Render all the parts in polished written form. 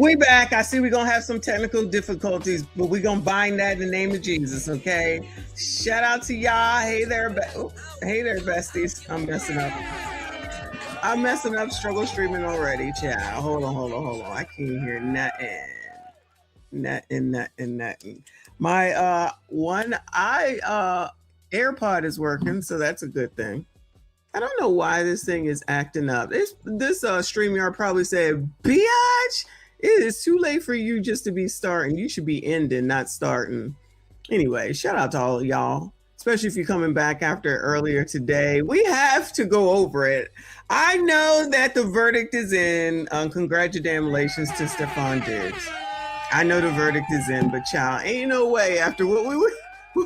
We back. I see we're gonna have some technical difficulties, but we're gonna bind that in the name of Jesus, okay? Shout out to y'all. Hey there, hey there, besties. I'm messing up struggle streaming already, child. Hold on. I can't hear nothing. My one eye AirPod is working, so that's a good thing. I don't know why this thing is acting up. This StreamYard probably said, "Biatch, it is too late for you just to be starting. You should be ending, not starting." Anyway, shout out to all of y'all, especially if you're coming back after earlier today. We have to go over it. I know that the verdict is in. Congratulations to Stephon Diggs. I know the verdict is in, but child, ain't no way after what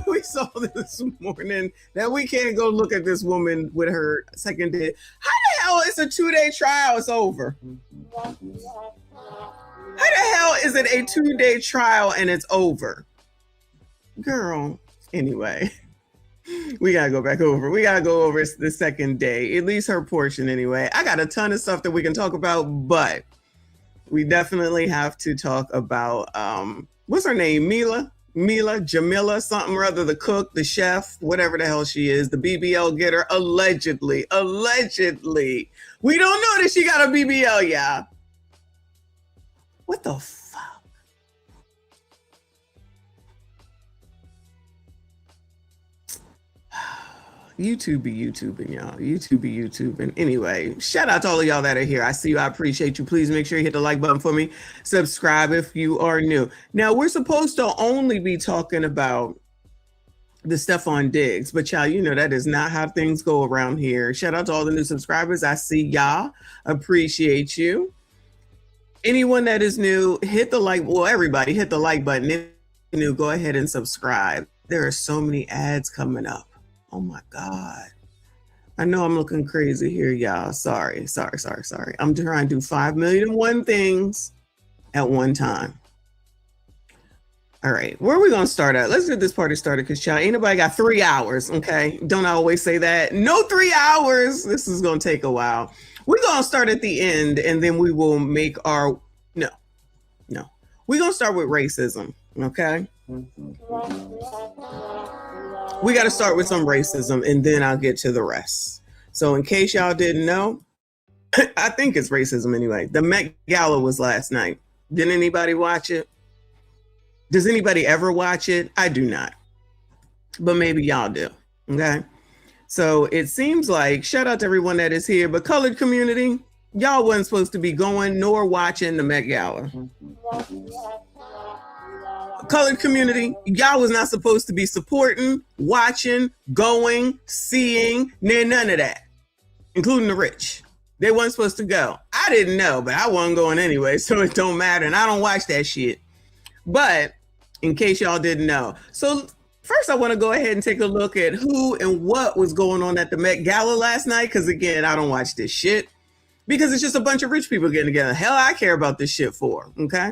we saw this morning that we can't go look at this woman with her second day. How the hell is a 2-day trial? It's over. How the hell is it a 2-day trial and it's over? Girl, anyway, we gotta go back over. We gotta go over the second day, at least her portion anyway. I got a ton of stuff that we can talk about, but we definitely have to talk about, what's her name? Jamila, something or other, the cook, the chef, whatever the hell she is, the BBL getter, allegedly. We don't know that she got a BBL, y'all. What the fuck? YouTube be YouTubing, y'all. YouTube be YouTubing. Anyway, shout out to all of y'all that are here. I see you. I appreciate you. Please make sure you hit the like button for me. Subscribe if you are new. Now, we're supposed to only be talking about the Stephon Diggs, but y'all, you know that is not how things go around here. Shout out to all the new subscribers. I see y'all. Appreciate you. Anyone that is new, hit the like. Well, everybody hit the like button. If you're new, go ahead and subscribe. There are so many ads coming up. Oh my God. I know I'm looking crazy here, y'all. Sorry. I'm trying to do 5 million and one things at one time. All right, where are we gonna start at? Let's get this party started, because y'all, ain't nobody got 3 hours, okay? Don't I always say that? No 3 hours. This is gonna take a while. We're gonna start at the end, and then we will make our, no. We're gonna start with racism, okay? We got to start with some racism, and then I'll get to the rest. So in case y'all didn't know, I think it's racism anyway. The Met Gala was last night. Didn't anybody watch it? Does anybody ever watch it? I do not. But maybe y'all do. Okay. So it seems like, shout out to everyone that is here, but colored community, y'all wasn't supposed to be going nor watching the Met Gala. Colored community, y'all was not supposed to be supporting, watching, going, seeing, none of that, including the rich. They weren't supposed to go. I didn't know, but I wasn't going anyway, so it don't matter, and I don't watch that shit. But in case y'all didn't know. So first I want to go ahead and take a look at who and what was going on at the Met Gala last night, because again, I don't watch this shit, because it's just a bunch of rich people getting together. Hell, I care about this shit for, okay?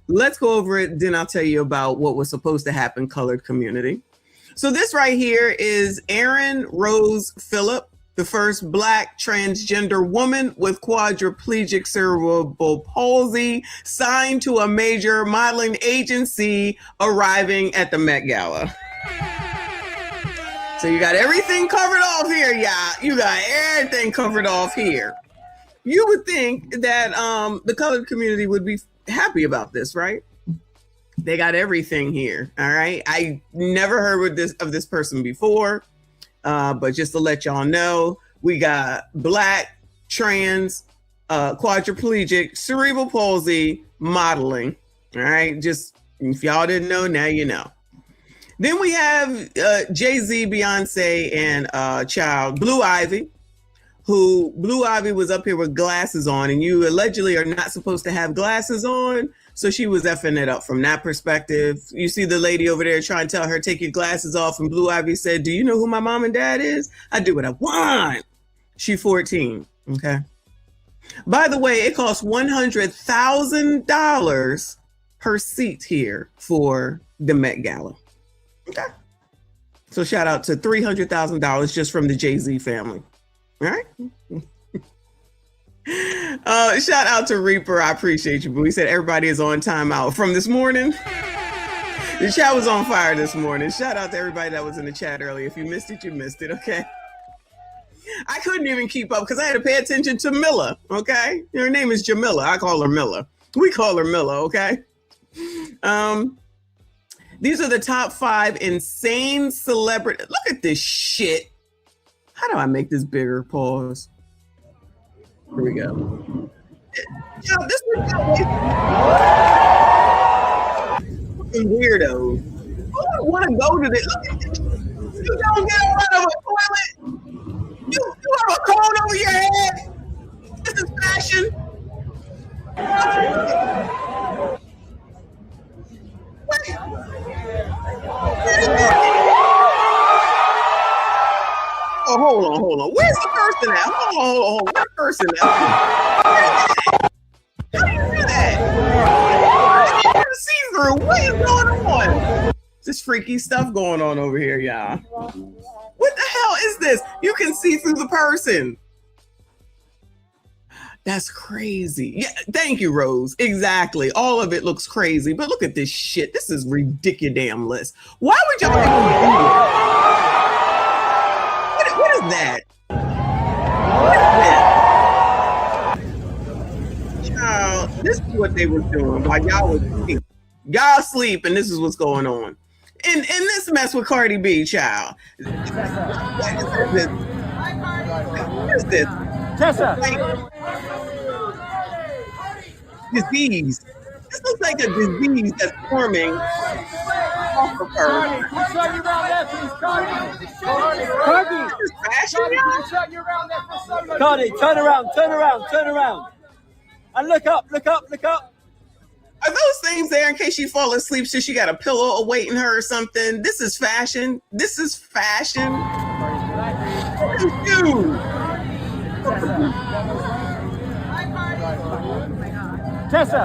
Let's go over it, then I'll tell you about what was supposed to happen, colored community. So this right here is Erin Rose Phillip, the first Black transgender woman with quadriplegic cerebral palsy signed to a major modeling agency, arriving at the Met Gala. So you got everything covered off here, y'all. You got everything covered off here. You would think that the colored community would be happy about this, right? They got everything here. All right. I never heard of this person before, but just to let y'all know, we got Black, trans, quadriplegic, cerebral palsy modeling. All right. Just if y'all didn't know, now you know. Then we have Jay-Z, Beyonce, and child Blue Ivy. Blue Ivy was up here with glasses on, and you allegedly are not supposed to have glasses on. So she was effing it up from that perspective. You see the lady over there trying to tell her, take your glasses off. And Blue Ivy said, do you know who my mom and dad is? I do what I want. She 14. Okay. By the way, it costs $100,000 per seat here for the Met Gala. Okay. So shout out to $300,000 just from the Jay-Z family. All right. Shout out to Reaper. I appreciate you, boo. He said everybody is on timeout from this morning. The chat was on fire this morning. Shout out to everybody that was in the chat earlier. If you missed it, you missed it. Okay. I couldn't even keep up because I had to pay attention to Milla. Okay. Her name is Jamila. I call her Milla. We call her Milla. Okay. These are the top 5 insane celebrity. Look at this shit. How do I make this bigger? Pause. Here we go. Yo, this is fucking weirdo. Who would want to go to this? Look at this. You don't get out of a toilet. You have a cone over your head. This is fashion. Wait. Oh, hold on. Where's the person at? Hold on. Where's the person at? How do you do that? I can't see through. What is going on? This freaky stuff going on over here, y'all. What the hell is this? You can see through the person. That's crazy. Yeah, thank you, Rose. Exactly. All of it looks crazy, but look at this shit. This is ridiculous. Why would y'all even do it? What is that? Child, this is what they were doing while y'all was asleep. Y'all sleep, and this is what's going on. And this mess with Cardi B, child. What is this? Tessa. Disease. This looks like a disease that's forming off of her. Cardi, turn around. And look up. Are those things there in case she fall asleep so she got a pillow awaiting her or something? This is fashion. Dude. Tessa.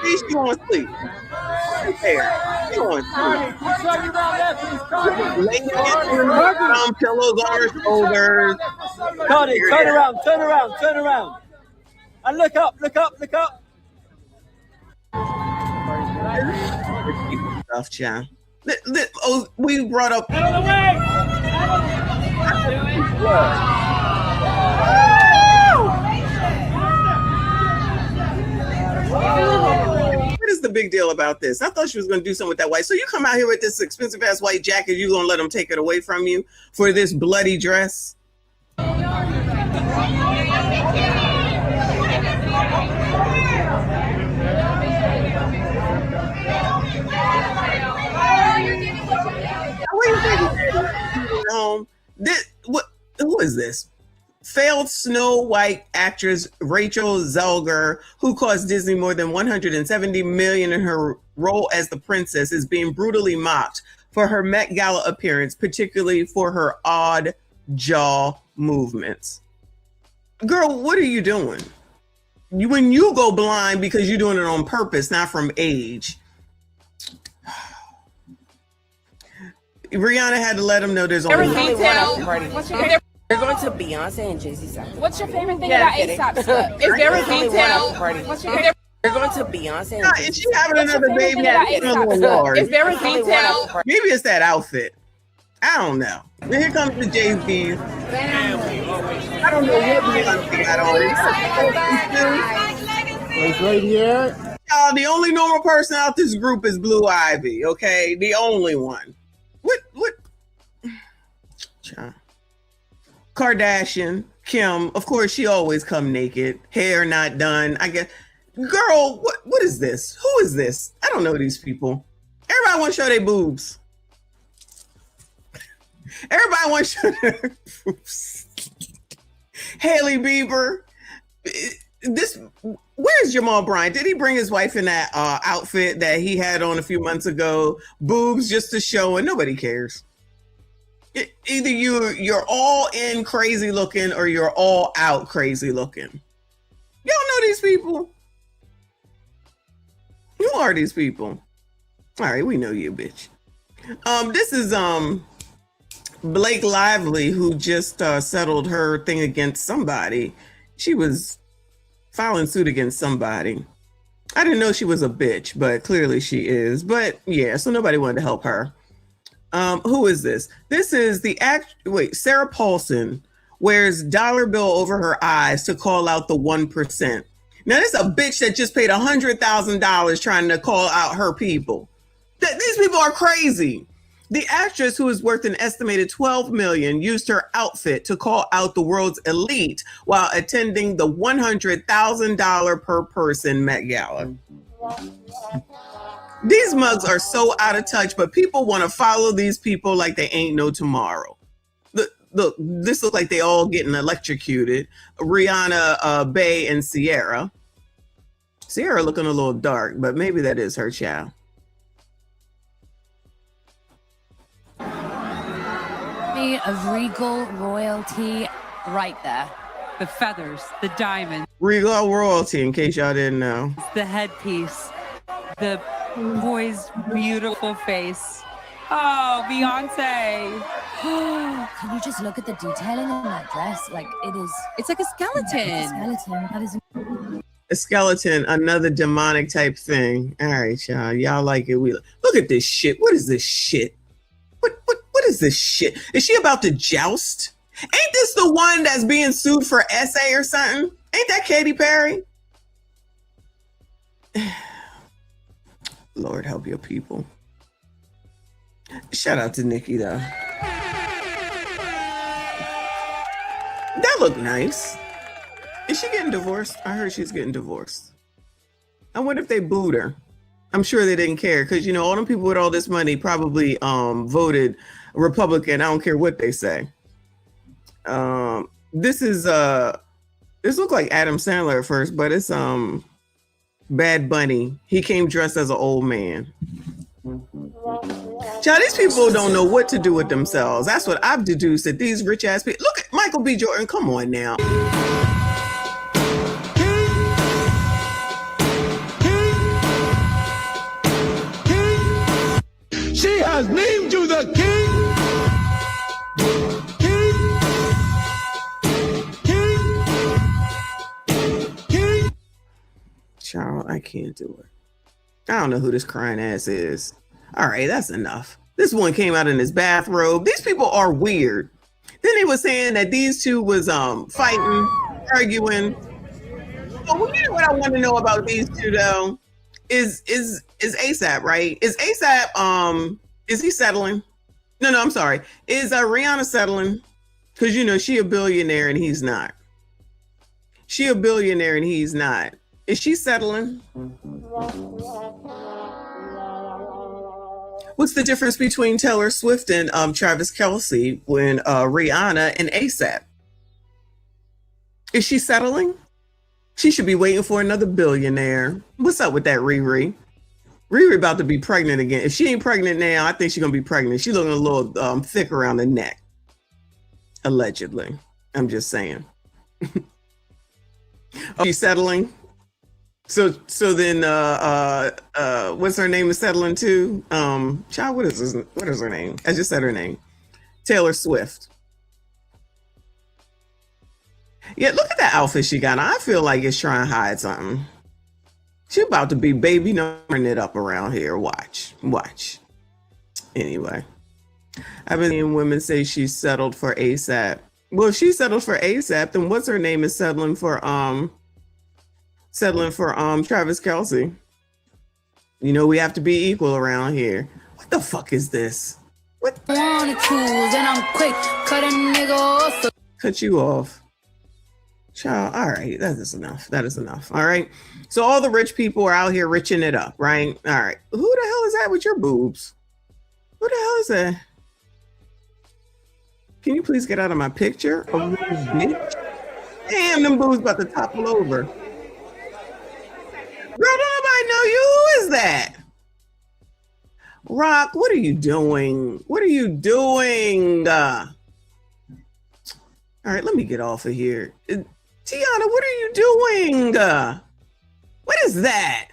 See, she won't sleep. There. She won't sleep. Laying against pillows on her shoulders. Cardi, turn around. And look up. Stuff, child. We brought up. Out of the way! What is the big deal about this? I thought she was going to do something with that white. So you come out here with this expensive ass white jacket, you going to let them take it away from you for this bloody dress? Who is this? Failed Snow White actress Rachel Zelger, who cost Disney more than $170 million in her role as the princess, is being brutally mocked for her Met Gala appearance, particularly for her odd jaw movements. Girl, what are you doing? When you go blind because you're doing it on purpose, not from age. Rihanna had to let him know there's only one party. They're going to Beyonce and Jay-Z's side. What's your favorite thing about ASAP's clip? Is there a detail? They're going to Beyonce and Is she having another baby? Is there a detail? Maybe it's that outfit. I don't know. Here comes the Jay-Z's. I don't know what Beyonce got on. It's right here. The only normal person out this group is Blue Ivy, okay? The only one. What? Kardashian, Kim, of course, she always come naked. Hair not done, I guess. Girl, what is this? Who is this? I don't know these people. Everybody want to show their boobs. Everybody want to show their boobs. Hailey Bieber. Where's Jamal Bryant? Did he bring his wife in that outfit that he had on a few months ago? Boobs just to show, and nobody cares. Either you're all in crazy looking or you're all out crazy looking. Y'all know these people? Who are these people? All right, we know you, bitch. This is Blake Lively, who just settled her thing against somebody. She was filing suit against somebody. I didn't know she was a bitch, but clearly she is. But yeah, so nobody wanted to help her. Who is this? This is Sarah Paulson wears dollar bill over her eyes to call out the 1%. Now, this is a bitch that just paid $100,000 trying to call out her people. These people are crazy. The actress, who is worth an estimated $12 million, used her outfit to call out the world's elite while attending the $100,000 per person Met Gala. These mugs are so out of touch, but people want to follow these people like they ain't no tomorrow. Look, this looks like they all getting electrocuted. Rihanna, Bey, and Sierra. Sierra looking a little dark, but maybe that is her child. Of regal royalty right there. The feathers, the diamonds. Regal royalty, in case y'all didn't know. The headpiece, the poised, beautiful face. Oh, Beyonce. Can you just look at the detailing in that dress? Like, It's like a skeleton. skeleton. That is A skeleton, another demonic type thing. All right, y'all like it. Look at this shit. What is this shit? What is this shit? Is she about to joust? Ain't this the one that's being sued for essay or something? Ain't that Katy Perry? Lord help your people. Shout out to Nikki though. That looked nice. Is she getting divorced? I heard she's getting divorced. I wonder if they booed her. I'm sure they didn't care because, you know, all them people with all this money probably voted Republican. I don't care what they say. This looked like Adam Sandler at first, but it's Bad Bunny. He came dressed as an old man. Child, these people don't know what to do with themselves. That's what I've deduced, that these rich ass people. Look at Michael B. Jordan. Come on now. She has named you the king. Child, I can't do it. I don't know who this crying ass is. All right, that's enough. This one came out in his bathrobe. These people are weird. Then he was saying that these two was fighting, arguing. But you know what I want to know about these two though is ASAP, right? Is ASAP is he settling? No, I'm sorry. Is Rihanna settling? Because you know she a billionaire and he's not. She a billionaire and he's not. Is she settling? What's the difference between Taylor Swift and Travis Kelce when Rihanna and ASAP? Is she settling? She should be waiting for another billionaire. What's up with that, Riri? Riri about to be pregnant again. If she ain't pregnant now, I think she's gonna be pregnant. She's looking a little thick around the neck. Allegedly. I'm just saying. She's settling. So then what's her name is settling too? Child, what is her name? I just said her name. Taylor Swift. Yeah, look at that outfit she got on. I feel like it's trying to hide something. She about to be baby numbering it up around here. Watch. Anyway, I've been seeing women say she's settled for ASAP. Well, if she settled for ASAP, then what's her name is settling for Travis Kelce. You know, we have to be equal around here. What the fuck is this? What? wanna choose, and I'm quick. Cut a nigga off. Cut you off. Child, all right, that is enough. All right. So all the rich people are out here riching it up, right? All right. Who the hell is that with your boobs? Who the hell is that? Can you please get out of my picture? Oh, bitch. Damn, them boobs about to topple over. Girl, don't nobody know you. Who is that? Rock, what are you doing? All right, let me get off of here. Tiana, what are you doing? What is that?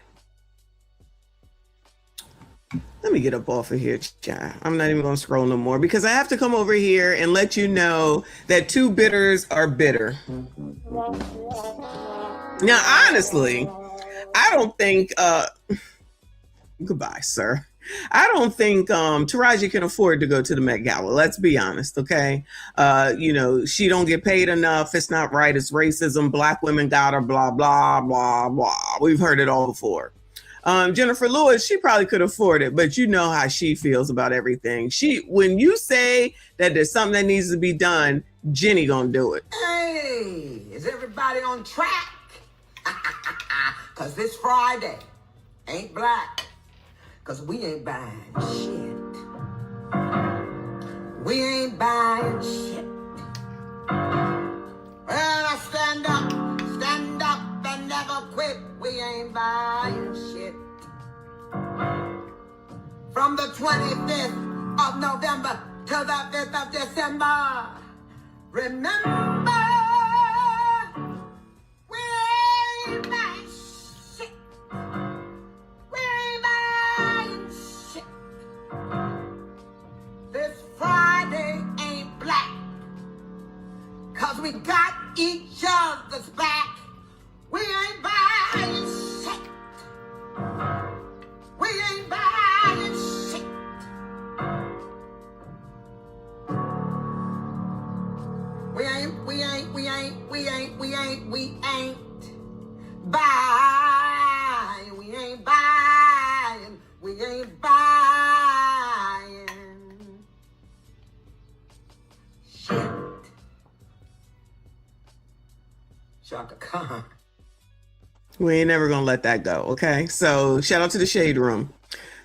Let me get up off of here, child. I'm not even going to scroll no more because I have to come over here and let you know that two bitters are bitter. Now, honestly, I don't think, goodbye, sir. I don't think Taraji can afford to go to the Met Gala. Let's be honest, okay? You know, she don't get paid enough. It's not right. It's racism. Black women got her, blah, blah, blah, blah. We've heard it all before. Jennifer Lewis, she probably could afford it, but you know how she feels about everything. When you say that there's something that needs to be done, Jenny gonna do it. Hey, is everybody on track? Cause this Friday ain't black. Cause we ain't buying shit. We ain't buying shit. Well, I stand up and never quit. We ain't buying shit. From the 25th of November to the 5th of December. Remember, we ain't buying shit. We ain't buying shit. This Friday ain't black. Cause we got each other's back. We ain't buying shit. We ain't buying shit. We ain't buying. We ain't buying. We ain't buying shit. Shaka Khan. We ain't never gonna let that go, okay? So shout out to the Shade Room.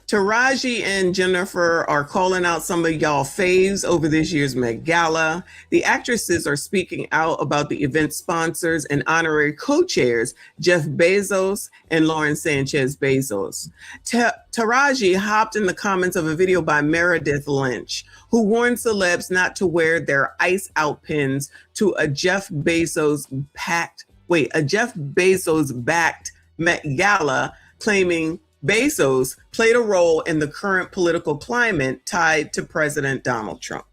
Taraji and Jennifer are calling out some of y'all faves over this year's Met Gala. The actresses are speaking out about the event sponsors and honorary co-chairs, Jeff Bezos and Lauren Sanchez Bezos. Taraji hopped in the comments of a video by Meredith Lynch, who warned celebs not to wear their ice out pins to a Jeff Bezos backed Met Gala, claiming Bezos played a role in the current political climate tied to President Donald Trump.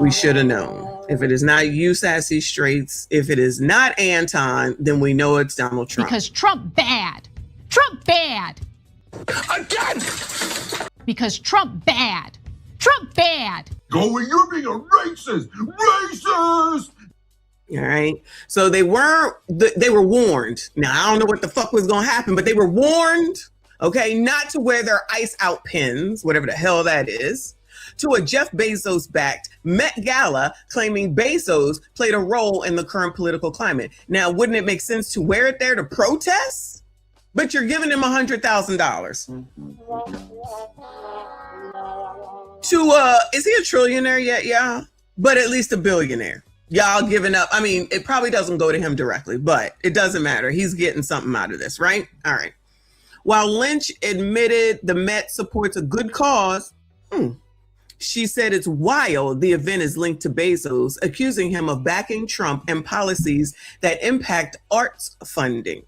We should have known. If it is not you, Sassy Straits, if it is not Anton, then we know it's Donald Trump. Because Trump bad. Trump bad. Again! Because Trump bad. Trump bad. Going, you're being a racist! Racist! All right. So they were warned. Now, I don't know what the fuck was going to happen, but they were warned, okay, not to wear their ice out pins, whatever the hell that is, to a Jeff Bezos backed Met Gala, claiming Bezos played a role in the current political climate. Now, wouldn't it make sense to wear it there to protest? But you're giving him $100,000. Is he a trillionaire yet, y'all? But at least a billionaire. Y'all giving up. I mean, it probably doesn't go to him directly, but it doesn't matter. He's getting something out of this, right? All right. While Lynch admitted the Met supports a good cause, she said it's wild the event is linked to Bezos, accusing him of backing Trump and policies that impact arts funding.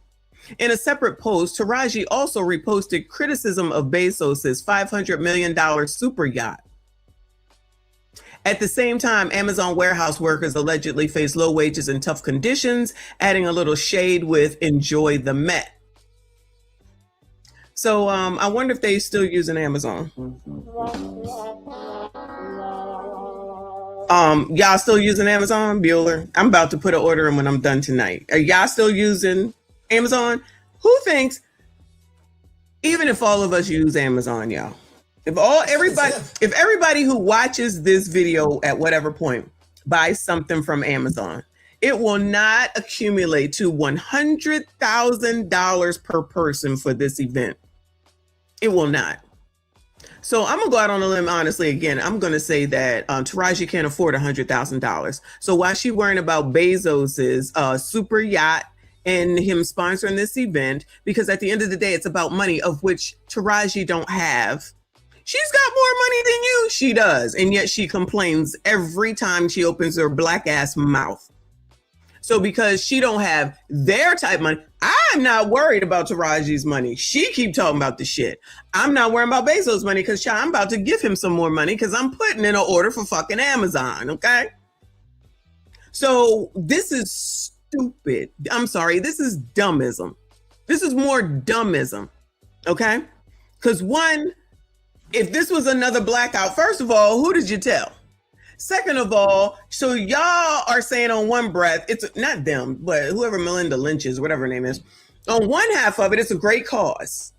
In a separate post, Taraji also reposted criticism of Bezos' $500 million super yacht. At the same time, Amazon warehouse workers allegedly face low wages and tough conditions, adding a little shade with "Enjoy the Met." So I wonder if they still using Amazon. Y'all still using Amazon, Bueller? I'm about to put an order in when I'm done tonight. Are y'all still using Amazon? Who thinks, even if all of us use Amazon, y'all, if everybody who watches this video at whatever point buys something from Amazon, it will not accumulate to $100,000 per person for this event. It will not. So I'm gonna go out on a limb, honestly. Again, I'm gonna say that Taraji can't afford $100,000. So while she's worrying about Bezos's super yacht and him sponsoring this event, because at the end of the day, it's about money, of which Taraji don't have. She's got more money than you. She does. And yet she complains every time she opens her black ass mouth. So because she don't have their type money, I'm not worried about Taraji's money. She keep talking about the shit. I'm not worrying about Bezos' money because I'm about to give him some more money because I'm putting in an order for fucking Amazon, okay? So this is stupid. I'm sorry, this is dummism. This is more dummism, okay? Because one, if this was another blackout, first of all, who did you tell? Second of all, so y'all are saying on one breath, it's not them, but whoever Melinda Lynch is, whatever her name is, on one half of it, it's a great cause.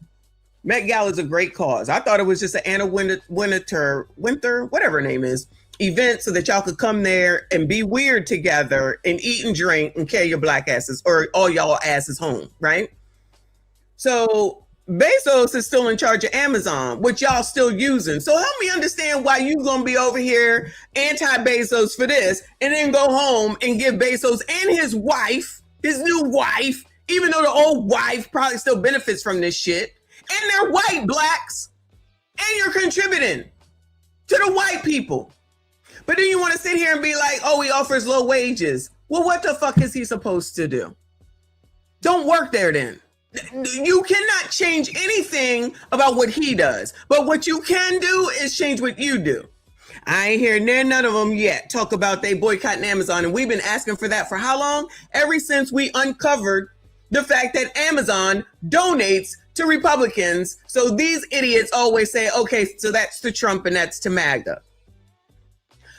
Met Gala is a great cause. I thought it was just an Anna Winter, whatever her name is, event so that y'all could come there and be weird together and eat and drink and carry your black asses or all y'all asses home, right? So Bezos is still in charge of Amazon, which y'all still using. So help me understand why you gonna be over here anti-Bezos for this and then go home and give Bezos and his wife, his new wife, even though the old wife probably still benefits from this shit, and they're white blacks, and you're contributing to the white people. But then you want to sit here and be like, oh, he offers low wages. Well, what the fuck is he supposed to do? Don't work there then. You cannot change anything about what he does, but what you can do is change what you do. I ain't hear none of them yet talk about they boycotting Amazon, and we've been asking for that for how long? Ever since we uncovered the fact that Amazon donates to Republicans. So these idiots always say, okay, so that's to Trump and that's to MAGA.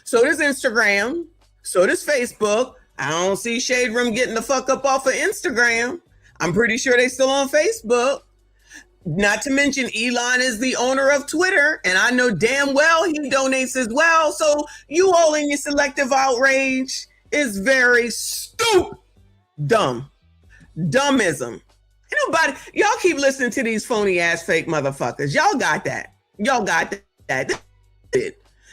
So does Instagram, so does Facebook. I don't see Shade Room getting the fuck up off of Instagram. I'm pretty sure they still on Facebook. Not to mention Elon is the owner of Twitter, and I know damn well he donates as well. So you all in your selective outrage is very dumb. Dummism. Ain't nobody, y'all keep listening to these phony ass fake motherfuckers. Y'all got that. Y'all got that.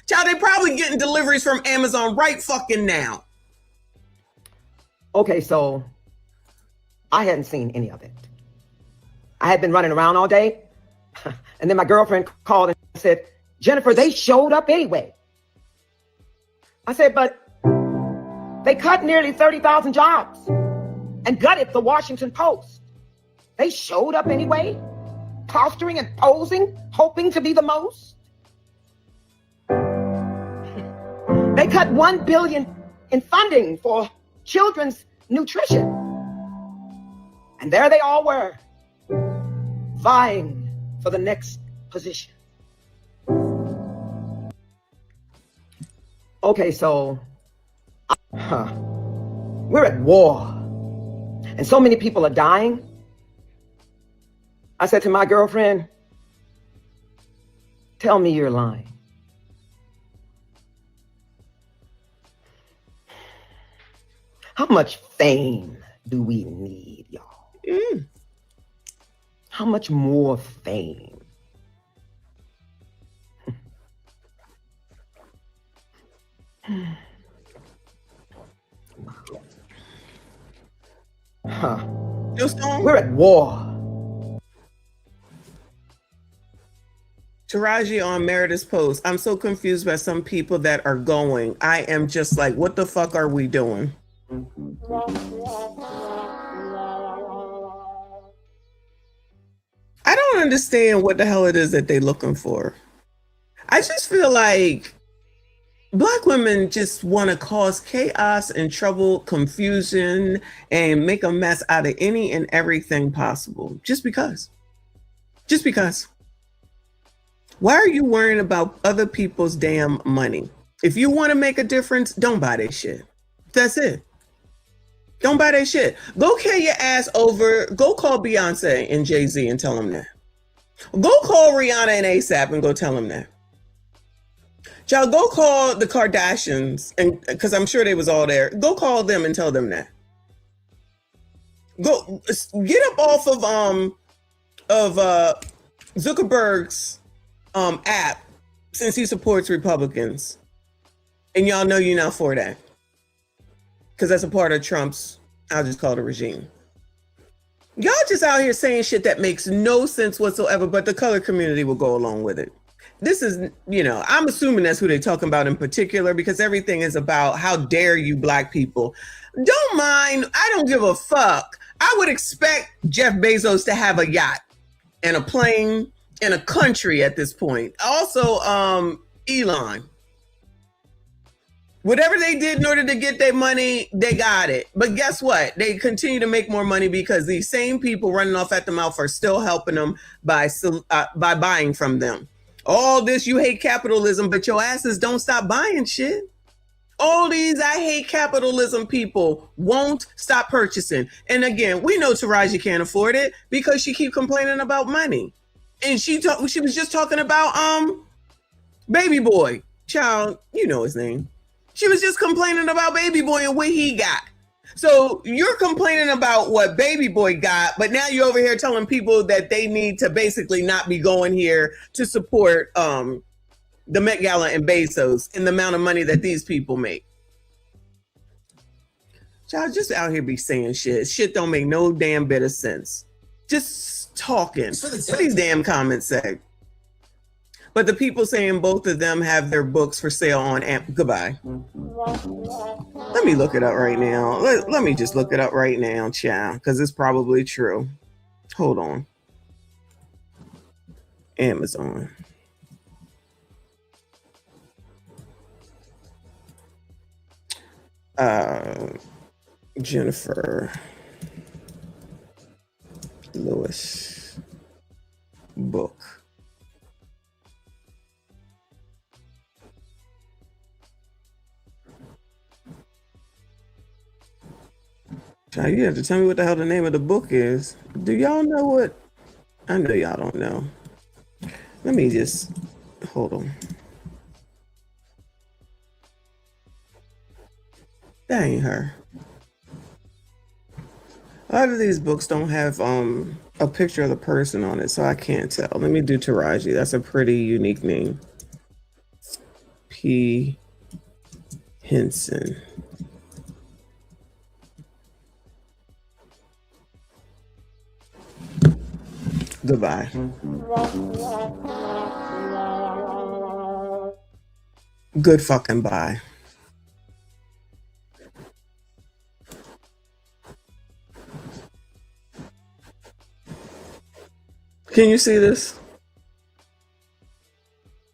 Child, they probably getting deliveries from Amazon right fucking now. Okay, so I hadn't seen any of it. I had been running around all day. And then my girlfriend called and said, Jennifer, they showed up anyway. I said, but they cut nearly 30,000 jobs and gutted the Washington Post. They showed up anyway, posturing and posing, hoping to be the most. They cut $1 billion in funding for children's nutrition. And there they all were, vying for the next position. Okay, so we're at war, and so many people are dying. I said to my girlfriend, tell me you're lying. How much fame do we need, y'all? How much more fame? We're at war. Taraji on Meredith's post, I'm so confused by some people that are going. I am just like, what the fuck are we doing? I don't understand what the hell it is that they're looking for. I just feel like Black women just want to cause chaos and trouble, confusion, and make a mess out of any and everything possible. Just because. Just because. Why are you worrying about other people's damn money? If you want to make a difference, don't buy that shit. That's it. Don't buy that shit. Go carry your ass over. Go call Beyonce and Jay-Z and tell them that. Go call Rihanna and ASAP and go tell them that. Y'all go call the Kardashians, and because I'm sure they was all there. Go call them and tell them that. Go get up off of Zuckerberg's app, since he supports Republicans, and y'all know you're not for that, because that's a part of Trump's, I'll just call it a regime. Y'all just out here saying shit that makes no sense whatsoever, but the color community will go along with it. this is, I'm assuming that's who they're talking about in particular, because everything is about how dare you black people. Don't mind, I don't give a fuck. I would expect Jeff Bezos to have a yacht and a plane and a country at this point. Also, Elon. Whatever they did in order to get their money, they got it. But guess what? They continue to make more money because these same people running off at the mouth are still helping them by buying from them. All this, you hate capitalism, but your asses don't stop buying shit. All these I hate capitalism people won't stop purchasing. And again, we know Taraji can't afford it because she keep complaining about money. And she was just talking about Baby Boy. Child, you know his name. She was just complaining about Baby Boy and what he got. So you're complaining about what Baby Boy got, but now you're over here telling people that they need to basically not be going here to support the Met Gala and Bezos and the amount of money that these people make. Y'all just out here be saying shit. Shit don't make no damn bit of sense. Just talking. What these damn comments say. But the people saying both of them have their books for sale on goodbye. Let me look it up right now. Let me just look it up right now, child, because it's probably true. Hold on. Amazon. Jennifer Lewis book. You have to tell me what the hell the name of the book is. Do y'all know what? I know y'all don't know. Let me just hold on. That ain't her. A lot of these books don't have a picture of the person on it, so I can't tell. Let me do Taraji. That's a pretty unique name. P. Henson. Goodbye. Good fucking bye. Can you see this?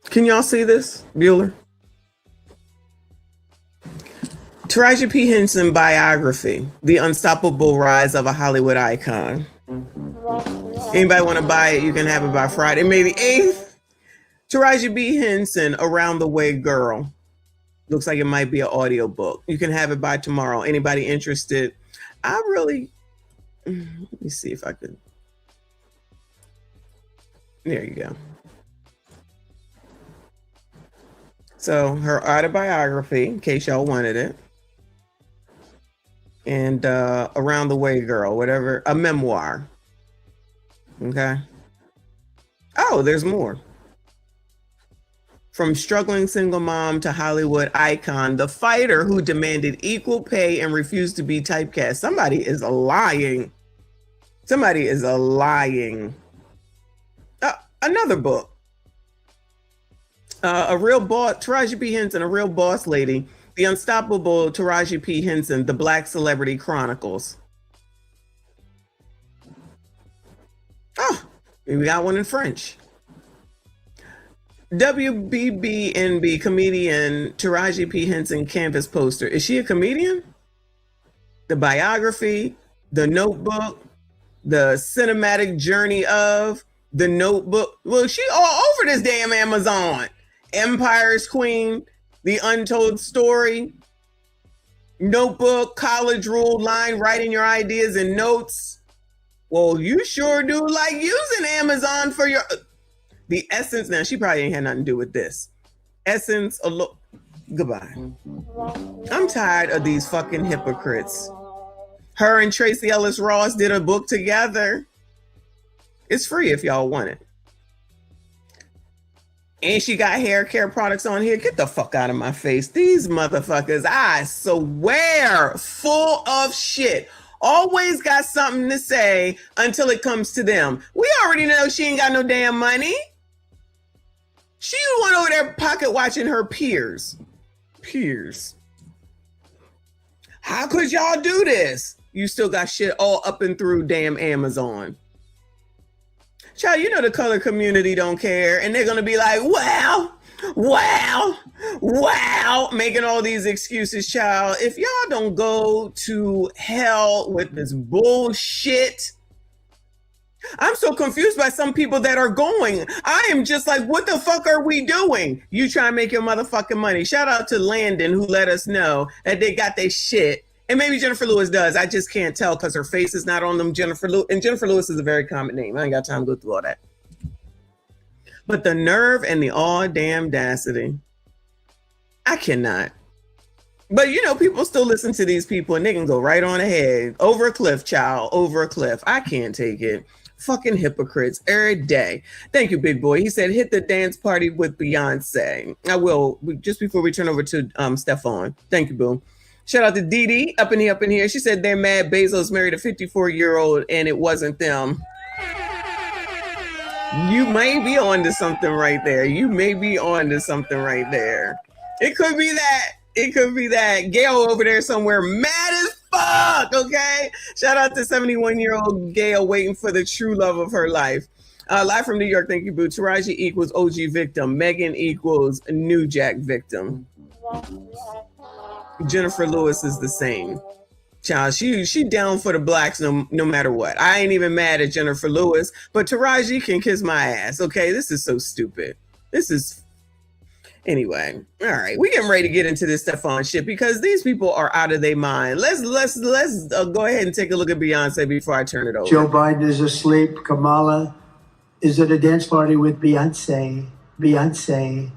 Can y'all see this, Bueller? Taraji P. Henson biography, The Unstoppable Rise of a Hollywood Icon. Anybody want to buy it? You can have it by Friday, May the 8th. Taraji B. Henson, Around the Way Girl. Looks like it might be an audio book. You can have it by tomorrow. Anybody interested? Let me see if I could. There you go. So her autobiography, in case y'all wanted it. And Around the Way Girl, whatever, a memoir. Okay. Oh, there's more. From struggling single mom to Hollywood icon, the fighter who demanded equal pay and refused to be typecast. Somebody is lying. Somebody is lying. Another book. A real boss, Taraji P. Henson, a real boss lady. The Unstoppable Taraji P. Henson, The Black Celebrity Chronicles. Oh, we got one in French. WBBNB comedian Taraji P. Henson canvas poster. Is she a comedian? The biography, The Notebook, The Cinematic Journey of, The Notebook. Well, she all over this damn Amazon. Empire's Queen, The Untold Story, Notebook, College Rule, Line, Writing Your Ideas and Notes. Well, you sure do like using Amazon for your... The Essence, now she probably ain't had nothing to do with this. Essence, goodbye. I'm tired of these fucking hypocrites. Her and Tracy Ellis Ross did a book together. It's free if y'all want it. And she got hair care products on here. Get the fuck out of my face. These motherfuckers, I swear, full of shit. Always got something to say until it comes to them. We already know she ain't got no damn money. She the one over there pocket watching her peers. How could y'all do this? You still got shit all up and through damn Amazon. Child, you know the color community don't care. And they're going to be like, wow, making all these excuses, child. If y'all don't go to hell with this bullshit, I'm so confused by some people that are going. I am just like, what the fuck are we doing? You try and make your motherfucking money. Shout out to Landon who let us know that they got their shit. And maybe Jennifer Lewis does. I just can't tell because her face is not on them. Jennifer Lewis is a very common name. I ain't got time to go through all that. But the nerve and the damn audacity. I cannot. But you know, people still listen to these people and they can go right on ahead. Over a cliff, child. Over a cliff. I can't take it. Fucking hypocrites every day. Thank you, big boy. He said, hit the dance party with Beyonce. I will, just before we turn over to Stephon. Thank you, boo. Shout out to Dee Dee up in here. She said they're mad Bezos married a 54-year-old and it wasn't them. You may be on to something right there. It could be that. Gail over there somewhere mad as fuck, okay? Shout out to 71-year-old Gail waiting for the true love of her life. Live from New York, thank you, boo. Taraji equals OG victim. Megan equals New Jack victim. Jennifer Lewis is the same. Child, she down for the blacks no matter what. I ain't even mad at Jennifer Lewis, but Taraji can kiss my ass, okay? This is so stupid. Anyway, all right, we getting ready to get into this Stephon shit because these people are out of their mind. Let's go ahead and take a look at Beyonce before I turn it over. Joe Biden is asleep. Kamala is at a dance party with Beyonce. Beyonce.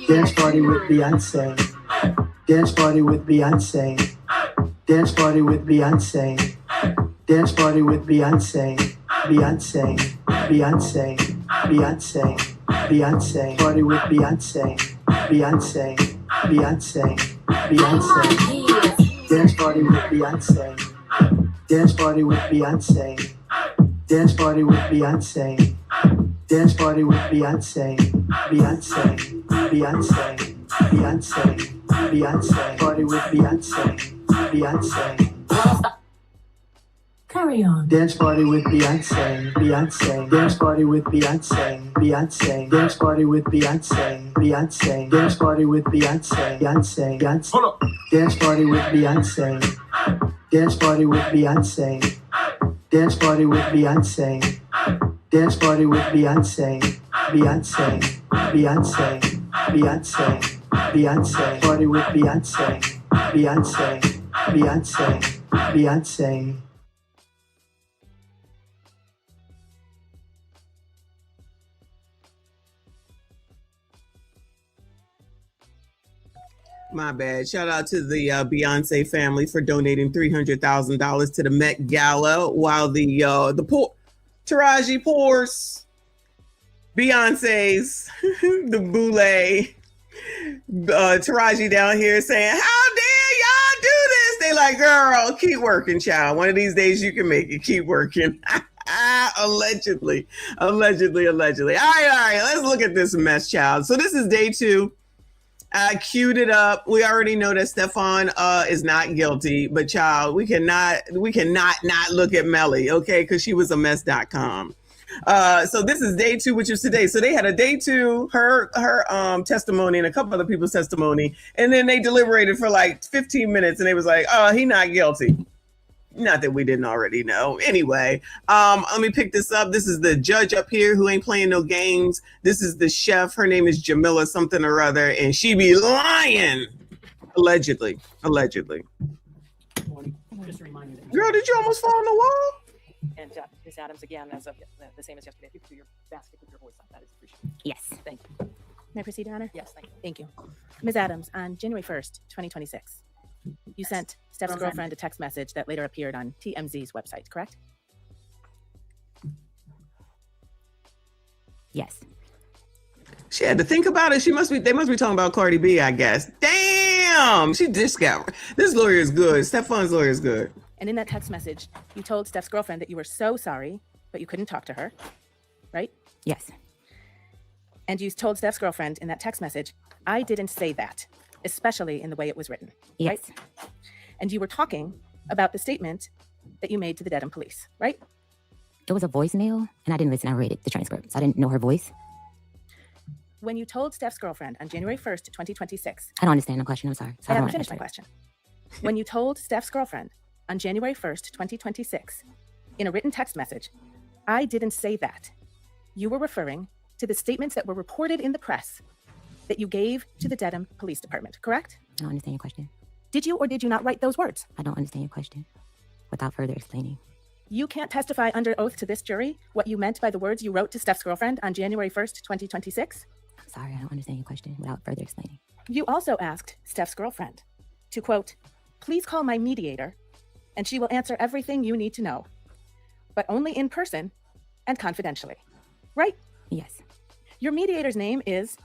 Dance party with Beyonce. Dance party with Beyonce. Dance party with Beyonce. Dance party with Beyonce. Beyonce. Party with Beyonce. Beyonce. Dance party with Beyonce. Dance party with Beyonce. Dance party with Beyonce. Dance party with Beyonce. Beyonce. Party with Beyonce. Carry on. Dance party with Beyonce. Dance party with Beyonce. Dance party with Beyonce. Dance party with Beyonce. Hold up. Dance party with Beyonce. Dance party with Beyonce. Dance party with Beyonce. Dance party with Beyonce. Beyonce. Party with Beyonce. Beyonce. My bad. Shout out to the Beyonce family for donating $300,000 to the Met Gala while the poor Taraji pours Beyonce's the boule. Taraji down here saying, "How dare y'all do this?" They like, "Girl, keep working, child. One of these days you can make it. Keep working." Allegedly. All right. Let's look at this mess, child. So this is day 2. I queued it up. We already know that Stephon is not guilty, but child, we cannot not look at Melly, okay? Because she was a mess.com. So this is day 2, which is today. So they had a day 2, her testimony and a couple other people's testimony, and then they deliberated for like 15 minutes, and they was like, "Oh, he not guilty." Not that we didn't already know. Anyway, let me pick this up. This is the judge up here who ain't playing no games. This is the chef. Her name is Jamila something or other, and she be lying. Allegedly. Just a reminder that Girl, did you almost fall on the wall? And Ms. Adams, again, as of the same as yesterday, if you could do your basket with your voice on, that is appreciated. Yes. Thank you. May I proceed, Your Honor? Yes, thank you. Thank you. Ms. Adams, on January 1st, 2026, you sent Steph's girlfriend a text message that later appeared on TMZ's website, correct? Yes. She had to think about it. They must be talking about Cardi B, I guess. Damn! She just got, this lawyer is good. Stephon's lawyer is good. And in that text message, you told Steph's girlfriend that you were so sorry, but you couldn't talk to her, right? Yes. And you told Steph's girlfriend in that text message, I didn't say that, especially in the way it was written. Yes. Right? And you were talking about the statement that you made to the Dedham police, right? It was a voicemail, and I didn't listen. I read it, the transcript. So I didn't know her voice. When you told Steph's girlfriend on January 1st, 2026. I don't understand the question. I'm sorry. So I haven't finished my question. When you told Steph's girlfriend on January 1st, 2026, in a written text message, I didn't say that, you were referring to the statements that were reported in the press that you gave to the Dedham Police Department, correct? I don't understand your question. Did you or did you not write those words? I don't understand your question without further explaining. You can't testify under oath to this jury what you meant by the words you wrote to Steph's girlfriend on January 1st, 2026? I'm sorry, I don't understand your question without further explaining. You also asked Steph's girlfriend to, quote, please call my mediator and she will answer everything you need to know, but only in person and confidentially, right? Yes. Your mediator's name is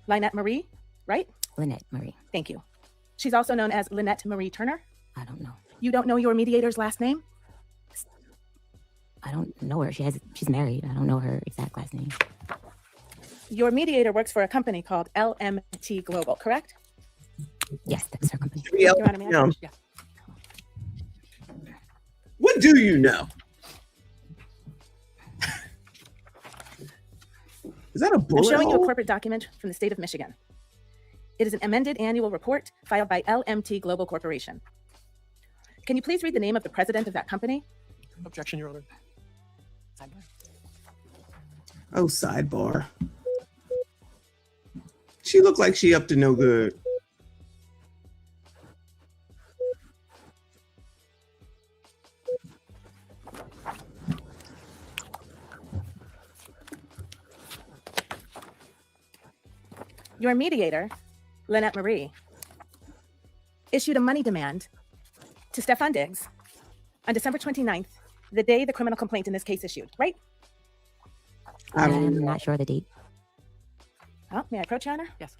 Lynette Marie, right? Lynette Marie. Thank you. She's also known as Lynette Marie Turner? I don't know. You don't know your mediator's last name? I don't know her. She's married. I don't know her exact last name. Your mediator works for a company called LMT Global, correct? Yes, that's her company. Your Honor, may I finish? Yeah. What do you know? Is that a bullet I'm showing you a hole? corporate document from the state of Michigan. It is an amended annual report filed by LMT Global Corporation. Can you please read the name of the president of that company? Objection, Your Honor. Sidebar. Oh, sidebar. She looked like she up to no good. Your mediator, Lynette Marie, issued a money demand to Stephon Diggs on December 29th, the day the criminal complaint in this case issued, right? I'm not sure of the date. Oh, may I approach, Your Honor? Yes.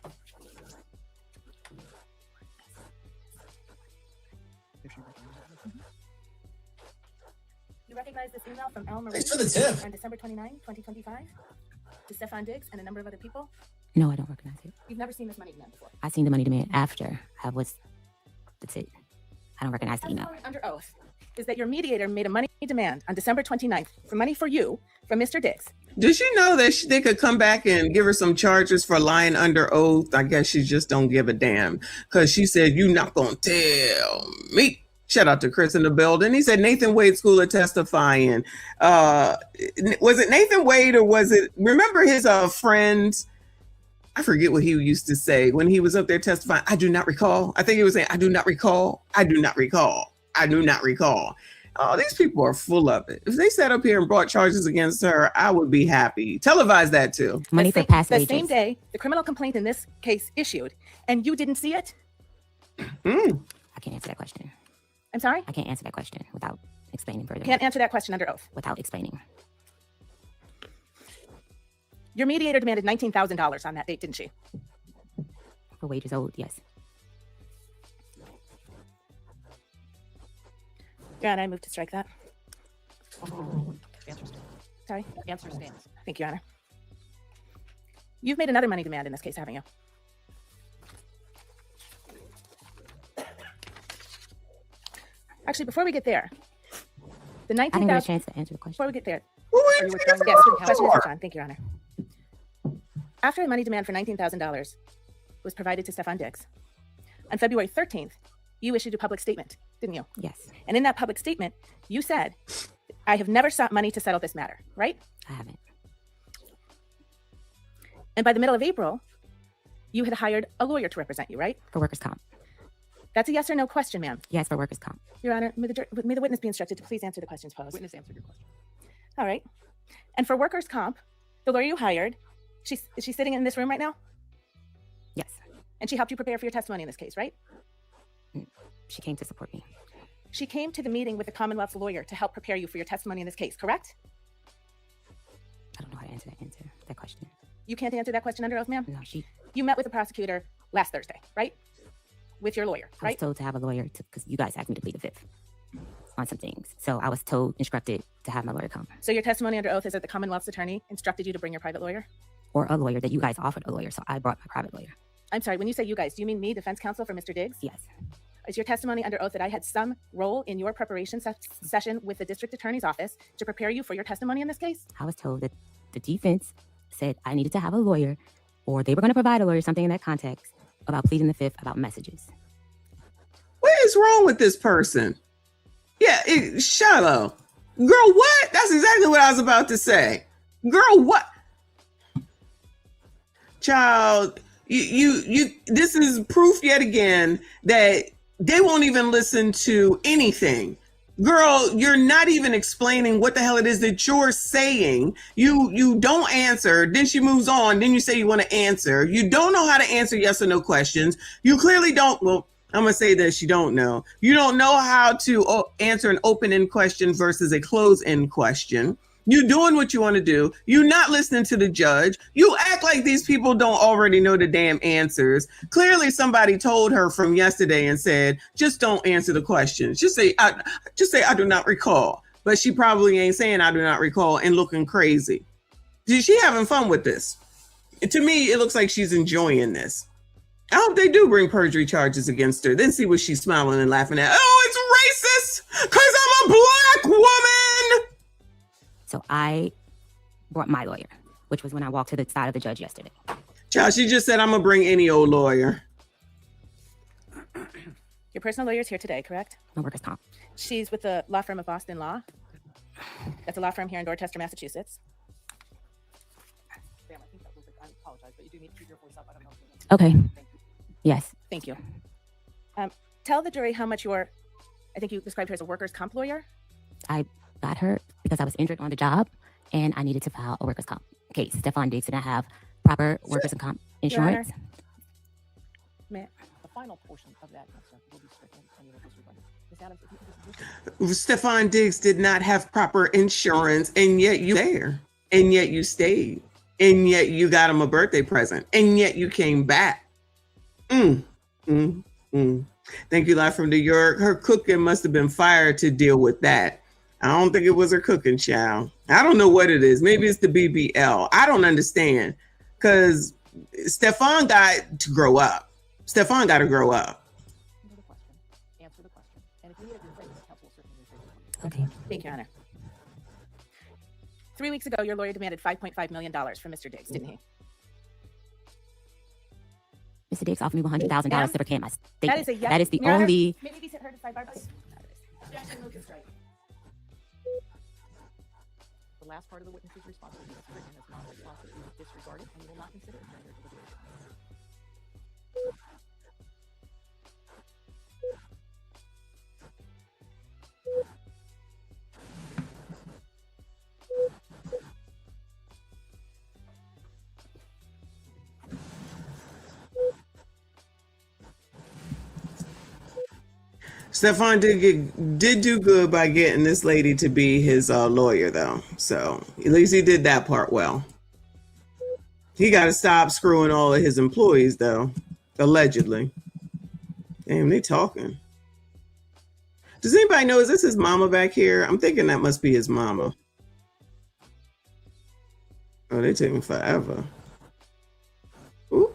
You recognize this email from L. Marie Thanks for the tip. on December 29, 2025 to Stephon Diggs and a number of other people? No, I don't recognize it. You've never seen this money demand before? I seen the money demand after that's it. I don't recognize the email. Under oath is that your mediator made a money demand on December 29th for money for you from Mr. Diggs. Did she know that they could come back and give her some charges for lying under oath? I guess she just don't give a damn because she said, you not gonna tell me. Shout out to Chris in the building. He said Nathan Wade School of Testifying. Was it Nathan Wade or was it, remember his friends? I forget what he used to say when he was up there testifying. I do not recall. I think he was saying, I do not recall. I do not recall. I do not recall. Oh, these people are full of it. If they sat up here and brought charges against her, I would be happy. Televise that too. Money for past wages. The same day the criminal complaint in this case issued, and you didn't see it? I can't answer that question. I'm sorry? I can't answer that question without explaining further. Can't answer that question under oath. Without explaining. Your mediator demanded $19,000 on that date, didn't she? For wages owed, yes. Your Honor, I move to strike that. Answer stands. Sorry? Answer stands. Thank you, Your Honor. You've made another money demand in this case, haven't you? Actually, before we get there, the $19,000. I didn't get a chance to answer the question. Before we get there. Are you Yes, question is on. Thank you, Your Honor. After a money demand for $19,000 was provided to Stephon Diggs, on February 13th, you issued a public statement, didn't you? Yes. And in that public statement, you said, I have never sought money to settle this matter, right? I haven't. And by the middle of April, you had hired a lawyer to represent you, right? For workers' comp. That's a yes or no question, ma'am. Yes, for workers' comp. Your Honor, may the witness be instructed to please answer the questions posed. Witness answered your question. All right. And for workers' comp, the lawyer you hired, is she sitting in this room right now? Yes. And she helped you prepare for your testimony in this case, right? She came to support me. She came to the meeting with the Commonwealth's lawyer to help prepare you for your testimony in this case, correct? I don't know how to answer that question. You can't answer that question under oath, ma'am? No, You met with the prosecutor last Thursday, right? With your lawyer, I right? was told to have a lawyer because you guys asked me to plead the fifth. on some things. So I was instructed to have my lawyer come. So your testimony under oath is that the Commonwealth's attorney instructed you to bring your private lawyer? Or a lawyer, that you guys offered a lawyer. So I brought my private lawyer. I'm sorry, when you say you guys, do you mean me, defense counsel for Mr. Diggs? Yes. Is your testimony under oath that I had some role in your preparation session with the district attorney's office to prepare you for your testimony in this case? I was told that the defense said I needed to have a lawyer, or they were going to provide a lawyer, something in that context, about pleading the fifth, about messages. What is wrong with this person? Yeah, Shiloh. Girl, what? That's exactly what I was about to say. Girl, what? Child, you this is proof yet again that they won't even listen to anything. Girl, you're not even explaining what the hell it is that you're saying. You don't answer. Then she moves on. Then you say you want to answer. You don't know how to answer yes or no questions. You clearly don't. Well, I'm going to say that you don't know. You don't know how to answer an open-end question versus a closed-end question. You're doing what you want to do. You're not listening to the judge. You act like these people don't already know the damn answers. Clearly somebody told her from yesterday and said, just don't answer the questions. Just say, I do not recall. But she probably ain't saying I do not recall and looking crazy. She having fun with this. To me, it looks like she's enjoying this. I hope they do bring perjury charges against her. Then see what she's smiling and laughing at. Oh, it's racist because I'm a black woman. So I brought my lawyer, which was when I walked to the side of the judge yesterday. Child, she just said, I'm going to bring any old lawyer. Your personal lawyer is here today, correct? No workers' comp. She's with the law firm of Boston Law. That's a law firm here in Dorchester, Massachusetts. Sam, I think that was I apologize, but you do need to keep your voice up. I don't know. Okay. Yes. Thank you. Tell the jury how much I think you described her as a workers' comp lawyer. I got her because I was injured on the job and I needed to file a workers' comp case. Stephon Diggs did not have proper workers' comp insurance. The final portion of that will be stricken and you will disregard it. Ms. Adams, if you could just Stephon Diggs did not have proper insurance, and yet you there, and yet you stayed, and yet you got him a birthday present, and yet you came back. Thank you, live from New York. Her cooking must have been fire to deal with that. I don't think it was her cooking, child. I don't know what it is. Maybe it's the BBL. I don't understand, because Stephon got to grow up. Stephon got to grow up. answer the question. And if you need a defense counsel, certainly Okay. Thank you, Your Honor. 3 weeks ago, your lawyer demanded $5.5 million from Mr. Diggs, didn't he? Mr. Diggs offered me $100,000 to recant my statement. That is a yes. That is the Your Honor, only. maybe we heard a sidebar, please. The last part of the witness's response will be stricken as non-responsive is disregarded and you will not consider it during your deliberation. Stephon did do good by getting this lady to be his lawyer, though. So at least he did that part well. He got to stop screwing all of his employees, though, allegedly. Damn, they talking. Does anybody know, is this his mama back here? I'm thinking that must be his mama. Oh, they taking forever. Ooh.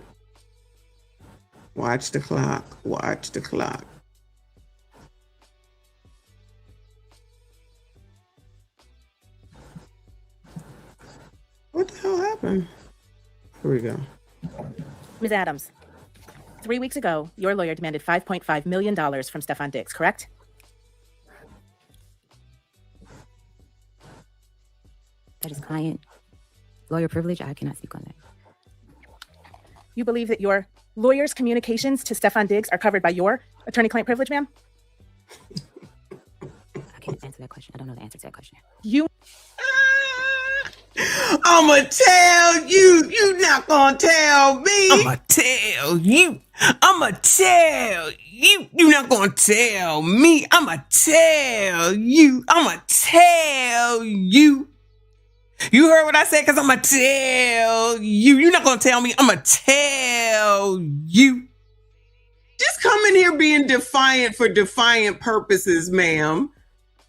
Watch the clock. Watch the clock. What the hell happened? Here we go. Ms. Adams, 3 weeks ago, your lawyer demanded $5.5 million from Stephon Diggs, correct? That is client lawyer privilege. I cannot speak on that. You believe that your lawyer's communications to Stephon Diggs are covered by your attorney-client privilege, ma'am? I can't answer that question. I don't know the answer to that question. I'ma tell you, you not gonna tell me. I'ma tell you. I'ma tell you. You not gonna tell me. I'ma tell you. I'ma tell you. You heard what I said? Because I'ma tell you. You're not gonna tell me. I'ma tell you. Just come in here being defiant for defiant purposes, ma'am.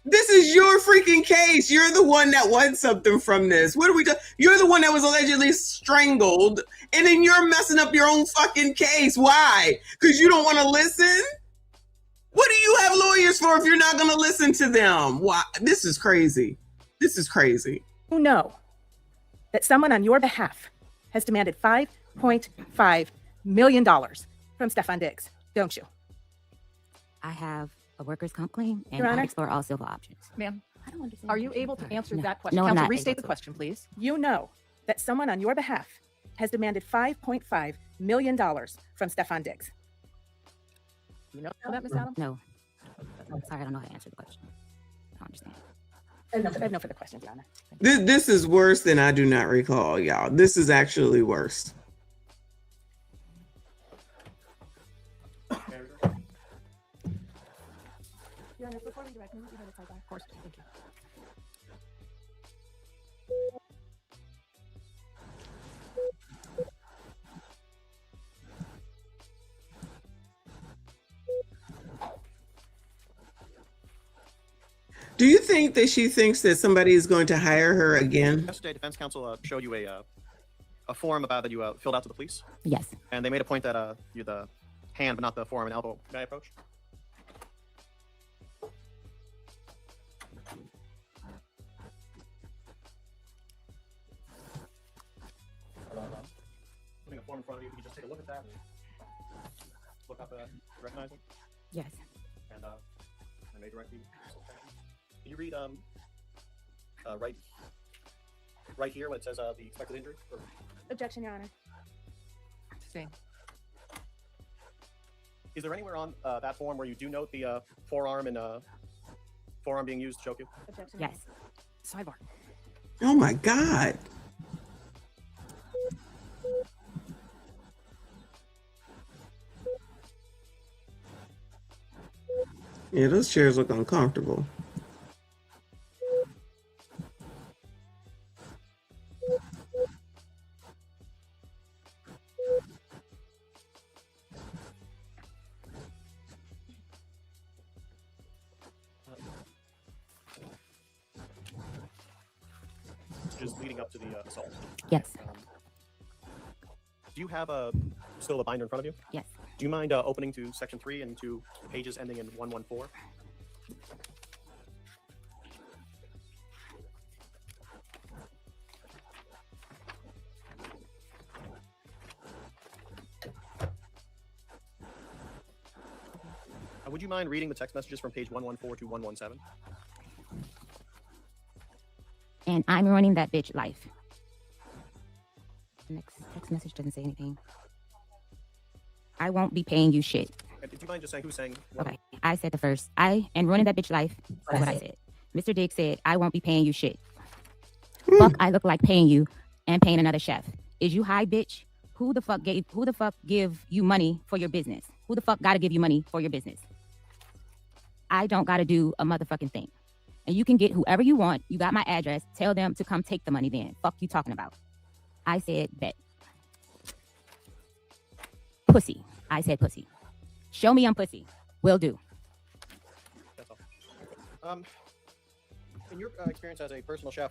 This is your freaking case. You're the one that wants something from this. What are we doing? You're the one that was allegedly strangled, and then you're messing up your own fucking case. Why? Because you don't want to listen? What do you have lawyers for if you're not going to listen to them? Why? This is crazy. This is crazy. You know that someone on your behalf has demanded $5.5 million from Stephon Diggs, don't you? I have a workers' comp claim, and Your I Honor? explore all civil options. Ma'am, I don't understand. are you able to answer No. that question? No, I'm Counsel, not restate able the to. question, please. You know that someone on your behalf has demanded $5.5 million from Stephon Diggs. You know that, Ms. Adams? No. I'm sorry, I don't know how to answer the question. I don't understand. I have no further questions, Your Honor. This is worse than I do not recall, y'all. This is actually worse. Your Honor, before we direct, may we have a sidebar? Of course, thank you. Do you think that she thinks that somebody is going to hire her again? Yesterday, defense counsel showed you a form about that you filled out to the police. Yes. And they made a point that you're the hand, but not the forearm and elbow. May I approach? Putting a form in front of you, if you could just take a look at that. Look up, recognize it? Yes. And I may direct you. Can you read right here when it says the expected injury? Or... Objection, Your Honor. Same. Is there anywhere on that form where you do note the forearm and forearm being used to choke you? Objection. Yes. Sidebar. Oh my God. Yeah, those chairs look uncomfortable. Just leading up to the assault. Yes. Do you have still a binder in front of you? Yes. Do you mind opening to section 3 and to pages ending in 114? Would you mind reading the text messages from page 114 to 117? And I'm running that bitch life. The next text message doesn't say anything. I won't be paying you shit. Do you mind just saying who's saying what? Okay. I said the first. I and running that bitch life. That's what I said. Mr. Diggs said, I won't be paying you shit. Fuck, I look like paying you and paying another chef. Is you high, bitch? Who the fuck give you money for your business? Who the fuck gotta give you money for your business? I don't gotta do a motherfucking thing. And you can get whoever you want. You got my address. Tell them to come take the money then. Fuck you talking about. I said bet. Pussy. I said pussy. Show me I'm pussy. Will do. That's all. In your experience as a personal chef,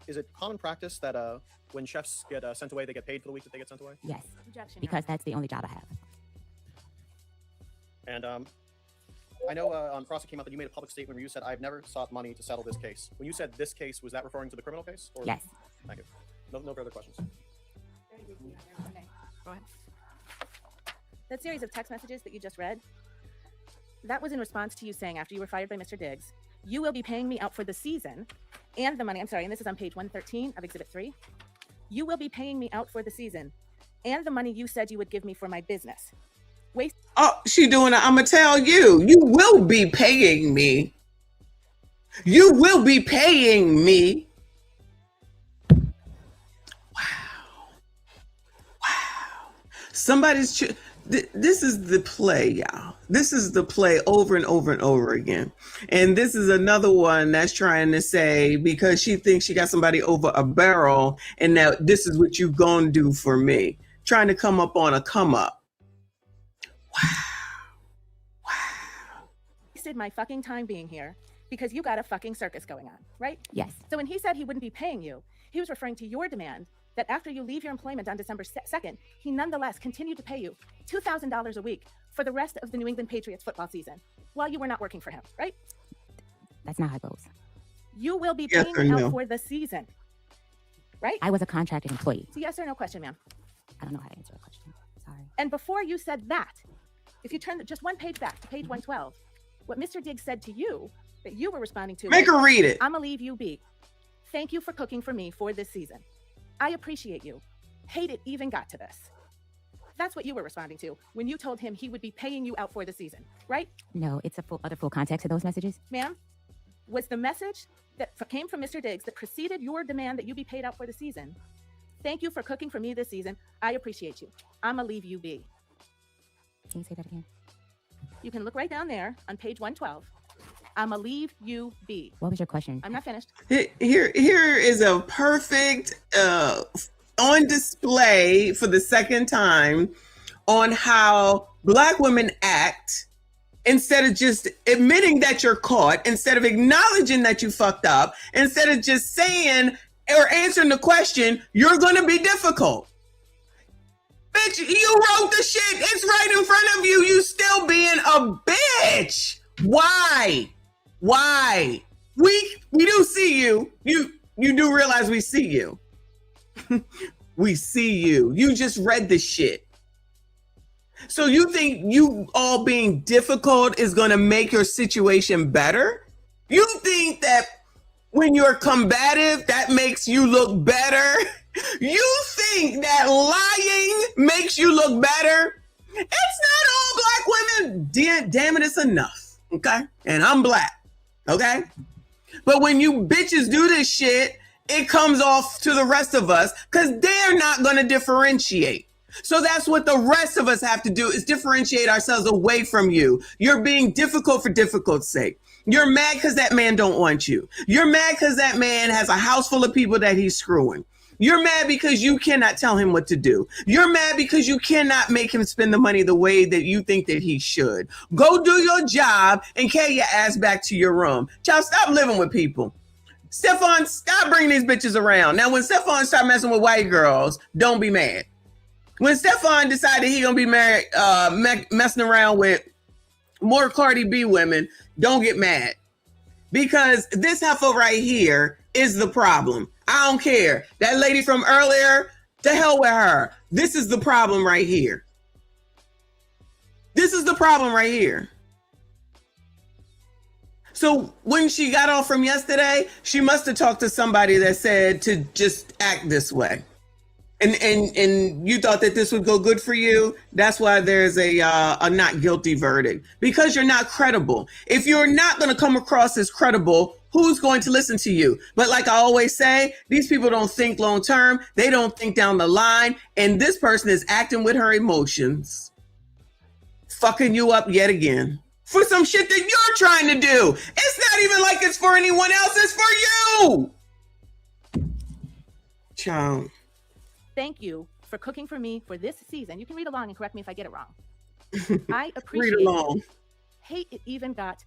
is it common practice that when chefs get sent away, they get paid for the week that they get sent away? Yes. Objection, Because that's the only job I have. And I know on cross it came out that you made a public statement where you said, I've never sought money to settle this case. When you said this case, was that referring to the criminal case? Or... Yes. Thank you. No further questions. Go ahead. That series of text messages that you just read, that was in response to you saying after you were fired by Mr. Diggs, you will be paying me out for the season and the money. I'm sorry, and this is on page 113 of Exhibit 3. You will be paying me out for the season and the money you said you would give me for my business. Oh, she doing it. I'm going to tell you, you will be paying me. You will be paying me. Wow. Somebody's... This is the play, y'all. This is the play over and over and over again. And this is another one that's trying to say, because she thinks she got somebody over a barrel, and now this is what you gonna do for me. Trying to come up on a come up. Wasted my fucking time being here because you got a fucking circus going on, right? Yes. So when he said he wouldn't be paying you, he was referring to your demand that after you leave your employment on December 2nd, he nonetheless continued to pay you $2,000 a week for the rest of the New England Patriots football season while you were not working for him, right? That's not how it goes. You will be Yes paying or out no? for the season, right? I was a contracted employee. It's a yes or no question, ma'am. I don't know how to answer a question. Sorry. And before you said that, if you turn just one page back to page 112, what Mr. Diggs said to you that you were responding to, Make her read it. I'm gonna leave you be. Thank you for cooking for me for this season. I appreciate you. Hate it even got to this. That's what you were responding to when you told him he would be paying you out for the season, right? No, it's a full context to those messages. Ma'am, was the message that came from Mr. Diggs that preceded your demand that you be paid out for the season? Thank you for cooking for me this season. I appreciate you. I'm gonna leave you be. Can you say that again? You can look right down there on page 112. I'm gonna leave you be. What was your question? I'm not finished. Here is a perfect on display for the second time on how Black women act instead of just admitting that you're caught, instead of acknowledging that you fucked up, instead of just saying or answering the question, you're going to be difficult. Bitch, you wrote the shit. It's right in front of you. You still being a bitch. Why? Why? We do see you. You do realize we see you. We see you. You just read the shit. So you think you all being difficult is going to make your situation better? You think that when you're combative, that makes you look better? You think that lying makes you look better? It's not all Black women. Damn it, it's enough. Okay? And I'm Black. Okay? But when you bitches do this shit, it comes off to the rest of us because they're not going to differentiate. So that's what the rest of us have to do, is differentiate ourselves away from you. You're being difficult for difficult's sake. You're mad because that man don't want you. You're mad because that man has a house full of people that he's screwing. You're mad because you cannot tell him what to do. You're mad because you cannot make him spend the money the way that you think that he should. Go do your job and carry your ass back to your room. Child, stop living with people. Stephon, stop bringing these bitches around. Now, when Stephon start messing with white girls, don't be mad. When Stephon decided he gonna be married, messing around with more Cardi B women, don't get mad. Because this heifer right here is the problem. I don't care. That lady from earlier, to hell with her. This is the problem right here. This is the problem right here. So when she got off from yesterday, she must have talked to somebody that said to just act this way. And you thought that this would go good for you. That's why there's a not guilty verdict, because you're not credible. If you're not going to come across as credible, who's going to listen to you? But like I always say, these people don't think long term. They don't think down the line. And this person is acting with her emotions, fucking you up yet again for some shit that you're trying to do. It's not even like it's for anyone else. It's for you. Child. Thank you for cooking for me for this season. You can read along and correct me if I get it wrong. I appreciate Read along. it. Hate it even got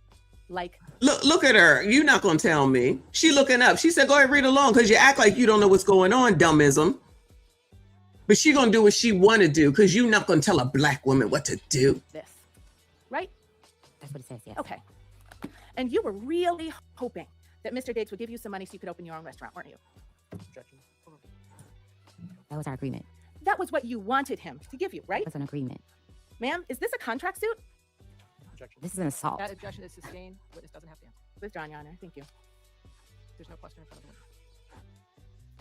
like... Look at her. You're not going to tell me. She looking up. She said, go ahead, read along, because you act like you don't know what's going on, dummism. But she going to do what she want to do, because you're not going to tell a Black woman what to do. This, right? That's what it says, yes. Okay. And you were really hoping that Mr. Diggs would give you some money so you could open your own restaurant, weren't you? Objection. That was our agreement. That was what you wanted him to give you, right? That was an agreement. Ma'am, is this a contract suit? Objection. This is an assault. That objection is sustained. Witness doesn't have to answer. Withdrawn, Your Honor. Thank you. There's no question in front of him.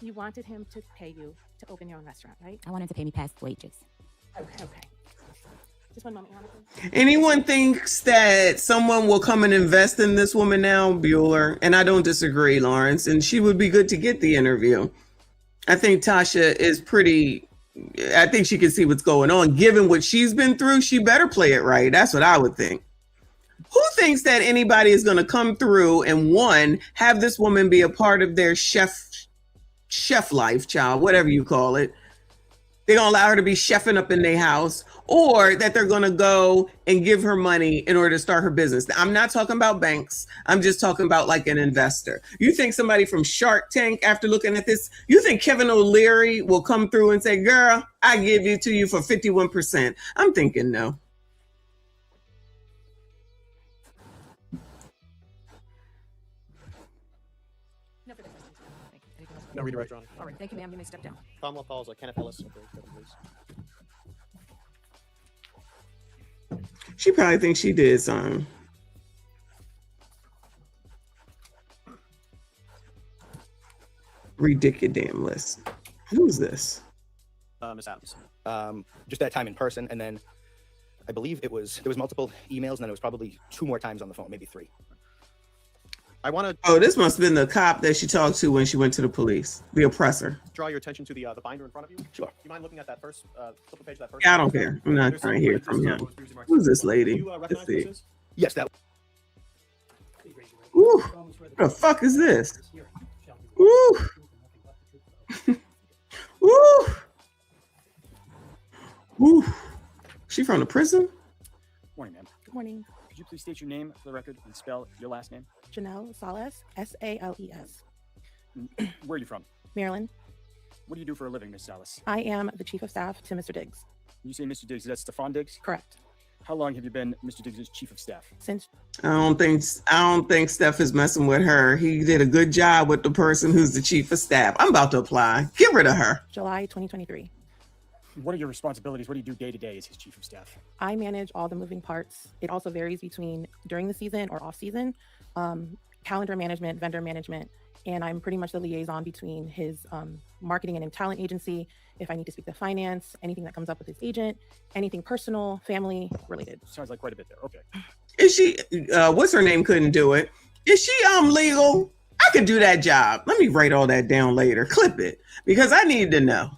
You wanted him to pay you to open your own restaurant, right? I wanted to pay me past wages. Okay. Just one moment, Your Honor, please. Anyone thinks that someone will come and invest in this woman now, Bueller? And I don't disagree, Lawrence. And she would be good to get the interview. I think Tasha is I think she can see what's going on. Given what she's been through, she better play it right. That's what I would think. Who thinks that anybody is going to come through and have this woman be a part of their chef life, child, whatever you call it? They're going to allow her to be chefing up in their house, or that they're going to go and give her money in order to start her business. I'm not talking about banks. I'm just talking about like an investor. You think somebody from Shark Tank, after looking at this, you think Kevin O'Leary will come through and say, girl, I give it to you for 51%. I'm thinking no. No redirect, Ronnie. All right, thank you, ma'am. You may step down. Commonwealth calls Kenneth Ellis. Okay, please. She probably thinks she did something. Ridiculous. Who's this? Miss Adams. Just that time in person, and then I believe there was multiple emails, and then it was probably 2 more times on the phone, maybe 3. I want to. Oh, this must have been the cop that she talked to when she went to the police, the oppressor. Draw your attention to the binder in front of you. Sure. Do you mind looking at that first flip page of that first? Yeah, I don't care. I'm not trying to hear from him. Who's this lady? Do you recognize Let's see. this? Yes, that. Ooh, what the fuck is this? Ooh. Ooh. Ooh. She from the prison? Morning, ma'am. Good morning. Could you please state your name for the record and spell your last name? Janelle Sales, S-A-L-E-S. Where are you from? Maryland. What do you do for a living, Miss Salas? I am the chief of staff to Mr. Diggs. You say Mr. Diggs, is that Stephon Diggs? Correct. How long have you been Mr. Diggs' chief of staff? Since I don't think Steph is messing with her. He did a good job with the person who's the chief of staff. I'm about to apply. Get rid of her. July 2023. What are your responsibilities? What do you do day to day as his chief of staff? I manage all the moving parts. It also varies between during the season or off season, calendar management, vendor management, and I'm pretty much the liaison between his marketing and talent agency. If I need to speak to finance, anything that comes up with his agent, anything personal, family related. Sounds like quite a bit there. Okay. Is she, what's her name couldn't do it? Is she legal? I could do that job. Let me write all that down later. Clip it because I need to know.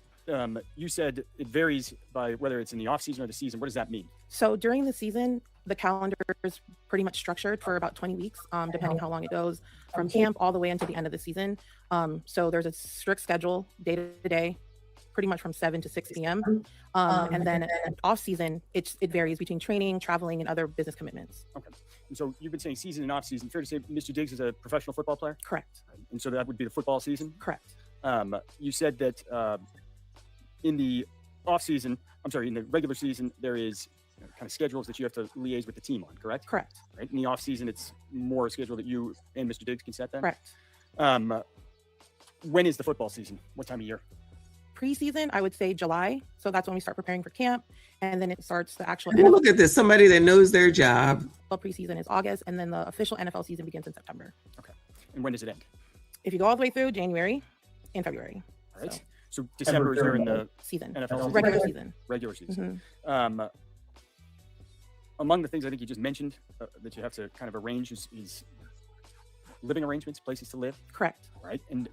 You said it varies by whether it's in the off season or the season. What does that mean? So during the season, the calendar is pretty much structured for about 20 weeks, depending how long it goes, from camp all the way into the end of the season. So there's a strict schedule day to day, pretty much from 7 to 6 p.m. And then off season, it varies between training, traveling, and other business commitments. Okay. And so you've been saying season and off season. Fair to say Mr. Diggs is a professional football player? Correct. And so that would be the football season? Correct. You said that in the off season, in the regular season, there is kind of schedules that you have to liaise with the team on, correct? Correct. Right. In the off season, it's more a schedule that you and Mr. Diggs can set then? Correct. When is the football season? What time of year? Preseason, I would say July. So that's when we start preparing for camp. And then it starts the actual Well, look at this. Somebody that knows their job. Preseason is August. And then the official NFL season begins in September. Okay. And when does it end? If you go all the way through, January and February. All right. So December is during the season. NFL season? Regular season. Regular season. Mm-hmm. Among the things I think you just mentioned that you have to kind of arrange is living arrangements, places to live. Correct. Right. And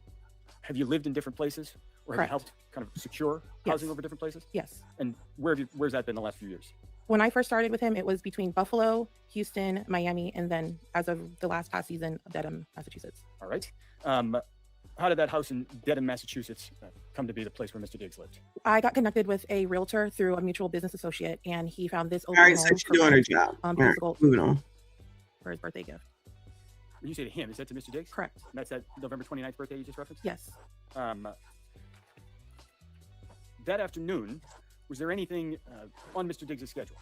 have you lived in different places, or have you helped kind of secure housing over different places? Yes. And where's that been the last few years? When I first started with him, it was between Buffalo, Houston, Miami, and then as of the past season, Dedham, Massachusetts. All right. How did that house in Dedham, Massachusetts come to be the place where Mr. Diggs lived? I got connected with a realtor through a mutual business associate, and he found this open All right, home so she's doing her job. All right, moving on. For his birthday gift. When you say to him, is that to Mr. Diggs? Correct. And that's that November 29th birthday you just referenced? Yes. That afternoon, was there anything on Mr. Diggs' schedule?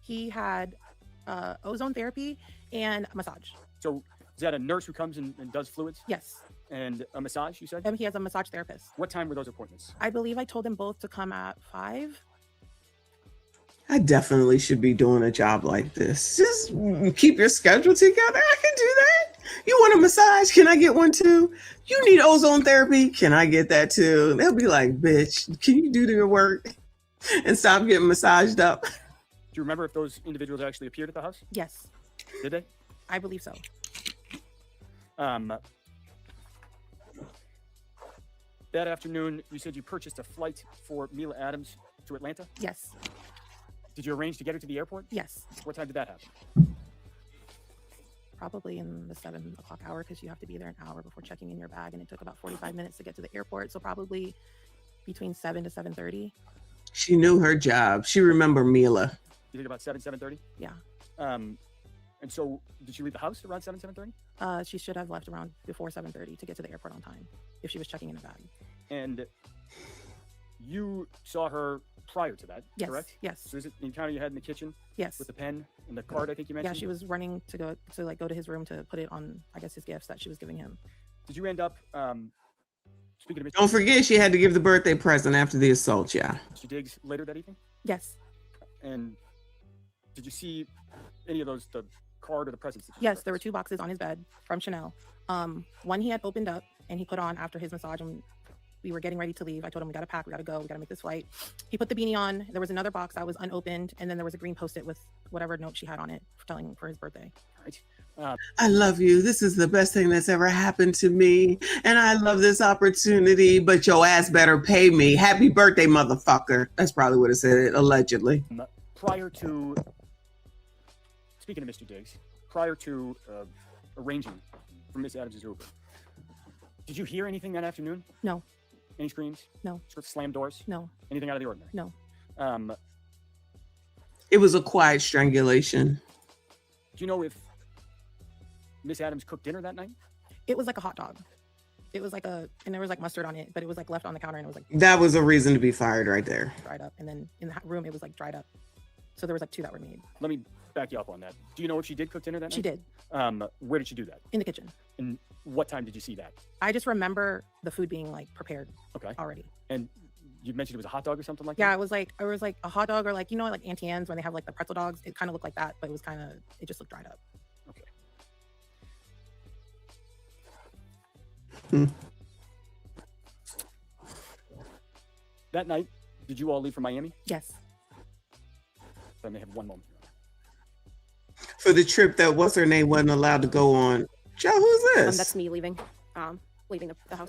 He had ozone therapy and a massage. So is that a nurse who comes and does fluids? Yes. And a massage, you said? He has a massage therapist. What time were those appointments? I believe I told them both to come at 5. I definitely should be doing a job like this. Just keep your schedule together. I can do that. You want a massage? Can I get one too? You need ozone therapy? Can I get that too? They'll be like, bitch, can you do your work and stop getting massaged up? Do you remember if those individuals actually appeared at the house? Yes. Did they? I believe so. That afternoon, you said you purchased a flight for Mila Adams to Atlanta? Yes. Did you arrange to get her to the airport? Yes. What time did that happen? Probably in the 7 o'clock hour, because you have to be there an hour before checking in your bag, and it took about 45 minutes to get to the airport. So probably between 7 to 7:30. She knew her job. She remembered Mila. You think about 7:30? Yeah. And so did she leave the house around 7:30? She should have left around before 7:30 to get to the airport on time if she was checking in a bag. And you saw her prior to that, Yes, correct? yes. So is it the encounter you had in the kitchen? Yes. With the pen and the card, I think you Yeah, mentioned? she was running to go to his room to put it on, I guess, his gifts that she was giving him. Did you end up, speaking of Don't forget, she had to give the birthday present after the assault, yeah. Mr. Diggs later that evening? Yes. And did you see any of those, the card or the presents? that you Yes, there were 2 boxes on his bed from Chanel. One he had opened up and he put on after his massage, and we were getting ready to leave. I told him, we got to pack, we got to go, we got to make this flight. He put the beanie on. There was another box that was unopened, and then there was a green Post-it with whatever note she had on it for his birthday. Right. I love you. This is the best thing that's ever happened to me. And I love this opportunity, but your ass better pay me. Happy birthday, motherfucker. That's probably what it said, allegedly. Prior to, speaking of Mr. Diggs, prior to arranging for Miss Adams' Uber, did you hear anything that afternoon? No. Any screams? No. Sort of slam doors? No. Anything out of the ordinary? No. It was a quiet strangulation. Do you know if Miss Adams cooked dinner that night? It was like a hot dog. It was like and there was like mustard on it, but it was like left on the counter, and it was like That was a reason to be fired right there. dried up. And then in the room, it was like dried up. So there was like 2 that were made. Let me back you up on that. Do you know if she did cook dinner that night? She did. Where did she do that? In the kitchen. And what time did you see that? I just remember the food being like prepared. Okay. Already. And you mentioned it was a hot dog or something like Yeah, that? it was like a hot dog, or like, you know, like Auntie Anne's when they have like the pretzel dogs. It kind of looked like that, but it was it just looked dried up. Okay. That night, did you all leave for Miami? Yes. I may have one moment. For the trip that what's her name wasn't allowed to go on. Joe, who's this? That's me leaving. Leaving the house.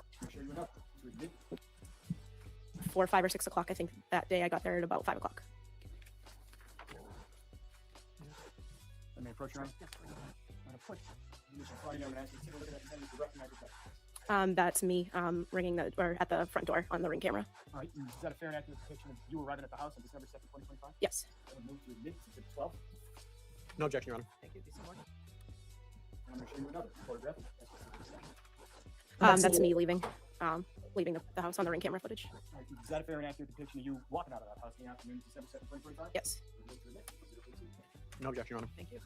4, 5, or 6 o'clock. I think that day I got there at about 5 o'clock. I may approach your arm. That's me ringing at the front door on the Ring camera. All right. Is that a fair and accurate depiction of you arriving at the house on December 2nd, 2025? Yes. Move to admit to 12. No objection, Your Honor. Thank you. I'm going to show you another photograph. That's me leaving. Leaving the house on the Ring camera footage. All right. Is that a fair and accurate depiction of you walking out of that house in the afternoon, December 2nd, 2025? Yes. No objection, Your Honor. Thank you.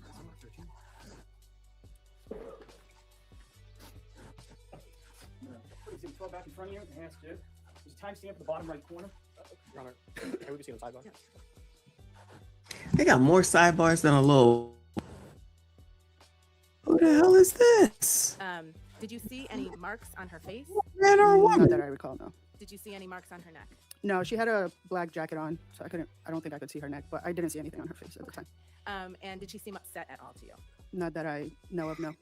Put it back in front of you and ask you. There's a timestamp at the bottom right corner. Your Honor, can we be seen on sidebar? They got more sidebars than a little. Who the hell is this? Did you see any marks on her face? Man or woman? Not that I recall, no. Did you see any marks on her neck? No, she had a black jacket on, so I don't think I could see her neck, but I didn't see anything on her face at the time. And did she seem upset at all to you? Not that I know of, no.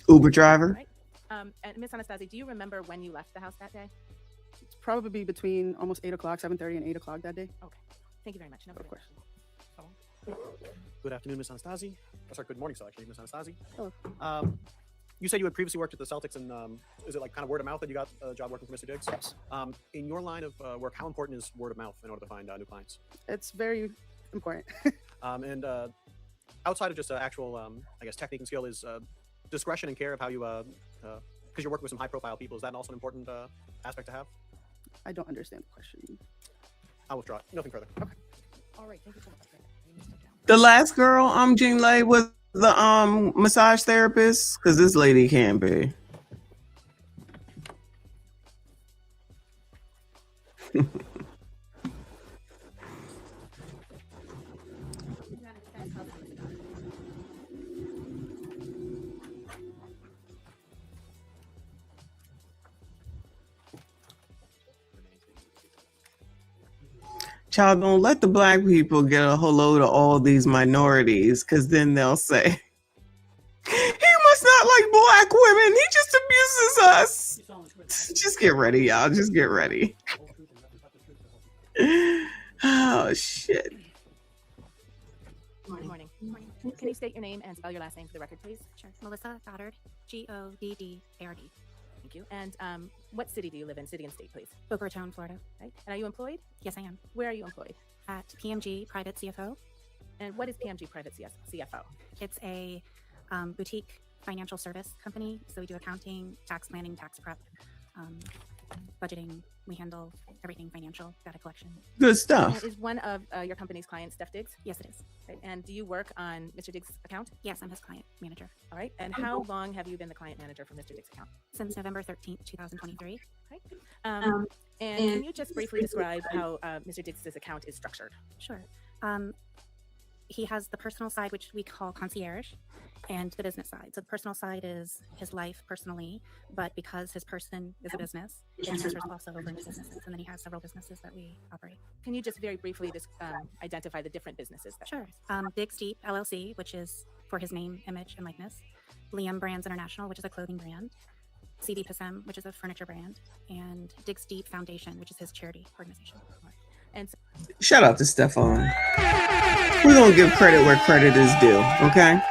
Uber driver? Right. And Miss Anastasia, do you remember when you left the house that day? It's probably between almost 8 o'clock, 7:30 and 8 o'clock that day. Okay. Thank you very much. No, of course. Good afternoon, Miss Anastasia. Oh, sorry, good morning, so actually, Miss Anastasia. Hello. You said you had previously worked at the Celtics, and is it like kind of word of mouth that you got a job working for Mr. Diggs? Yes. In your line of work, how important is word of mouth in order to find new clients? It's very important. And outside of just actual, I guess, technique and skill, is discretion and care of how you, because you're working with some high-profile people, is that also an important aspect to have? I don't understand the question. I'll withdraw. Nothing further. Okay. All right. Thank you so much. The last girl, Jean Lay, was the massage therapist, because this lady can be. Child, don't let the black people get a whole load of all these minorities, because then they'll say, he must not like black women. He just abuses us. Just get ready, y'all. Just get ready. Oh, shit. Good morning. Can you state your name and spell your last name for the record, please? Sure. Melissa Goddard, Goddard. Thank Thank you. And what city do you live in? City and state, please. Boca Raton, Florida. Right. And are you employed? Yes, I am. Where are you employed? At PMG Private CFO. And what is PMG Private CFO? It's a boutique financial service company. So we do accounting, tax planning, tax prep, budgeting. We handle everything financial, data collection. Good stuff. Is one of your company's clients Steph Diggs? Yes, it is. Right. And do you work on Mr. Diggs' account? Yes, I'm his client manager. All right. And how long have you been the client manager for Mr. Diggs' account? Since November 13th, 2023. Right. And can you just briefly describe how Mr. Diggs' account is structured? Sure. He has the personal side, which we call concierge, and the business side. So the personal side is his life personally, but because his person is a business, it transfers also over into businesses. And then he has several businesses that we operate. Can you just very briefly identify the different businesses? Sure. Diggs Deep LLC, which is for his name, image, and likeness. Liam Brands International, which is a clothing brand. CD Pissem, which is a furniture brand. And Diggs Deep Foundation, which is his charity organization. And shout out to Stephon. We're gonna give credit where credit is due, okay?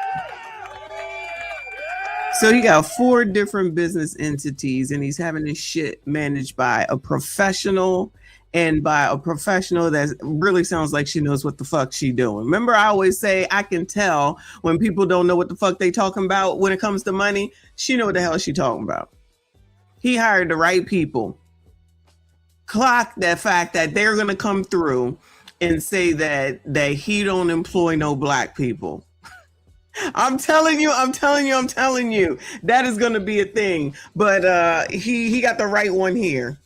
So he got 4 different business entities, and he's having his shit managed by a professional, and by a professional that really sounds like she knows what the fuck she doing. Remember, I always say I can tell when people don't know what the fuck they talking about when it comes to money. She know what the hell she talking about. He hired the right people. Clock that fact that they're gonna come through and say that he don't employ no black people. I'm telling you, that is gonna be a thing. But he got the right one here.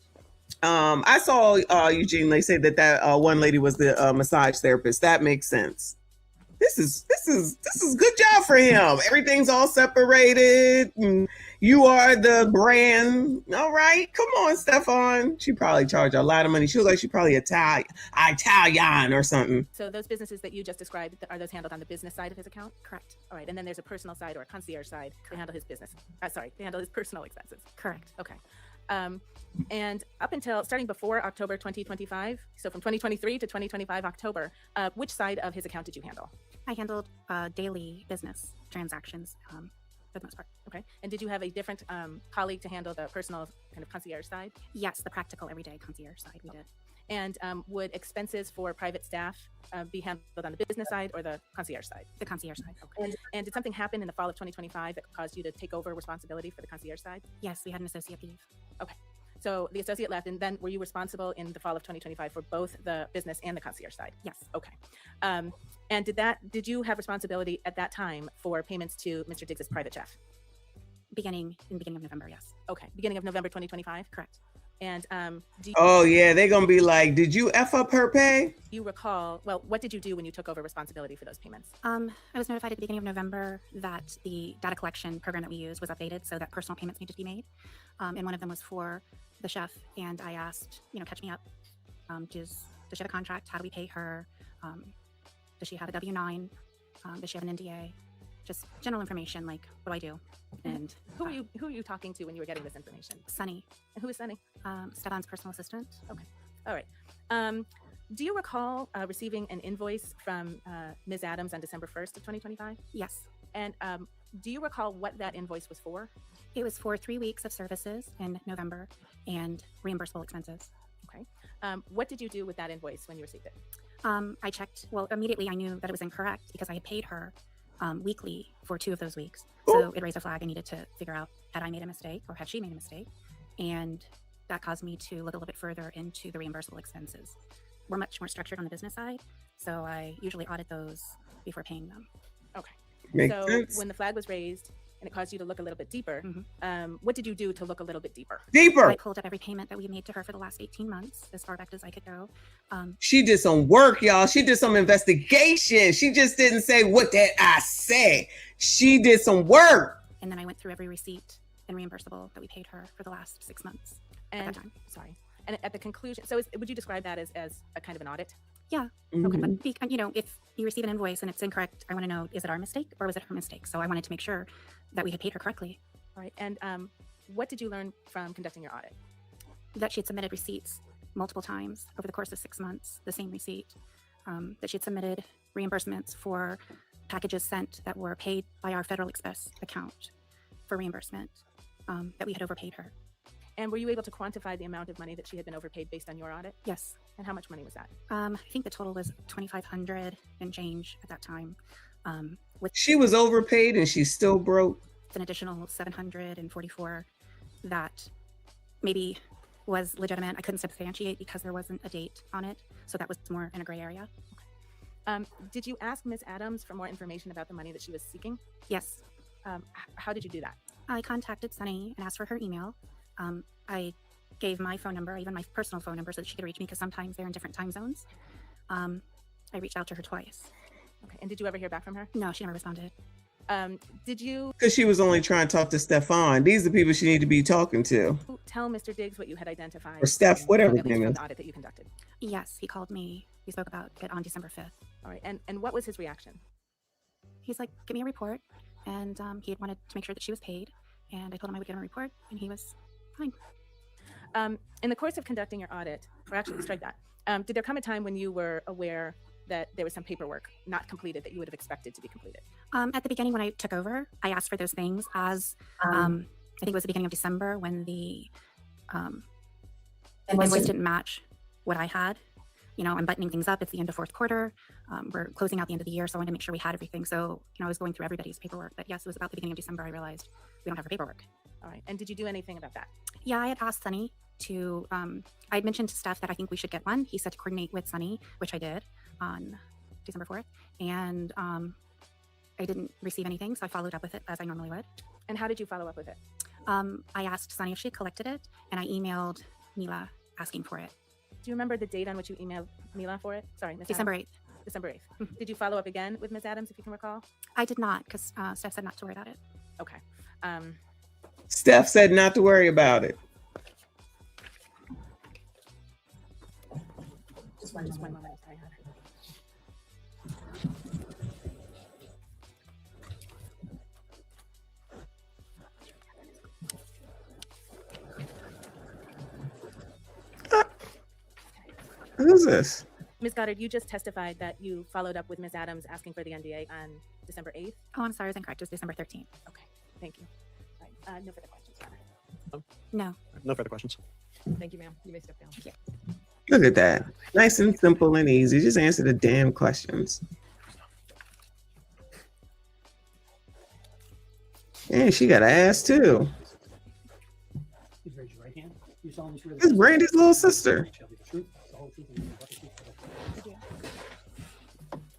I saw Eugene, they say that one lady was the massage therapist. That makes sense. This is good job for him. Everything's all separated, and you are the brand. All right, come on, Stephon. She probably charged a lot of money. She looks like she probably Italian or something. so those businesses that you just described, are those handled on the business side of his account? Correct. All right. And then there's a personal side or a concierge side to handle his business. They handle his personal expenses. Correct. Okay. And up until starting before October 2025, so from 2023 to 2025 October, which side of his account did you handle? I handled daily business transactions for the most part. Okay. And did you have a different colleague to handle the personal kind of concierge side? Yes, the practical everyday concierge side we did. And would expenses for private staff be handled on the business side or the concierge side? The concierge side. Okay. And did something happen in the fall of 2025 that caused you to take over responsibility for the concierge side? Yes, we had an associate leave. Okay. So the associate left, and then were you responsible in the fall of 2025 for both the business and the concierge side? Yes. Okay. And did you have responsibility at that time for payments to Mr. Diggs' private chef? Beginning of November, yes. Okay. Beginning of November 2025? Correct. And oh yeah, they're gonna be like, did you F up her pay? Do you recall, well, what did you do when you took over responsibility for those payments? I was notified at the beginning of November that the data collection program that we use was updated so that personal payments needed to be made. And one of them was for the chef. And I asked, catch me up. Does she have a contract? How do we pay her? Does she have a W-9? Does she have an NDA? Just general information, like, what do I do? And who are you talking to when you were getting this information? Sunny. And who is Sunny? Stephon's personal assistant. Okay. All right. Do you recall receiving an invoice from Ms. Adams on December 1st of 2025? Yes. And do you recall what that invoice was for? It was for 3 weeks of services in November and reimbursable expenses. Okay. What did you do with that invoice when you received it? I checked. Well, immediately I knew that it was incorrect because I had paid her weekly for 2 of those weeks. So it raised a flag. I needed to figure out, had I made a mistake or had she made a mistake? And that caused me to look a little bit further into the reimbursable expenses. We're much more structured on the business side, so I usually audit those before paying them. Okay. Makes so sense. When the flag was raised and it caused you to look a little bit deeper, what did you do to look a little bit deeper? I pulled up every payment that we made to her for the last 18 months, as far back as I could go. She did some work, y'all. She did some investigation. She just didn't say, what did I say? She did some work. And then I went through every receipt and reimbursable that we paid her for the last 6 months And at that time. Sorry. And at the conclusion, so would you describe that as a kind of an audit? Yeah. Okay. But if you receive an invoice and it's incorrect, I want to know, is it our mistake or was it her mistake? So I wanted to make sure that we had paid her correctly. All right. And what did you learn from conducting your audit? That she had submitted receipts multiple times over the course of 6 months, the same receipt. That she had submitted reimbursements for packages sent that were paid by our Federal Express account for reimbursement. that we had overpaid her. And were you able to quantify the amount of money that she had been overpaid based on your audit? Yes. And how much money was that? I think the total was $2,500 and change at that time. With She was overpaid and she's still broke. an additional $744 that maybe was legitimate. I couldn't substantiate because there wasn't a date on it, so that was more in a gray area. Did you ask Ms. Adams for more information about the money that she was seeking? Yes. How did you do that? I contacted Sunny and asked for her email. I gave my phone number, even my personal phone number, so that she could reach me because sometimes they're in different time zones. I reached out to her twice. Okay. And did you ever hear back from her? No, she never responded. Did you Because she was only trying to talk to Stephon. These are the people she need to be talking to. tell Mr. Diggs what you had identified? Or Steph, whatever at his least name from is. the audit that you conducted. Yes, he called me. We spoke about it on December 5th. All right. And what was his reaction? He's like, give me a report. And he had wanted to make sure that she was paid. And I told him I would get him a report, and he was fine. In the course of conducting your audit, or actually strike that, did there come a time when you were aware that there was some paperwork not completed that you would have expected to be completed? At the beginning when I took over, I asked for those things as, I think it was the beginning of December when the invoice didn't match what I had. You know, I'm buttoning things up. It's the end of fourth quarter. We're closing out the end of the year, so I wanted to make sure we had everything. So, you know, I was going through everybody's paperwork. But yes, it was about the beginning of December I realized we don't have our paperwork. All right. And did you do anything about that? Yeah, I had asked Sunny to, I had mentioned to Steph that I think we should get one. He said to coordinate with Sunny, which I did on December 4th. And I didn't receive anything, so I followed up with it as I normally would. And how did you follow up with it? I asked Sunny if she had collected it, and I emailed Mila asking for it. Do you remember the date on which you emailed Mila for it? Sorry, Ms. December Adams. December 8th. Did you follow up again with Ms. Adams, if you can recall? I did not, because Steph said not to worry about it. Okay. Steph said not to worry about it. Just one moment. Sorry. Who's this? Ms. Goddard, you just testified that you followed up with Ms. Adams asking for the NDA on December 8th. Oh, I'm sorry, I was incorrect. It was December 13th. Okay, thank you. All right, no further questions. No. No further questions. Thank you, ma'am. You may step down. Yeah. Look at that. Nice and simple and easy. Just answer the damn questions. And she got an ass too. Please raise your right hand. You solemnly swear It's Brandy's little sister. shall be the truth, the whole truth, and nothing but the truth.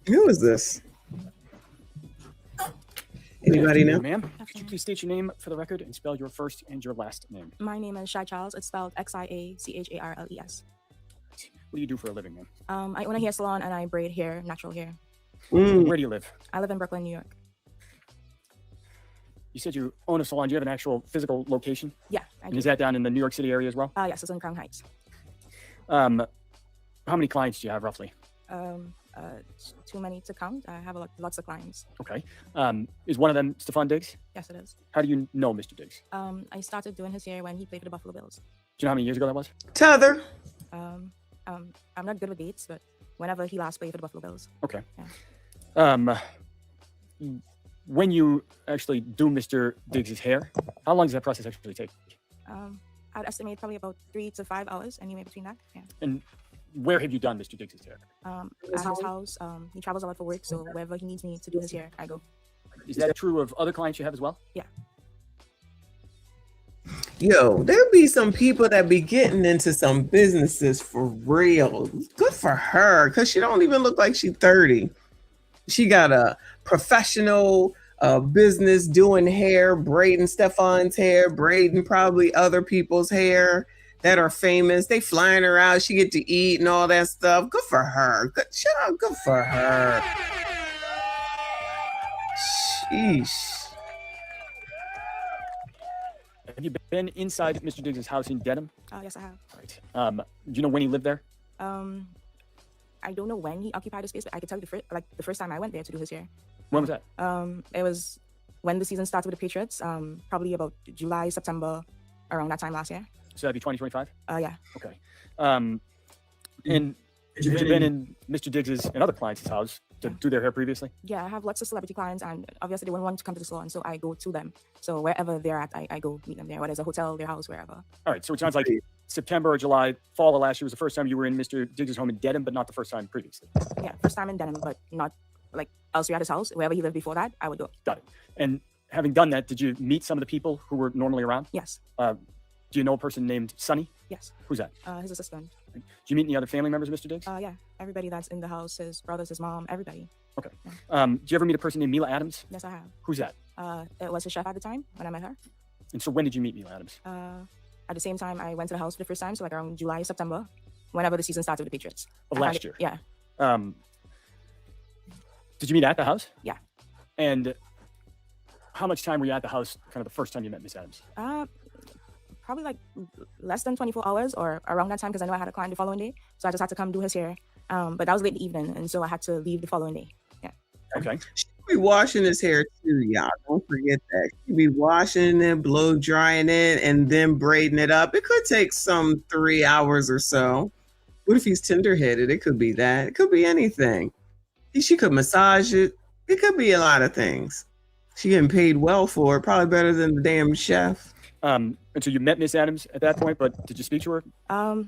Who is this? Anybody know? Ma'am, could you please state your name for the record and spell your first and your last name? My name is Shai Charles. It's spelled Xiacharles. What do you do for a living, ma'am? I own a hair salon and I braid hair, natural hair. Where do you live? I live in Brooklyn, New York. You said you own a salon. Do you have an actual physical location? Yeah, I And do. is that down in the New York City area as well? Yes, it's in Crown Heights. How many clients do you have roughly? Too many to count. I have lots of clients. Okay. Is one of them Stephon Diggs? Yes, it is. How do you know Mr. Diggs? I started doing his hair when he played for the Buffalo Bills. Do you know how many years ago that was? Tether. I'm not good with dates, but whenever he last played for the Buffalo Bills. Okay. Yeah. When you actually do Mr. Diggs' hair, how long does that process actually take? I'd estimate probably about 3 to 5 hours, anywhere between that. Yeah. And where have you done Mr. Diggs' hair? At his house. He travels a lot for work, so wherever he needs me to do his hair, I go. Is that true of other clients you have as well? Yeah. Yo, there be some people that be getting into some businesses for real. Good for her, because she don't even look like she's 30. She got a professional business doing hair, braiding Stephon's hair, braiding probably other people's hair that are famous. They flying her out. She get to eat and all that stuff. Good for her. Good for her. Sheesh. Have you been inside Mr. Diggs' house in Dedham? Yes, I have. Right. Do you know when he lived there? I don't know when he occupied the space, but I can tell you the first time I went there to do his hair. When was that? It was when the season started with the Patriots, probably about July, September, around that time last year. So that'd be 2025? Yeah. Okay. And you've been in Mr. Diggs' and other clients' house to do their hair previously? Yeah, I have lots of celebrity clients, and obviously they wouldn't want to come to the salon, so I go to them. So wherever they're at, I go meet them there, whether it's a hotel, their house, wherever. All right, so it sounds like September or July, fall of last year was the first time you were in Mr. Diggs' home in Dedham, but not the first time previously. Yeah, first time in Denham, but not like elsewhere at his house. Wherever he lived before that, I would go. Got it. And having done that, did you meet some of the people who were normally around? Yes. Do you know a person named Sonny? Yes. Who's that? His assistant. Do you meet any other family members of Mr. Diggs? Yeah, everybody that's in the house, his brothers, his mom, everybody. Okay. Do you ever meet a person named Mila Adams? Yes, I have. Who's that? It was his chef at the time when I met her. And so when did you meet Mila Adams? At the same time, I went to the house for the first time, so like around July, September, whenever the season started with the Patriots. Of last year? Yeah. Did you meet at the house? Yeah. And how much time were you at the house kind of the first time you met Miss Adams? Probably like less than 24 hours or around that time, because I know I had a client the following day. So I just had to come do his hair. But that was late in the evening, and so I had to leave the following day. Yeah. Okay. She'll be washing his hair too, y'all. Don't forget that. She'll be washing it, blow drying it, and then braiding it up. It could take some 3 hours or so. What if he's tender-headed? It could be that. It could be anything. She could massage it. It could be a lot of things. She getting paid well for it, probably better than the damn chef. And so you met Miss Adams at that point, but did you speak to her? I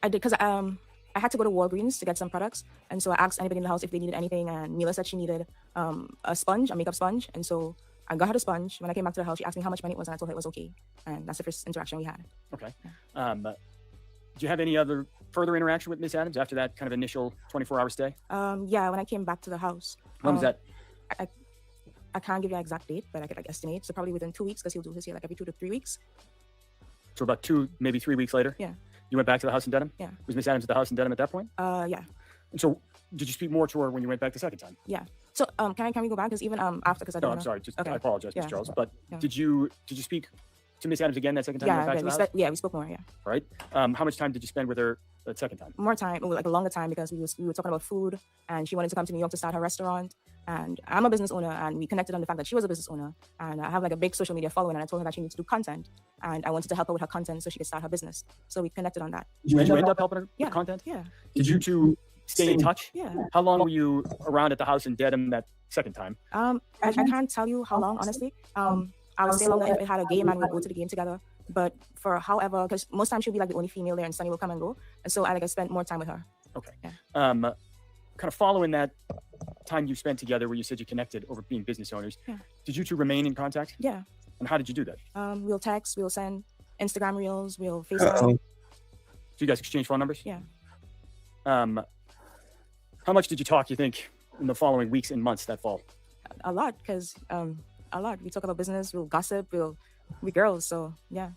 did, because I had to go to Walgreens to get some products, and so I asked anybody in the house if they needed anything, and Mila said she needed a sponge, a makeup sponge, and so I got her the sponge. When I came back to the house, she asked me how much money it was, and I told her it was okay, and that's the first interaction we had. Okay. Do you have any other further interaction with Miss Adams after that kind of initial 24-hour stay? Yeah, when I came back to the house. When was that? I can't give you an exact date, but I could like estimate. So probably within 2 weeks, because he'll do his hair like every 2 to 3 weeks. So about 2, maybe 3 weeks later? Yeah. You went back to the house in Dedham? Yeah. Was Miss Adams at the house in Dedham at that point? Yeah. And so did you speak more to her when you went back the second time? Yeah. So can we go back? Because even after, because I don't No, know. I'm sorry. Okay. I apologize, Yeah. Miss Charles. But Yeah. did you speak to Miss Adams again that second time you Yeah, went back to the house? we spoke more, yeah. Right. How much time did you spend with her that second time? More time, like a longer time, because we were talking about food, and she wanted to come to New York to start her restaurant. And I'm a business owner, and we connected on the fact that she was a business owner, and I have like a big social media following, and I told her that she needs to do content, and I wanted to help her with her content so she could start her business. So we connected on that. Did you end up helping her with content? Yeah. Did you two stay in touch? Yeah. How long were you around at the house in Dedham that second time? I can't tell you how long, honestly. I would stay longer if it had a game and we'd go to the game together. But for however, because most times she'll be like the only female there, and Sunny will come and go, and so I spent more time with her. Okay. Yeah. Kind of following that time you spent together, where you said you connected over being business owners, did you two remain in contact? Yeah. And how did you do that? We'll text, we'll send Instagram reels, we'll FaceTime. So you guys exchange phone numbers? Yeah. How much did you talk, you think, in the following weeks and months that fall? A lot, because a lot. We talk about business, we'll gossip, we girls, so yeah.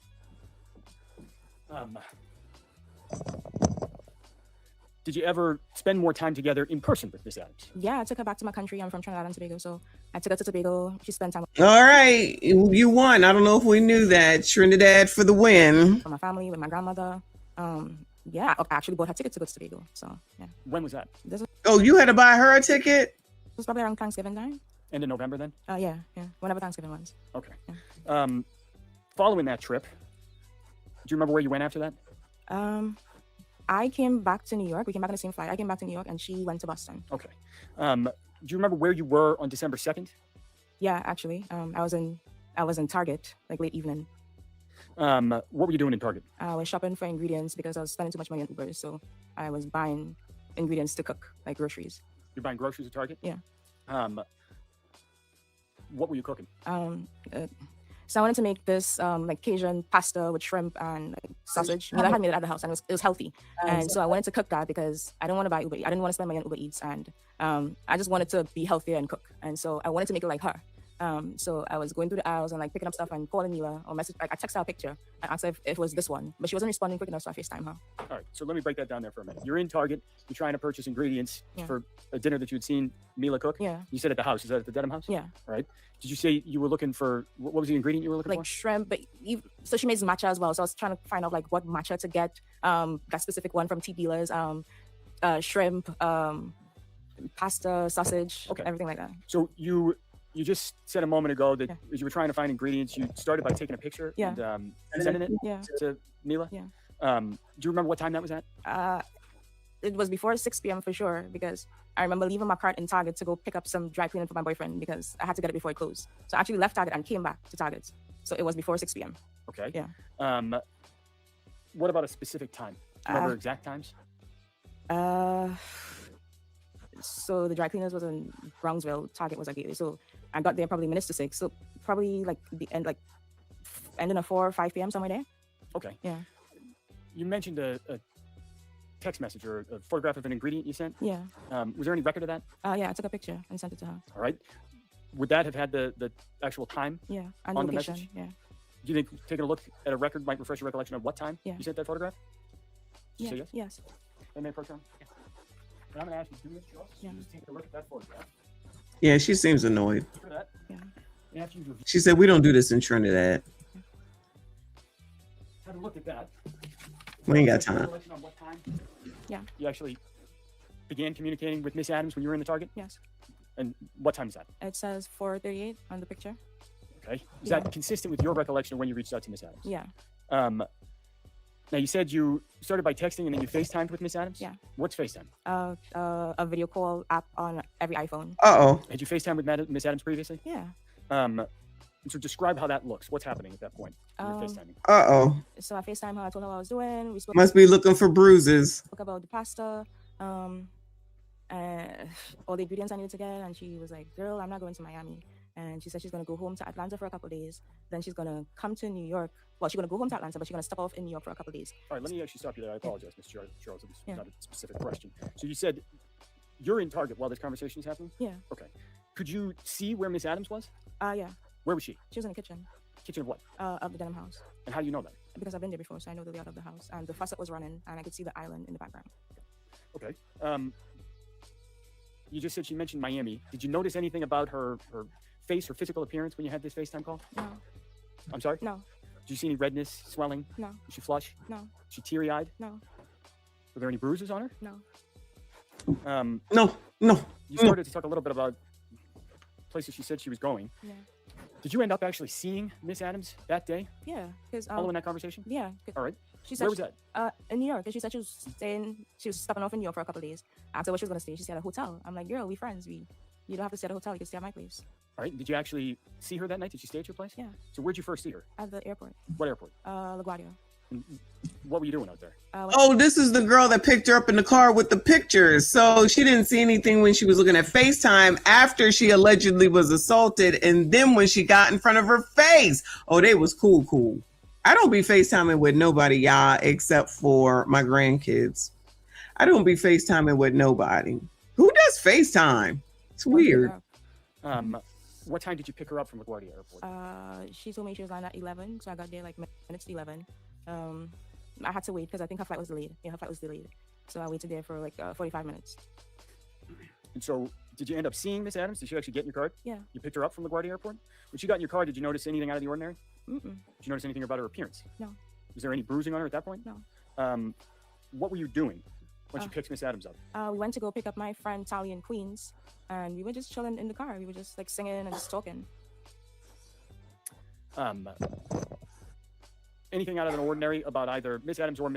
Did you ever spend more time together in person with Miss Adams? Yeah, I took her back to my country. I'm from Trinidad and Tobago, so I took her to Tobago. She spent time All right, you won. I don't know if we knew that. Trinidad for the win. with my family, with my grandmother. Yeah, I actually bought her ticket to go to Tobago, so yeah. When was that? This Oh, you had to buy her a ticket? was probably around Thanksgiving time. End of November then? Yeah, whenever Thanksgiving was. Okay. Following that trip, do you remember where you went after that? I came back to New York. We came back on the same flight. I came back to New York, and she went to Boston. Okay. Do you remember where you were on December 2nd? Yeah, actually, I was in Target, like late evening. What were you doing in Target? I was shopping for ingredients because I was spending too much money on Uber, so I was buying ingredients to cook, like groceries. You're buying groceries at Target? Yeah. What were you cooking? So I wanted to make this like Cajun pasta with shrimp and like, sausage. I had made it at the house, and it was healthy. And so I wanted to cook that because I didn't want to buy Uber. I didn't want to spend money on Uber Eats, and I just wanted to be healthier and cook. And so I wanted to make it like her. So I was going through the aisles and like picking up stuff and calling Mila or message. Like I texted her a picture and asked her if it was this one, but she wasn't responding quick enough, so I FaceTime her. All right, so let me break that down there for a minute. You're in Target. You're trying to purchase ingredients for a dinner that you'd seen Mila cook. Yeah. You said at the house. Is that at the Dedham house? Yeah. All right. Did you say you were looking for, what was the ingredient you were looking Like for? shrimp, but so she makes matcha as well. So I was trying to find out like what matcha to get. That specific one from tea dealers. Shrimp, pasta, sausage, everything like that. So you just said a moment ago that as you were trying to find ingredients, you started by taking a picture and sending it to Mila? Yeah. Do you remember what time that was at? it was before 6 p.m. for sure, because I remember leaving my cart in Target to go pick up some dry cleaning for my boyfriend because I had to get it before it closed. So I actually left Target and came back to Target. So it was before 6 p.m. Okay. Yeah. What about a specific time? Do you remember exact times? So the dry cleaners was in Brownsville. Target was like 8. So I got there probably minutes to 6. So probably like the end, like ending at 4 or 5 p.m. somewhere there. Okay. Yeah. You mentioned a text message or a photograph of an ingredient you sent. Yeah. Was there any record of that? Yeah, I took a picture and sent it to her. All right. Would that have had the actual time? Yeah, and on location. the message? Yeah. Do you think taking a look at a record might refresh your recollection of what time Yeah. you sent that photograph? Did you say yes? Yes. And then Courtroom? Yeah. And I'm going to ask you to do this, Joe. Yeah. Just take a look at that photograph. Yeah, she seems annoyed. For that. Yeah. And after you've reviewed, She said, we don't do this in Trinidad. have a look at that. We ain't got time. Recollection on what time Yeah. you actually began communicating with Miss Adams when you were in the Target? Yes. And what time is that? It says 4:38 on the picture. Okay. Is Yeah. that consistent with your recollection of when you reached out to Miss Adams? Yeah. Now you said you started by texting and then you FaceTimed with Miss Adams? Yeah. What's FaceTime? A video call app on every iPhone. Uh-oh. Had you FaceTimed with Miss Adams previously? Yeah. So describe how that looks. What's happening at that point? When you're FaceTiming. Uh-oh. So I FaceTime her. I told her what I was doing. We spoke. Must be looking for bruises. Spoke about the pasta, all the ingredients I needed to get, and she was like, "Girl, I'm not going to Miami." And she said she's gonna go home to Atlanta for a couple of days. Then she's gonna come to New York. Well, she's gonna go home to Atlanta, but she's gonna stop off in New York for a couple of days. All right, let me actually stop you there. I apologize, Mr. Charles. It was Yeah. not a specific question. So you said you're in Target while this conversation is happening? Yeah. Okay. Could you see where Miss Adams was? Yeah. Where was she? She was in the kitchen. Kitchen of what? Of the denim house. And how do you know that? Because I've been there before, so I know the layout of the house. And the faucet was running, and I could see the island in the background. Okay. You just said she mentioned Miami. Did you notice anything about her face or physical appearance when you had this FaceTime call? No. I'm sorry? No. Did you see any redness, swelling? No. Was she flush? No. Was she teary-eyed? No. Were there any bruises on her? No. No. You started to talk a little bit about places she said she was going. Yeah. Did you end up actually seeing Miss Adams that day? Yeah. Because Following that conversation? Yeah. All right. She said Where was that? In New York. And she said she was stopping off in New York for a couple of days. I asked her where she was gonna stay. She said a hotel. I'm like, girl, we friends. You don't have to stay at a hotel. You can stay at my place. All right. Did you actually see her that night? Did she stay at your place? Yeah. So where'd you first see her? At the airport. What airport? LaGuardia. And what were you doing out there? Oh, this is the girl that picked her up in the car with the pictures. So she didn't see anything when she was looking at FaceTime after she allegedly was assaulted. And then when she got in front of her face, oh, they was cool. I don't be FaceTiming with nobody, y'all, except for my grandkids. I don't be FaceTiming with nobody. Who does FaceTime? It's weird. What time did you pick her up from LaGuardia Airport? She told me she was on at 11, so I got there like minutes to 11. I had to wait because I think her flight was delayed. Yeah, her flight was delayed. So I waited there for like 45 minutes. And so did you end up seeing Miss Adams? Did she actually get in your car? Yeah. You picked her up from LaGuardia Airport? When she got in your car, did you notice anything out of the ordinary? Mm-mm. Did you notice anything about her appearance? No. Was there any bruising on her at that point? No. What were you doing when she picked Miss Adams up? We went to go pick up my friend Tally in Queens, and we were just chilling in the car. We were just like singing and just talking. Anything out of the ordinary about either Miss Adams or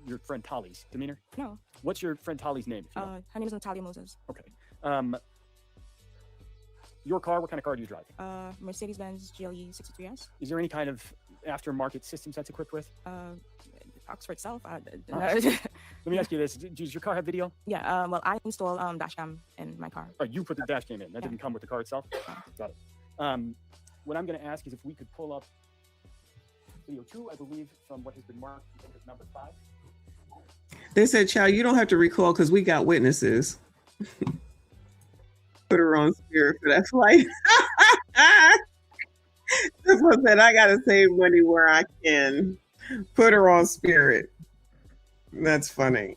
your friend Tolly's demeanor? No. What's your friend Tolly's name? If you know? Her name is Natalia Moses. Okay. Your car, what kind of car do you drive? Mercedes-Benz GLE 63S. Is there any kind of aftermarket systems that's equipped with? Oxford itself. Let me ask you this. Does your car have video? Yeah, well, I installed dash cam in my car. Oh, you put the dash cam in. That didn't come with the car itself? Got it. What I'm going to ask is if we could pull up video 2, I believe, from what has been marked as number 5. They said, child, you don't have to recall because we got witnesses. Put her on Spirit for that flight. This one said, I got to save money where I can. Put her on Spirit. That's funny.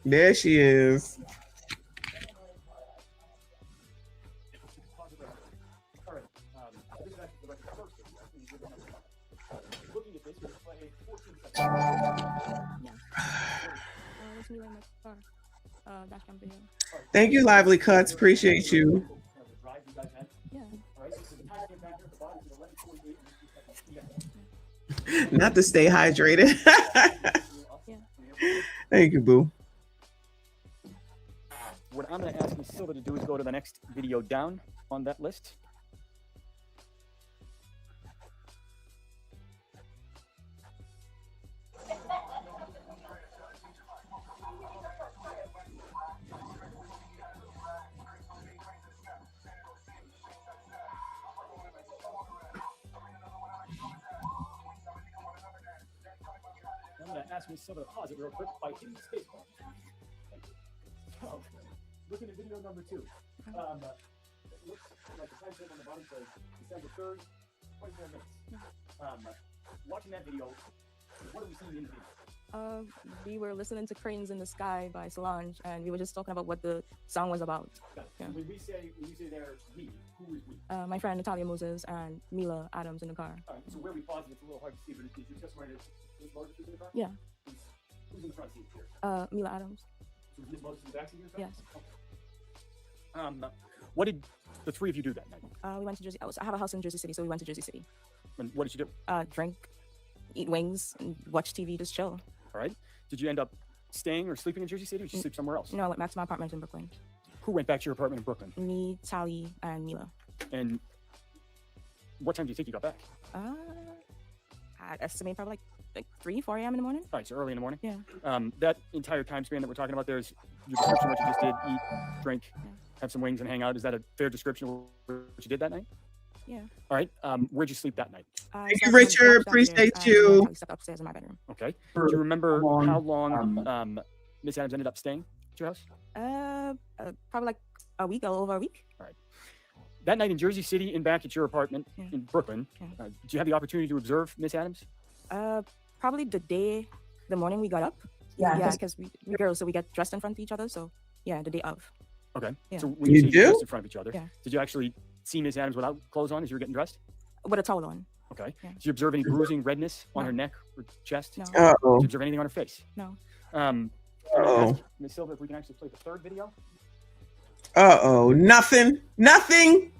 There she is. Thank you, Lively Cuts. Appreciate you. Not to stay hydrated. Thank you, boo. What I'm going to ask Ms. Silva to do is go to the next video down on that list. I'm going to ask Ms. Silva to pause it real quick by hitting the space bar. So, look at video number 2. It looks like the time frame on the bottom says December 3rd, 24 minutes. Watching that video, what are we seeing in the video? We were listening to Cranes in the Sky by Solange, and we were just talking about what the song was about. Yeah. When you say there, we, who is we? My friend Natalia Moses and Mila Adams in the car. All right, so where we pause it, it's a little hard to see, but is your testimony Ms. Moses in the car? Yeah. Who's in the front seat here? Mila Adams. So Ms. Moses in the back seat here? Yes. Okay. What did the three of you do that night? We went to Jersey. I have a house in Jersey City, so we went to Jersey City. And what did you do? Drink, eat wings, and watch TV, just chill. All right. Did you end up staying or sleeping in Jersey City, or did you sleep somewhere else? No, I went back to my apartment in Brooklyn. Who went back to your apartment in Brooklyn? Me, Tally, and Mila. And what time do you think you got back? I estimate probably like 3, 4 a.m. in the morning. All right, so early in the morning? Yeah. That entire time span that we're talking about, there's your description of what you just did, eat, drink, have some wings, and hang out. Is that a fair description of what you did that night? Yeah. All right. Where'd you sleep that night? Thank you, Richard. Appreciate you. I slept upstairs in my bedroom. Okay. Do you remember how long Miss Adams ended up staying at your house? Probably like a week, a little over a week. All right. That night in Jersey City and back at your apartment in Brooklyn, did you have the opportunity to observe Miss Adams? Probably the morning we got up. Yeah, because we girls, so we get dressed in front of each other. So yeah, the day of. Okay. Yeah. So when you say do? dressed in front of each other, Yeah. did you actually see Miss Adams without clothes on as you were getting dressed? With a towel on. Okay. Yeah. Did you observe any bruising, redness on her neck or chest? No. Uh-oh. Did you observe anything on her face? No. Uh-oh. Ms. Silva, if we can actually play the third video. Uh-oh. Nothing. Nothing.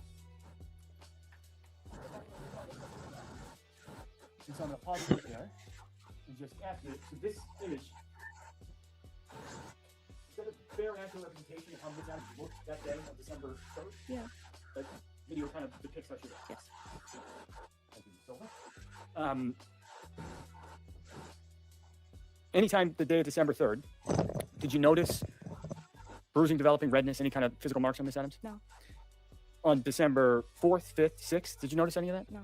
And so I'm going to pause it right there and just ask you, so this image, is that a fair and accurate representation of how Miss Adams looked that day on December 3rd? Yeah. That video kind of depicts how she looked? Yes. Thank you, Ms. Silva. Anytime the day of December 3rd, did you notice bruising, developing, redness, any kind of physical marks on Miss Adams? No. On December 4th, 5th, 6th, did you notice any of that? No.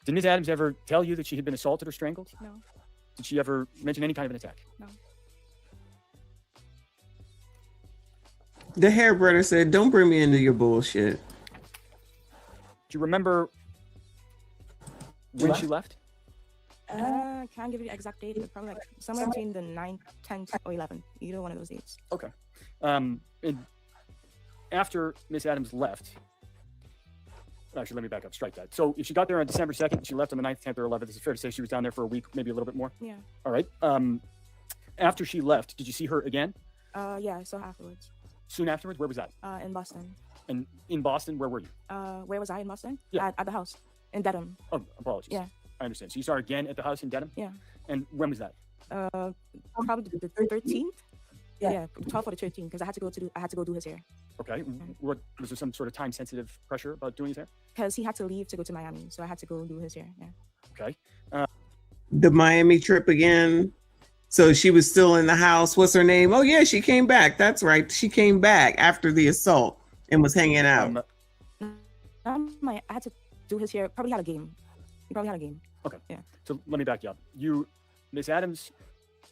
Did Miss Adams ever tell you that she had been assaulted or strangled? No. Did she ever mention any kind of an attack? No. The hairdresser said, "Don't bring me into your bullshit." Do you remember when she left? I can't give you the exact date, but probably like somewhere between the 9th, 10th, or 11th. Either one of those dates. Okay. And after Miss Adams left, actually, let me back up. Strike that. So if she got there on December 2nd, she left on the 9th, 10th, or 11th. Is it fair to say she was down there for a week, maybe a little bit more? Yeah. All right. After she left, did you see her again? Yeah, I saw her afterwards. Soon afterwards? Where was that? In Boston. And in Boston, where were you? Where was I in Boston? Yeah. At the house in Dedham. Oh, apologies. Yeah. I understand. So you saw her again at the house in Dedham? Yeah. And when was that? Probably the 13th. Yeah, 12th or the 13th, because I had to go do his hair. Okay. What was there some sort of time-sensitive pressure about doing his hair? Because he had to leave to go to Miami, so I had to go do his hair. Yeah. Okay. The Miami trip again. So she was still in the house. What's her name? Oh yeah, she came back. That's right. She came back after the assault and was hanging out. I had to do his hair. Probably had a game. He probably had a game. Okay. Yeah. So let me back you up. Miss Adams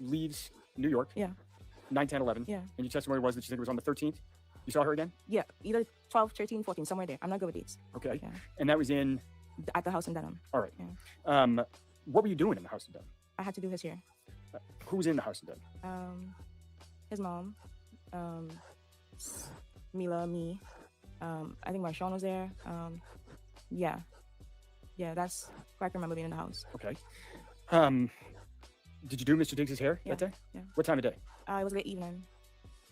leaves New York. Yeah. 9, 10, 11. Yeah. And your testimony was that you think it was on the 13th? You saw her again? Yeah, either 12, 13, 14, somewhere there. I'm not good with dates. Okay. Yeah. And that was in? At the house in Dedham. All right. Yeah. What were you doing in the house in Dedham? I had to do his hair. Who was in the house in Dedham? His mom, Mila, me. I think Marshawn was there. Yeah, that's who I can remember being in the house. Okay. Did you do Mr. Diggs' hair that day? Yeah. What time of day? It was late evening.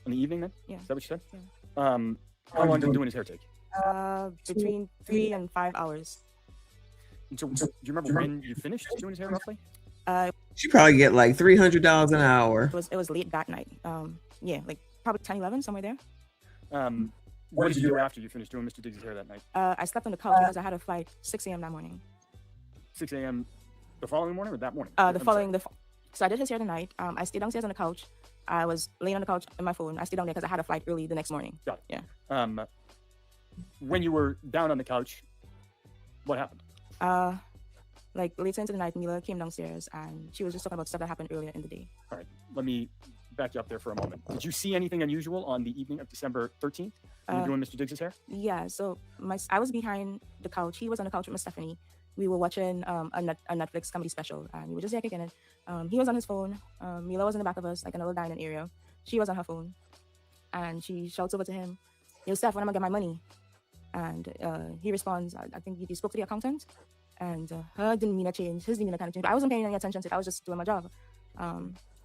In the evening then? Yeah. Is that what you said? Yeah. How long did doing his hair take? Between 3 and 5 hours. And so do you remember when you finished doing his hair roughly? She probably get like $300 an hour. It was late that night. Yeah, like probably 10, 11, somewhere there. What did you do after you finished doing Mr. Diggs' hair that night? I slept on the couch because I had a flight 6 a.m. that morning. 6 a.m. the following morning or that morning? So I did his hair tonight. I stayed downstairs on the couch. I was laying on the couch on my phone. I stayed down there because I had a flight early the next morning. Got it. Yeah. When you were down on the couch, what happened? Like later into the night, Mila came downstairs and she was just talking about stuff that happened earlier in the day. All right, let me back you up there for a moment. Did you see anything unusual on the evening of December 13th when you were doing Mr. Diggs' hair? Yeah, so I was behind the couch. He was on the couch with Miss Stephanie. We were watching a Netflix comedy special and we were just kicking it. He was on his phone. Mila was in the back of us, like in a little dining area. She was on her phone and she shouts over to him, "Yo, Steph, when am I gonna get my money?" And he responds, I think you spoke to the accountant. And her demeanor changed, his demeanor kind of changed. But I wasn't paying any attention to it. I was just doing my job.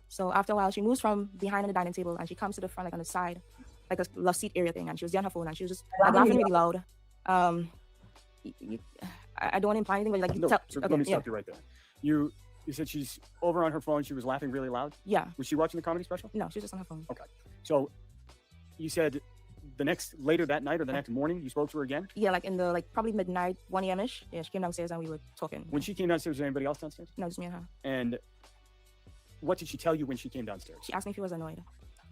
So after a while, she moves from behind on the dining table and she comes to the front, like on the side, like a love seat area thing. And she was there on her phone and she was just laughing really loud. I don't want to imply anything, but like, no, so let me stop you right there. You said she's over on her phone. She was laughing really loud. Yeah. Was she watching the comedy special? No, she was just on her phone. Okay. So you said later that night or the next morning, you spoke to her again? Yeah, like in the probably midnight, 1 a.m.-ish. Yeah, she came downstairs and we were talking. When she came downstairs, was there anybody else downstairs? No, just me and her. And what did she tell you when she came downstairs? She asked me if he was annoyed.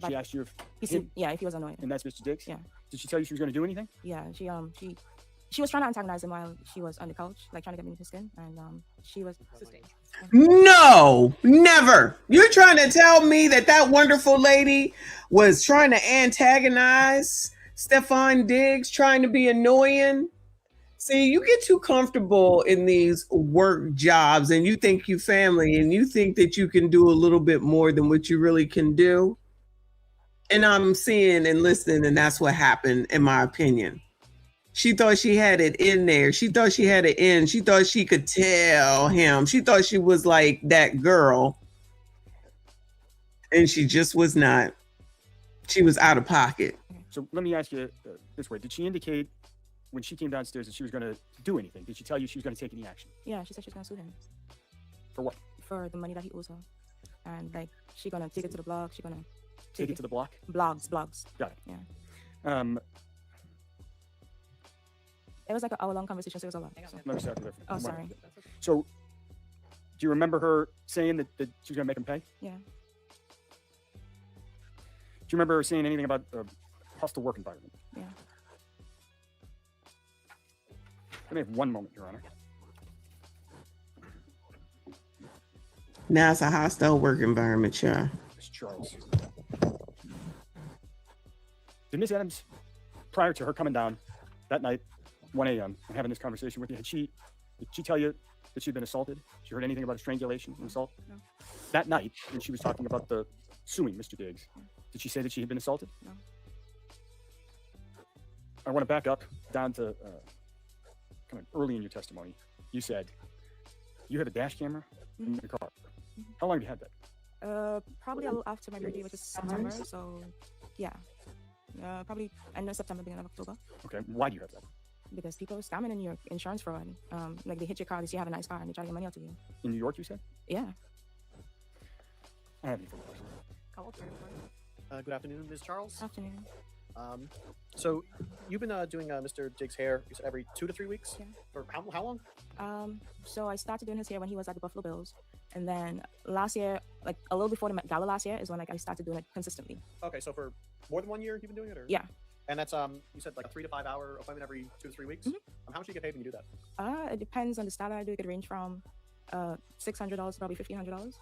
She asked you if if he was annoyed. And that's Mr. Diggs? Yeah. Did she tell you she was going to do anything? Yeah, she was trying to antagonize him while she was on the couch, like trying to get me into his skin, and she was sustained. No, never. You're trying to tell me that wonderful lady was trying to antagonize Stephon Diggs, trying to be annoying? See, you get too comfortable in these work jobs and you think you family and you think that you can do a little bit more than what you really can do. And I'm seeing and listening, and that's what happened, in my opinion. She thought she had it in there. She thought she had it in. She thought she could tell him. She thought she was like that girl. And she just was not. She was out of pocket. So let me ask you this way. Did she indicate when she came downstairs that she was going to do anything? Did she tell you she was going to take any action? Yeah, she said she's going to sue him. For what? For the money that he owes her. And like, she's going to take it to the blog. She's going to take it to the block? Blogs. Got it. Yeah. It was like an hour-long conversation, so it was a lot. So. Let me start with Oh, sorry. So, do you remember her saying that she was going to make him pay? Yeah. Do you remember her saying anything about a hostile work environment? Yeah. Let me have one moment, Your Honor. Now it's a hostile work environment, yeah. Ms. Charles. Did Ms. Adams, prior to her coming down that night, 1 a.m. and having this conversation with you, did she tell you that she'd been assaulted? She heard anything about a strangulation and assault? No. That night, when she was talking about the suing Mr. Diggs, did she say that she had been assaulted? No. I want to back up down to kind of early in your testimony. You said you had a dash camera in your car. How long have you had that? Probably a little after my birthday, which is September. So, yeah. Probably end of September, beginning of October. Okay. Why do you have that? Because people are scamming in your insurance fraud. Like they hit your car, they see you have a nice car, and they try to get money out of you. In New York, you said? Yeah. I have any further questions. Good afternoon, Ms. Charles. Afternoon. So you've been doing Mr. Diggs' hair every 2 to 3 weeks? Yeah. For how long? So I started doing his hair when he was at the Buffalo Bills, and then last year, like a little before the Met Gala last year, is when like I started doing it consistently. Okay, so for more than 1 year, you've been doing it, or? Yeah. And that's you said like a 3 to 5 hour appointment every 2 to 3 weeks. How much do you get paid when you do that? It depends on the style I do. It could range from $600 to probably $1,500.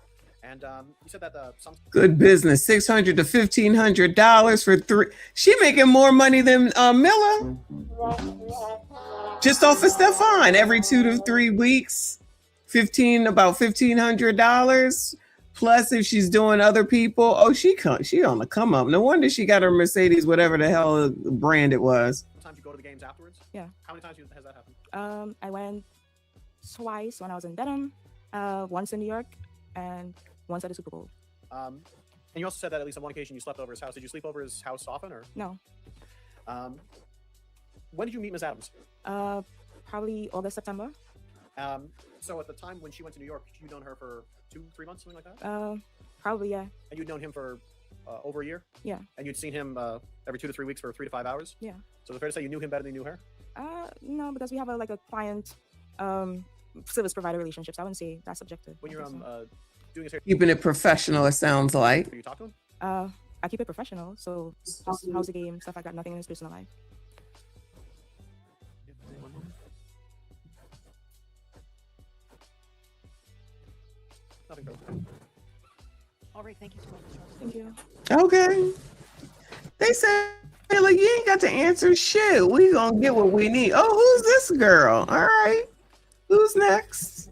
And you said that some good business, $600 to $1,500 for 3. She making more money than Miller. Just off of Stephon every 2 to 3 weeks, about $1,500. Plus, if she's doing other people, she on the come up. No wonder she got her Mercedes, whatever the hell brand it was. Sometimes you go to the games afterwards. Yeah. How many times has that happened? I went twice when I was in Dedham, once in New York, and once at the Super Bowl. And you also said that at least on one occasion you slept over his house. Did you sleep over his house often, or? No. When did you meet Ms. Adams? Probably August, September. So at the time when she went to New York, you'd known her for 2-3 months, something like that? Probably, yeah. And you'd known him for over a year? Yeah. And you'd seen him every 2 to 3 weeks for 3 to 5 hours? Yeah. So it's fair to say you knew him better than you knew her? No, because we have a client service provider relationship. So I wouldn't say that's subjective. When you're doing his hair, Keeping it professional, it sounds like. do you talk to him? I keep it professional. So just how's the game, stuff like that, nothing in his personal life. Nothing. All right, thank you so much. Thank you. Okay. They say, like, you ain't got to answer shit. We gonna get what we need. Oh, who's this girl? All right. Who's next?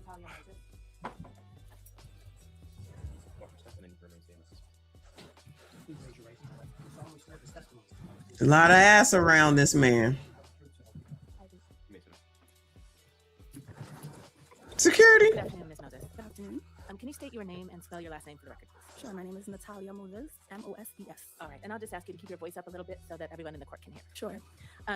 A lot of ass around this man. Security. Good afternoon, Ms. Moses. Good afternoon. Can you state your name and spell your last name for the record, please? Sure, my name is Natalia Moses, M-O-S-E-S. All right, and I'll just ask you to keep your voice up a little bit so that everyone in the court can hear. Sure.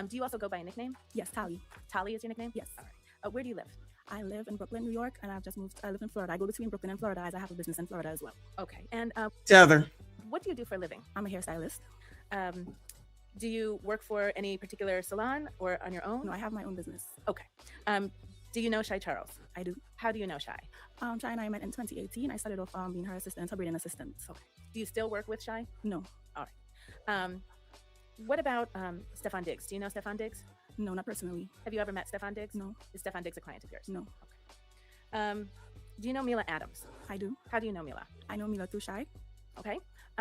Do you also go by a nickname? Yes, Tali. Tali is your nickname? Yes. All right. Where do you live? I live in Brooklyn, New York, and I've just moved. I live in Florida. I go between Brooklyn and Florida as I have a business in Florida as well. Okay. And Tether. what do you do for a living? I'm a hairstylist. Do you work for any particular salon or on your own? No, I have my own business. Okay. Do you know Shy Charles? I do. How do you know Shy? Shy and I met in 2018. I started off being her assistant, her braiding assistant. Okay. Do you still work with Shy? No. All right. What about Stephon Diggs? Do you know Stephon Diggs? No, not personally. Have you ever met Stephon Diggs? No. Is Stephon Diggs a client of yours? No. Okay. Do you know Mila Adams? I do. How do you know Mila? I know Mila through Shy. Okay.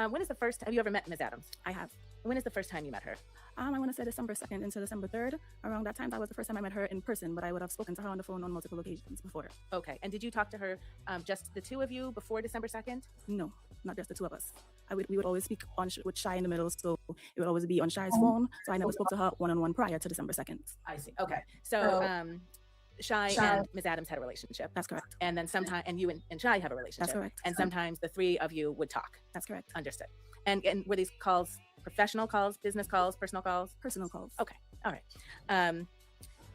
When is the first? Have you ever met Ms. Adams? I have. When is the first time you met her? I want to say December 2nd into December 3rd. Around that time, that was the first time I met her in person, but I would have spoken to her on the phone on multiple occasions before. Okay. And did you talk to her, just the two of you, before December 2nd? No, not just the two of us. We would always speak with Shy in the middle, so it would always be on Shy's phone. So I never spoke to her one-on-one prior to December 2nd. I see. Okay. So Shy and Ms. Adams had a relationship. That's correct. And then sometime, and you and Shy have a relationship. That's correct. And sometimes the three of you would talk. That's correct. Understood. And were these calls professional calls, business calls, personal calls? Personal calls. Okay. All right.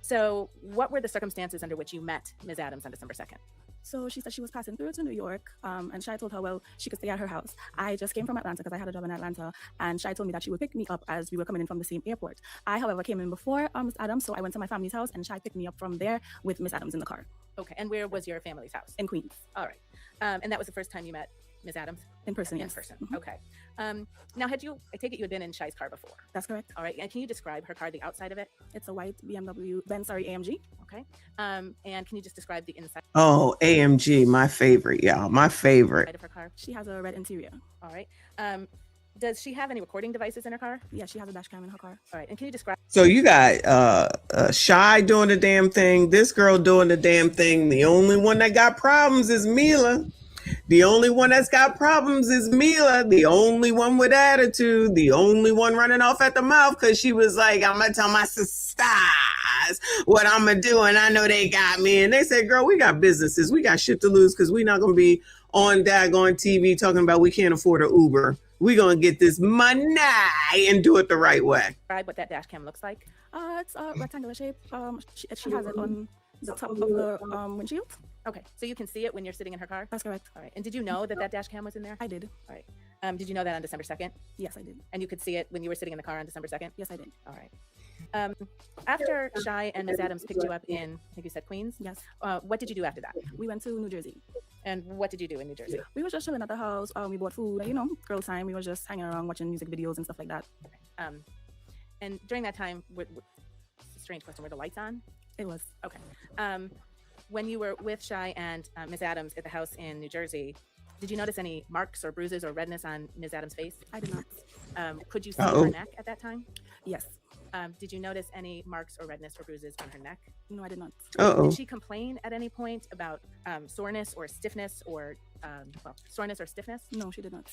So what were the circumstances under which you met Ms. Adams on December 2nd? So she said she was passing through to New York, and Shy told her, well, she could stay at her house. I just came from Atlanta because I had a job in Atlanta, and Shy told me that she would pick me up as we were coming in from the same airport. I, however, came in before Ms. Adams, so I went to my family's house, and Shy picked me up from there with Ms. Adams in the car. Okay. And where was your family's house? In Queens. All right. And that was the first time you met Ms. Adams? In person, In yes. person. Mhm. Okay. Now, I take it you had been in Shy's car before? That's correct. All right. And can you describe her car, the outside of it? It's a white AMG. Okay. And can you just describe the inside Oh, AMG, my favorite, y'all. My favorite. of her car? She has a red interior. All right. Does she have any recording devices in her car? Yeah, she has a dash cam in her car. All right. And can you describe? So you got Shy doing the damn thing, this girl doing the damn thing. The only one that got problems is Mila. The only one that's got problems is Mila. The only one with attitude. The only one running off at the mouth because she was like, I'm going to tell my sisters what I'm going to do. And I know they got me. And they said, girl, we got businesses. We got shit to lose because we're not going to be on daggone TV talking about we can't afford an Uber. We're going to get this money and do it the right way. Describe what that dash cam looks like. It's a rectangular shape. She has it on the top of the windshield. Okay. So you can see it when you're sitting in her car? That's correct. All right. And did you know that dash cam was in there? I did. All right. Did you know that on December 2nd? Yes, I did. And you could see it when you were sitting in the car on December 2nd? Yes, I did. All right. After Shy and Ms. Adams picked you up in, I think you said Queens? Yes. What did you do after that? We went to New Jersey. And what did you do in New Jersey? We were just chilling at the house. We bought food, girl time. We were just hanging around watching music videos and stuff like that. And during that time, it's a strange question, were the lights on? It was. Okay. When you were with Shy and Ms. Adams at the house in New Jersey, did you notice any marks or bruises or redness on Ms. Adams' face? I did not. Could you see her neck at that time? Yes. Did you notice any marks or redness or bruises on her neck? No, I did not. Did she complain at any point about soreness or stiffness or soreness or stiffness? No, she did not.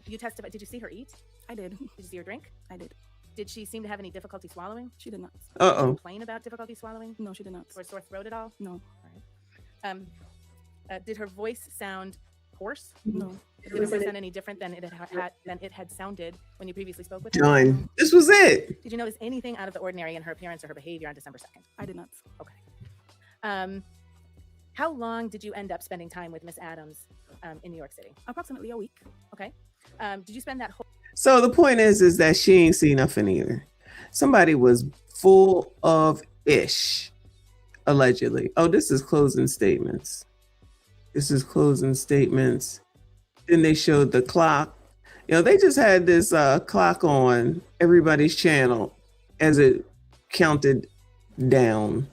You testified. Did you see her eat? I did. Did you see her drink? I did. Did she seem to have any difficulty swallowing? She did not. Did she complain about difficulty swallowing? No, she did not. Or sore throat at all? No. All right. Did her voice sound hoarse? No. Did her voice sound any different than it had sounded when you previously spoke with her? Done. This was it. Did you notice anything out of the ordinary in her appearance or her behavior on December 2nd? I did not. Okay. How long did you end up spending time with Miss Adams in New York City? Approximately a week. Okay. Did you spend that whole? So the point is that she ain't seen nothing either. Somebody was full of ish, allegedly. Oh, this is closing statements. This is closing statements. Then they showed the clock. You know, they just had this clock on everybody's channel as it counted down.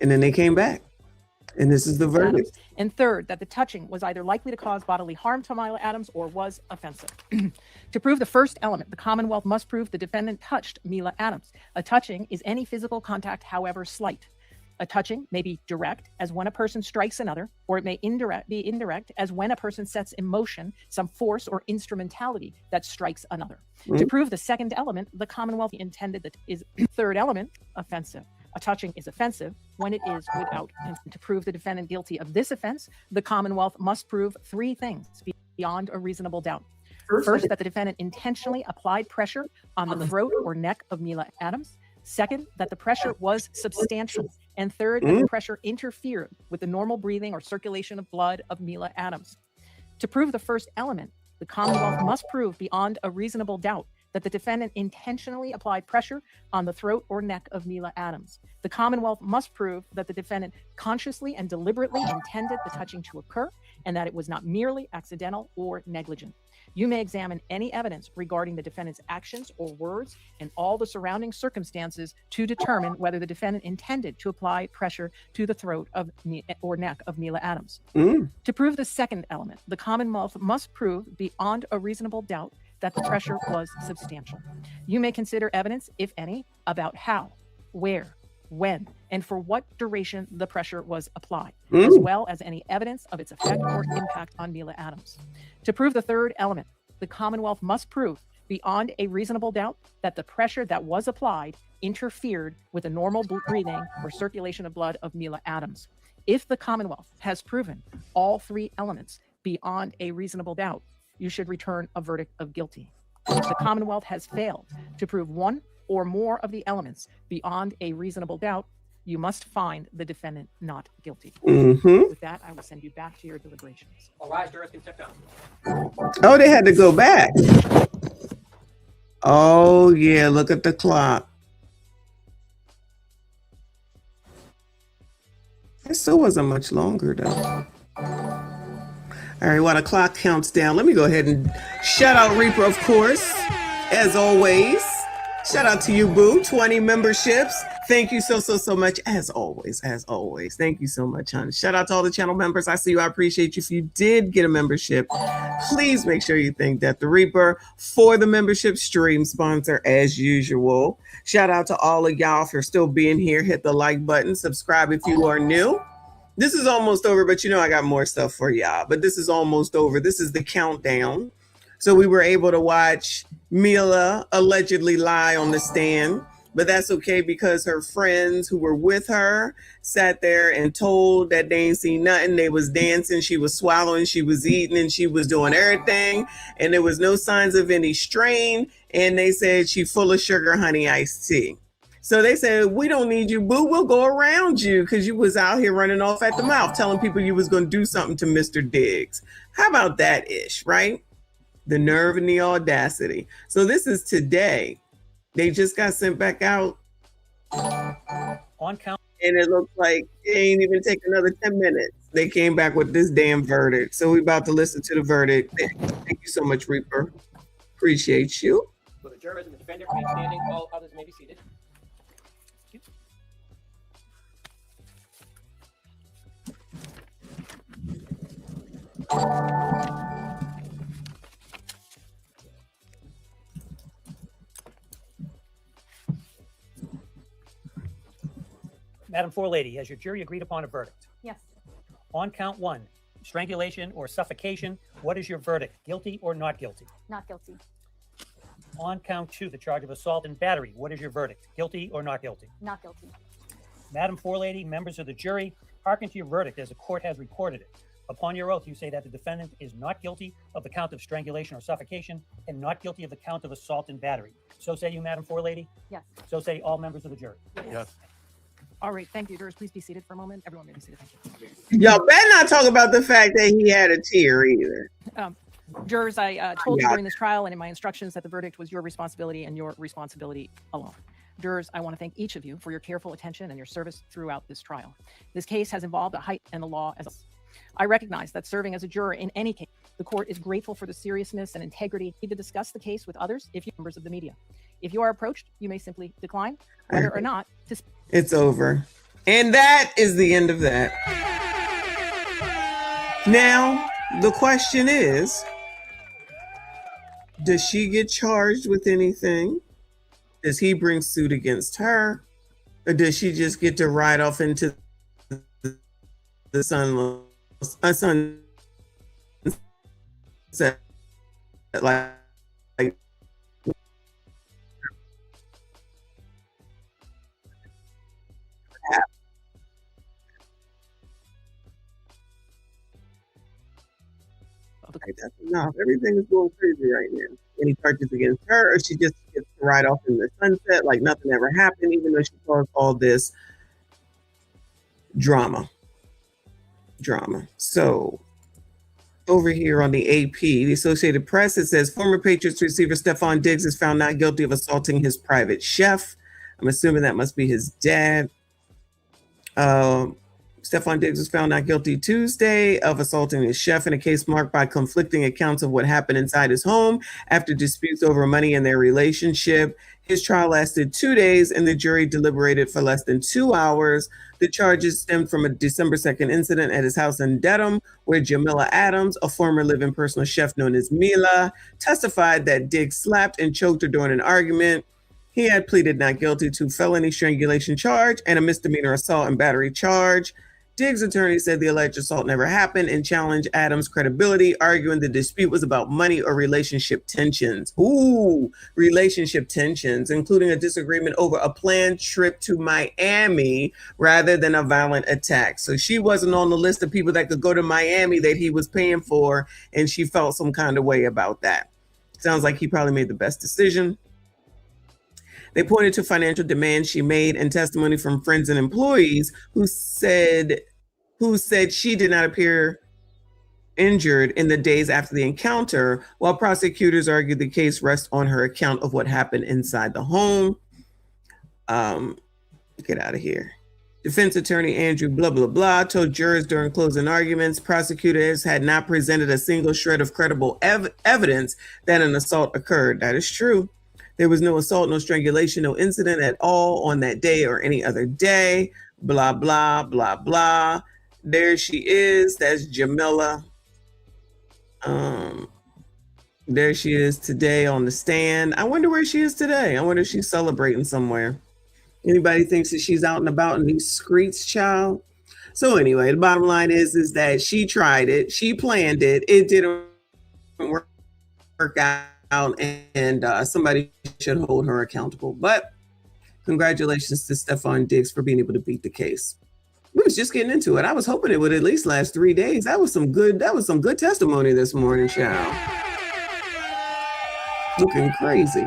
And then they came back. And this is the verdict. And third, that the touching was either likely to cause bodily harm to Mila Adams or was offensive. To prove the first element, the Commonwealth must prove the defendant touched Mila Adams. A touching is any physical contact, however slight. A touching may be direct, as when a person strikes another, or it may be indirect, as when a person sets in motion some force or instrumentality that strikes another. To prove the second element, the Commonwealth intended that is third element, offensive. A touching is offensive when it is without consent. To prove the defendant guilty of this offense, the Commonwealth must prove three things beyond a reasonable doubt. First, that the defendant intentionally applied pressure on the throat or neck of Mila Adams. Second, that the pressure was substantial. And third, that the pressure interfered with the normal breathing or circulation of blood of Mila Adams. To prove the first element, the Commonwealth must prove beyond a reasonable doubt that the defendant intentionally applied pressure on the throat or neck of Mila Adams. The Commonwealth must prove that the defendant consciously and deliberately intended the touching to occur and that it was not merely accidental or negligent. You may examine any evidence regarding the defendant's actions or words and all the surrounding circumstances to determine whether the defendant intended to apply pressure to the throat of or neck of Mila Adams. To prove the second element, the Commonwealth must prove beyond a reasonable doubt that the pressure was substantial. You may consider evidence, if any, about how, where, when, and for what duration the pressure was applied, as well as any evidence of its effect or impact on Mila Adams. To prove the third element, the Commonwealth must prove beyond a reasonable doubt that the pressure that was applied interfered with the normal breathing or circulation of blood of Mila Adams. If the Commonwealth has proven all three elements beyond a reasonable doubt, you should return a verdict of guilty. If the Commonwealth has failed to prove one or more of the elements beyond a reasonable doubt, you must find the defendant not guilty. With that, I will send you back to your deliberations. All rise, jurors can step down. Oh, they had to go back. Oh, yeah, look at the clock. It still wasn't much longer, though. All right, while the clock counts down, let me go ahead and shout out Reaper, of course, as always. Shout out to you, Boo. 20 memberships. Thank you so much, as always. Thank you so much, hon. Shout out to all the channel members. I see you. I appreciate you. If you did get a membership, please make sure you thank Death the Reaper for the membership stream sponsor, as usual. Shout out to all of y'all for still being here. Hit the like button. Subscribe if you are new. This is almost over, but you know I got more stuff for y'all. But this is almost over. This is the countdown. So we were able to watch Mila allegedly lie on the stand, but that's okay because her friends who were with her sat there and told that they ain't seen nothing. They was dancing, she was swallowing, she was eating, and she was doing everything. And there was no signs of any strain. And they said she full of sugar, honey, iced tea. So they said, we don't need you, boo. We'll go around you because you was out here running off at the mouth, telling people you was going to do something to Mr. Diggs. How about that ish, right? The nerve and the audacity. So this is today. They just got sent back out. On count. And it looks like it ain't even take another 10 minutes. They came back with this damn verdict. So we're about to listen to the verdict. Thank you so much, Reaper. Appreciate you. Will the jurors and the defendant remain standing? All others may be seated. Madam Forelady, has your jury agreed upon a verdict? Yes. On count one, strangulation or suffocation, what is your verdict? Guilty or not guilty? Not guilty. On count two, the charge of assault and battery, what is your verdict? Guilty or not guilty? Not guilty. Madam Forelady, members of the jury, hearken to your verdict as the court has recorded it. Upon your oath, you say that the defendant is not guilty of the count of strangulation or suffocation and not guilty of the count of assault and battery. So say you, Madam Forelady? Yes. So say all members of the jury? Yes. All right, thank you, jurors. Please be seated for a moment. Everyone may be seated. Thank you. Y'all better not talk about the fact that he had a tear either. Jurors, I told you Yeah. during this trial and in my instructions that the verdict was your responsibility and your responsibility alone. Jurors, I want to thank each of you for your careful attention and your service throughout this trial. This case has involved a height and the law as a I recognize that serving as a juror in any case, the court is grateful for the seriousness and integrity to discuss the case with others if you're members of the media. If you are approached, you may simply decline, whether or not to speak. It's over. And that is the end of that. Now, the question is, does she get charged with anything? Does he bring suit against her? Or does she just get to ride off into the sunset like okay, that's enough. Everything is going crazy right now. Any charges against her, or she just gets to ride off in the sunset like nothing ever happened, even though she caused all this drama. So over here on the AP, the Associated Press, it says former Patriots receiver Stephon Diggs is found not guilty of assaulting his private chef. I'm assuming that must be his dad. Stephon Diggs was found not guilty Tuesday of assaulting his chef in a case marked by conflicting accounts of what happened inside his home after disputes over money in their relationship. His trial lasted 2 days and the jury deliberated for less than 2 hours. The charges stemmed from a December 2nd incident at his house in Dedham, where Jamila Adams, a former live-in personal chef known as Mila, testified that Diggs slapped and choked her during an argument. He had pleaded not guilty to felony strangulation charge and a misdemeanor assault and battery charge. Diggs' attorney said the alleged assault never happened and challenged Adams' credibility, arguing the dispute was about money or relationship tensions. Ooh, relationship tensions, including a disagreement over a planned trip to Miami rather than a violent attack. So she wasn't on the list of people that could go to Miami that he was paying for, and she felt some kind of way about that. Sounds like he probably made the best decision. They pointed to financial demands she made and testimony from friends and employees who said she did not appear injured in the days after the encounter, while prosecutors argued the case rests on her account of what happened inside the home. Get out of here. Defense attorney Andrew blah, blah, blah told jurors during closing arguments prosecutors had not presented a single shred of credible evidence that an assault occurred. That is true. There was no assault, no strangulation, no incident at all on that day or any other day. Blah, blah, blah, blah. There she is. That's Jamila. There she is today on the stand. I wonder where she is today. I wonder if she's celebrating somewhere. Anybody thinks that she's out and about in these streets, child? So anyway, the bottom line is that she tried it. She planned it. It didn't work out. And somebody should hold her accountable. But congratulations to Stephon Diggs for being able to beat the case. We was just getting into it. I was hoping it would at least last 3 days. That was some good testimony this morning, child. Looking crazy.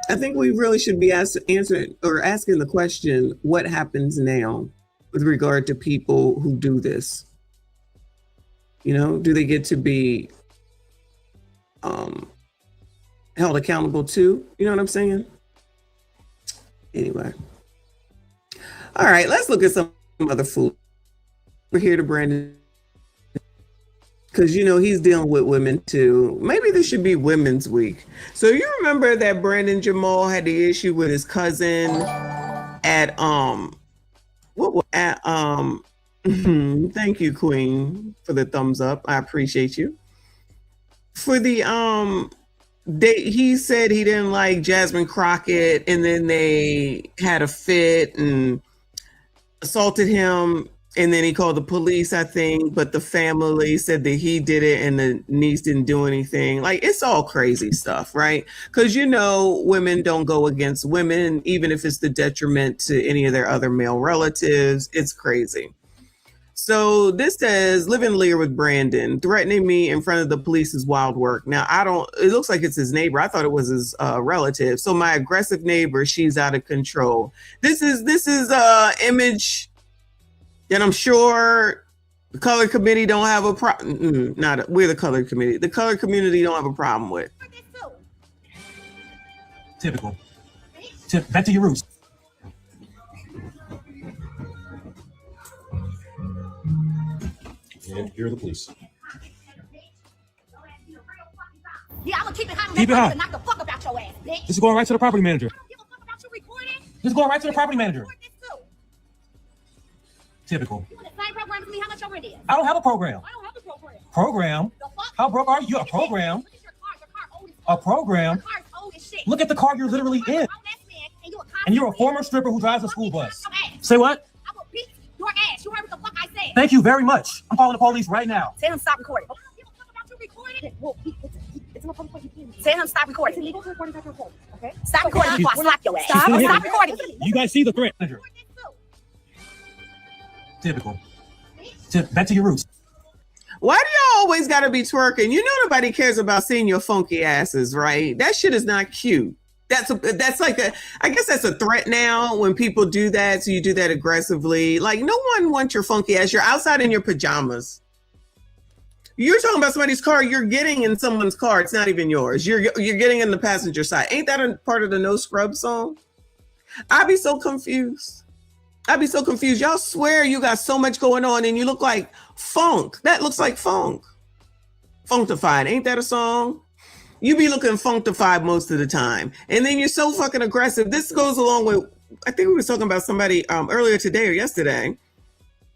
I think we really should be asking the question, what happens now with regard to people who do this? You know, do they get to be held accountable too? You know what I'm saying? Anyway. All right, let's look at some other food. We're here to Brandon because, you know, he's dealing with women too. Maybe this should be Women's Week. So you remember that Brandon Jamal had the issue with his cousin at thank you, Queen, for the thumbs up. I appreciate you. For the he said he didn't like Jasmine Crockett, and then they had a fit and assaulted him, and then he called the police, I think, but the family said that he did it and the niece didn't do anything. Like, it's all crazy stuff, right? Because, you know, women don't go against women, even if it's the detriment to any of their other male relatives. It's crazy. So this says, live in Lear with Brandon. Threatening me in front of the police is wild work. Now, it looks like it's his neighbor. I thought it was his relative. So my aggressive neighbor, she's out of control. This is image that I'm sure the color committee don't have a problem. We're the color committee. The color community don't have a problem with. Typical. Back to your roots. And here are the police. Yeah, I'm gonna keep it hot. Keep it hot. Knock the fuck about your ass, bitch. This is going right to the property manager. This is going right to the property manager. Typical. You want the same program as me? How much your rent is? I don't have a program. I don't have a program. Program? How broke are you? A program? A program? Look at the car you're literally in. And you're a former stripper who drives a school bus. Say what? I will beat your ass. You heard what the fuck I said. Thank you very much. I'm calling the police right now. Tell him stop recording. Tell him stop recording. It's illegal to record at your home. Okay? Stop recording before I slap your ass. Stop recording. You guys see the threat, manager. Typical. Back to your roots. Why do y'all always gotta be twerking? You know nobody cares about seeing your funky asses, right? That shit is not cute. That's like I guess that's a threat now when people do that. So you do that aggressively. Like no one wants your funky ass. You're outside in your pajamas. You're talking about somebody's car. You're getting in someone's car. It's not even yours. You're getting in the passenger side. Ain't that a part of the No Scrub song? I'd be so confused. Y'all swear you got so much going on and you look like funk. That looks like funk. Funkified. Ain't that a song? You be looking funkified most of the time. And then you're so fucking aggressive. This goes along with, I think we were talking about somebody earlier today or yesterday,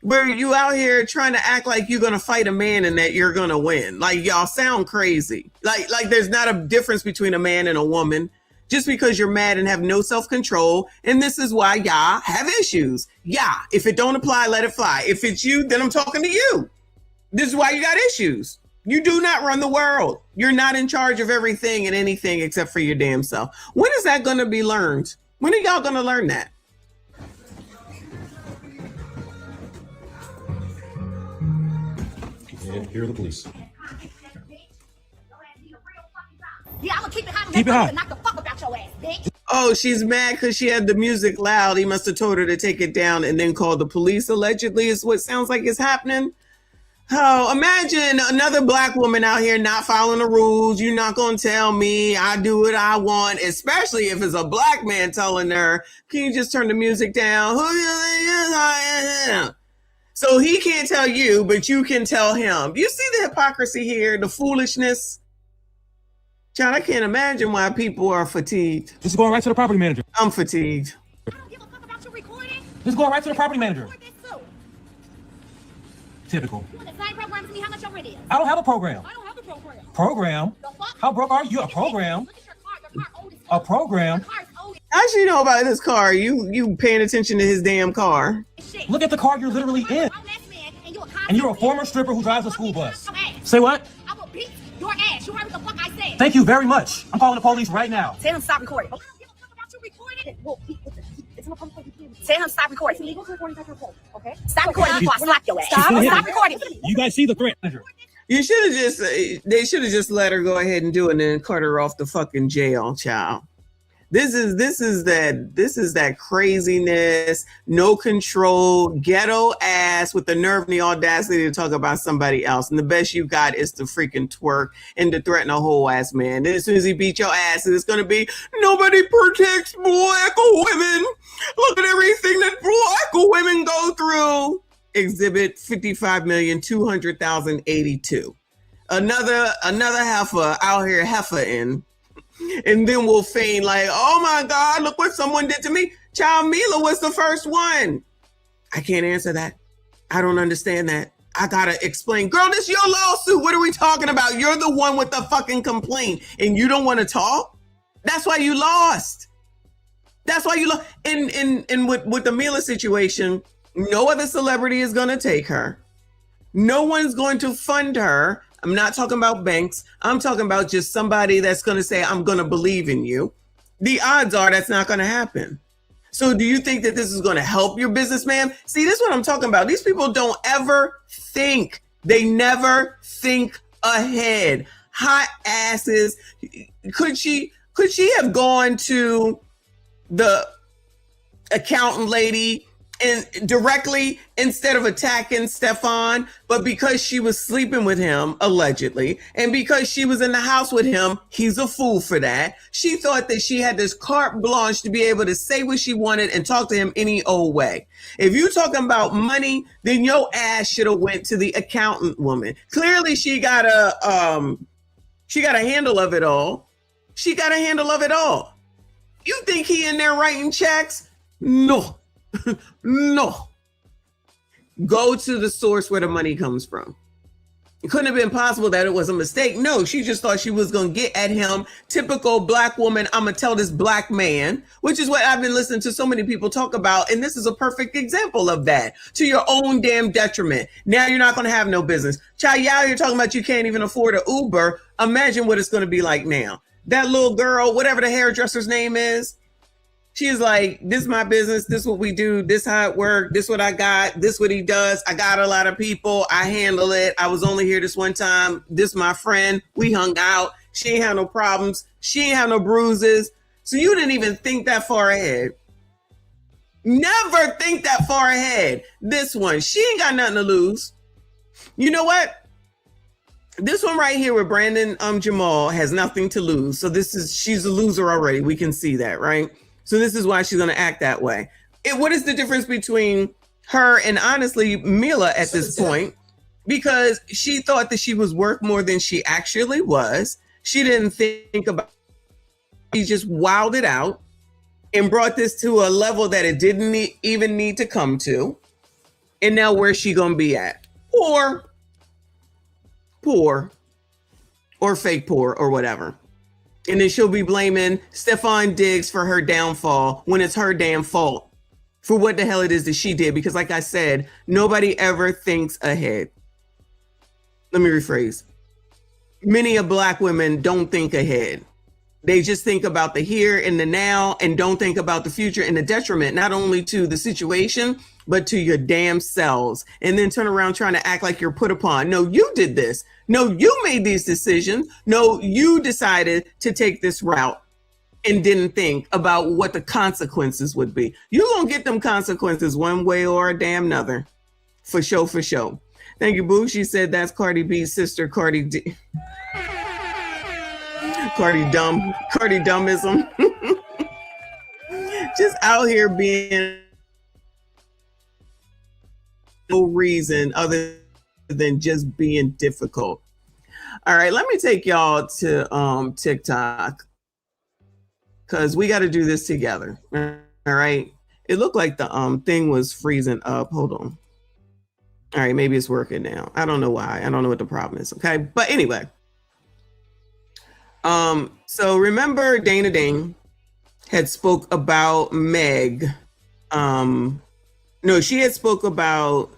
where you out here trying to act like you're going to fight a man and that you're going to win. Like y'all sound crazy. Like there's not a difference between a man and a woman. Just because you're mad and have no self-control. And this is why y'all have issues. Yeah, if it don't apply, let it fly. If it's you, then I'm talking to you. This is why you got issues. You do not run the world. You're not in charge of everything and anything except for your damn self. When is that going to be learned? When are y'all going to learn that? And here are the police. Yeah, I'm gonna keep it hot. Keep it hot. Knock the fuck about your ass, bitch. Oh, she's mad because she had the music loud. He must have told her to take it down and then call the police. Allegedly, is what sounds like is happening. Oh, imagine another black woman out here not following the rules. You're not going to tell me. I do what I want, especially if it's a black man telling her, can you just turn the music down? So he can't tell you, but you can tell him. You see the hypocrisy here, the foolishness? John, I can't imagine why people are fatigued. This is going right to the property manager. I'm fatigued. I don't give a fuck about you recording. This is going right to the property manager. Typical. You want the same program as me? How much your rent is? I don't have a program. I don't have a program. Program? How broke are you? A program? A program? How should you know about this car? You paying attention to his damn car. Look at the car you're literally in. And you're a former stripper who drives a school bus. Say what? I will beat your ass. You heard what the fuck I said. Thank you very much. I'm calling the police right now. Tell him stop recording. I don't give a fuck about you recording. Tell him stop recording. It's illegal to record at your home. Okay? Stop recording before I slap your ass. Stop recording. You guys see the threat, manager. You should have they should have just let her go ahead and do it and then cut her off the fucking jail, child. This is that craziness, no control, ghetto ass with the nerve and the audacity to talk about somebody else. And the best you got is to freaking twerk and to threaten a whole ass man. And as soon as he beat your ass, it's going to be, nobody protects black women. Look at everything that black women go through. Exhibit 55,200,082. Another heifer out here heifer-ing. And then we'll feign like, oh my God, look what someone did to me. Child, Mila was the first one. I can't answer that. I don't understand that. I gotta explain. Girl, this is your lawsuit. What are we talking about? You're the one with the fucking complaint and you don't want to talk? That's why you lost. That's why you lost. And with the Mila situation, no other celebrity is gonna take her. No one's going to fund her. I'm not talking about banks. I'm talking about just somebody that's going to say, I'm going to believe in you. The odds are that's not going to happen. So do you think that this is going to help your business, ma'am? See, this is what I'm talking about. These people don't ever think. They never think ahead. Hot asses. Could she have gone to the accountant lady and directly instead of attacking Stephon, but because she was sleeping with him allegedly, and because she was in the house with him, he's a fool for that. She thought that she had this carte blanche to be able to say what she wanted and talk to him any old way. If you're talking about money, then your ass should have went to the accountant woman. Clearly she got a handle of it all. She got a handle of it all. You think he in there writing checks? No. No. Go to the source where the money comes from. It couldn't have been possible that it was a mistake. No, she just thought she was going to get at him. Typical black woman, I'm going to tell this black man, which is what I've been listening to so many people talk about. And this is a perfect example of that, to your own damn detriment. Now you're not going to have no business. Child, you out here talking about you can't even afford an Uber. Imagine what it's going to be like now. That little girl, whatever the hairdresser's name is, she's like, this is my business. This is what we do. This is how it works. This is what I got. This is what he does. I got a lot of people. I handle it. I was only here this one time. This is my friend. We hung out. She ain't had no problems. She ain't had no bruises. So you didn't even think that far ahead. Never think that far ahead. This one, she ain't got nothing to lose. You know what? This one right here with Brandon Jamal has nothing to lose. So she's a loser already. We can see that, right? So this is why she's going to act that way. What is the difference between her and honestly Mila at this point? Because she thought that she was worth more than she actually was. She didn't think about it. She just wilded out and brought this to a level that it didn't even need to come to. And now where's she going to be at? Poor, or fake poor, or whatever. And then she'll be blaming Stephon Diggs for her downfall when it's her damn fault for what the hell it is that she did. Because like I said, nobody ever thinks ahead. Let me rephrase. Many of black women don't think ahead. They just think about the here and the now and don't think about the future and the detriment, not only to the situation, but to your damn selves. And then turn around trying to act like you're put upon. No, you did this. No, you made these decisions. No, you decided to take this route and didn't think about what the consequences would be. You're going to get them consequences one way or a damn another. For sure, for sure. Thank you, Boo. She said that's Cardi B's sister, Cardi D. Cardi Dummism. Just out here being no reason other than just being difficult. All right, let me take y'all to TikTok because we got to do this together. All right. It looked like the thing was freezing up. Hold on. All right, maybe it's working now. I don't know why. I don't know what the problem is. Okay, but anyway. So remember Dana Ding had spoke about Meg. No, she had spoke about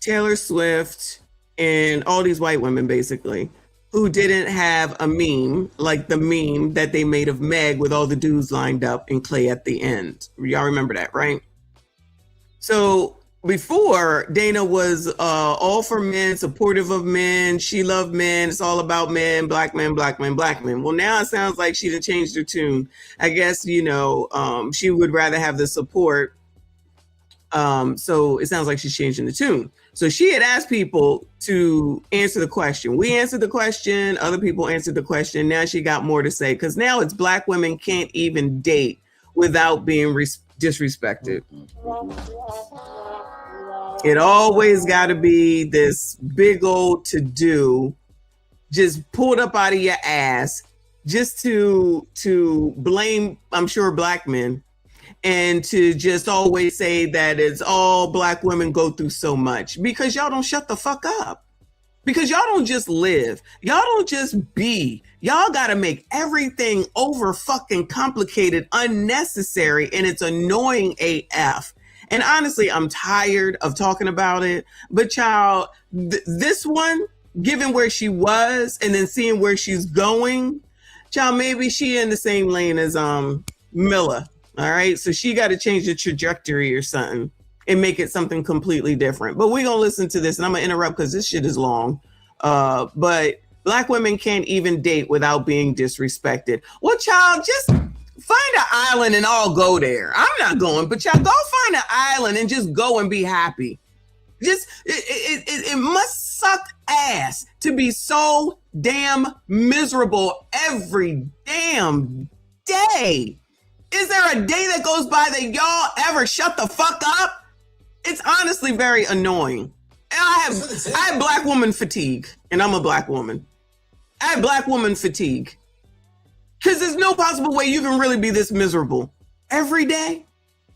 Taylor Swift and all these white women basically who didn't have a meme like the meme that they made of Meg with all the dudes lined up and Clay at the end. Y'all remember that, right? So before, Dana was all for men, supportive of men. She loved men. It's all about men, black men, black men, black men. Well, now it sounds like she done changed her tune. I guess, she would rather have the support. So it sounds like she's changing the tune. So she had asked people to answer the question. We answered the question. Other people answered the question. Now she got more to say because now it's black women can't even date without being disrespected. It always got to be this big old to-do, just pulled up out of your ass, just to blame, I'm sure, black men, and to just always say that it's all black women go through so much because y'all don't shut the fuck up. Because y'all don't just live. Y'all don't just be. Y'all got to make everything over fucking complicated, unnecessary, and it's annoying AF. And honestly, I'm tired of talking about it. But child, this one, given where she was and then seeing where she's going, child, maybe she in the same lane as Mila. All right. So she got to change the trajectory or something and make it something completely different. But we're going to listen to this and I'm going to interrupt because this shit is long. But Black women can't even date without being disrespected. Well, child, just find an island and all go there. I'm not going, but y'all go find an island and just go and be happy. Just, it must suck ass to be so damn miserable every damn day. Is there a day that goes by that y'all ever shut the fuck up? It's honestly very annoying. And I have Black woman fatigue, and I'm a Black woman. I have Black woman fatigue. Because there's no possible way you can really be this miserable. Every day?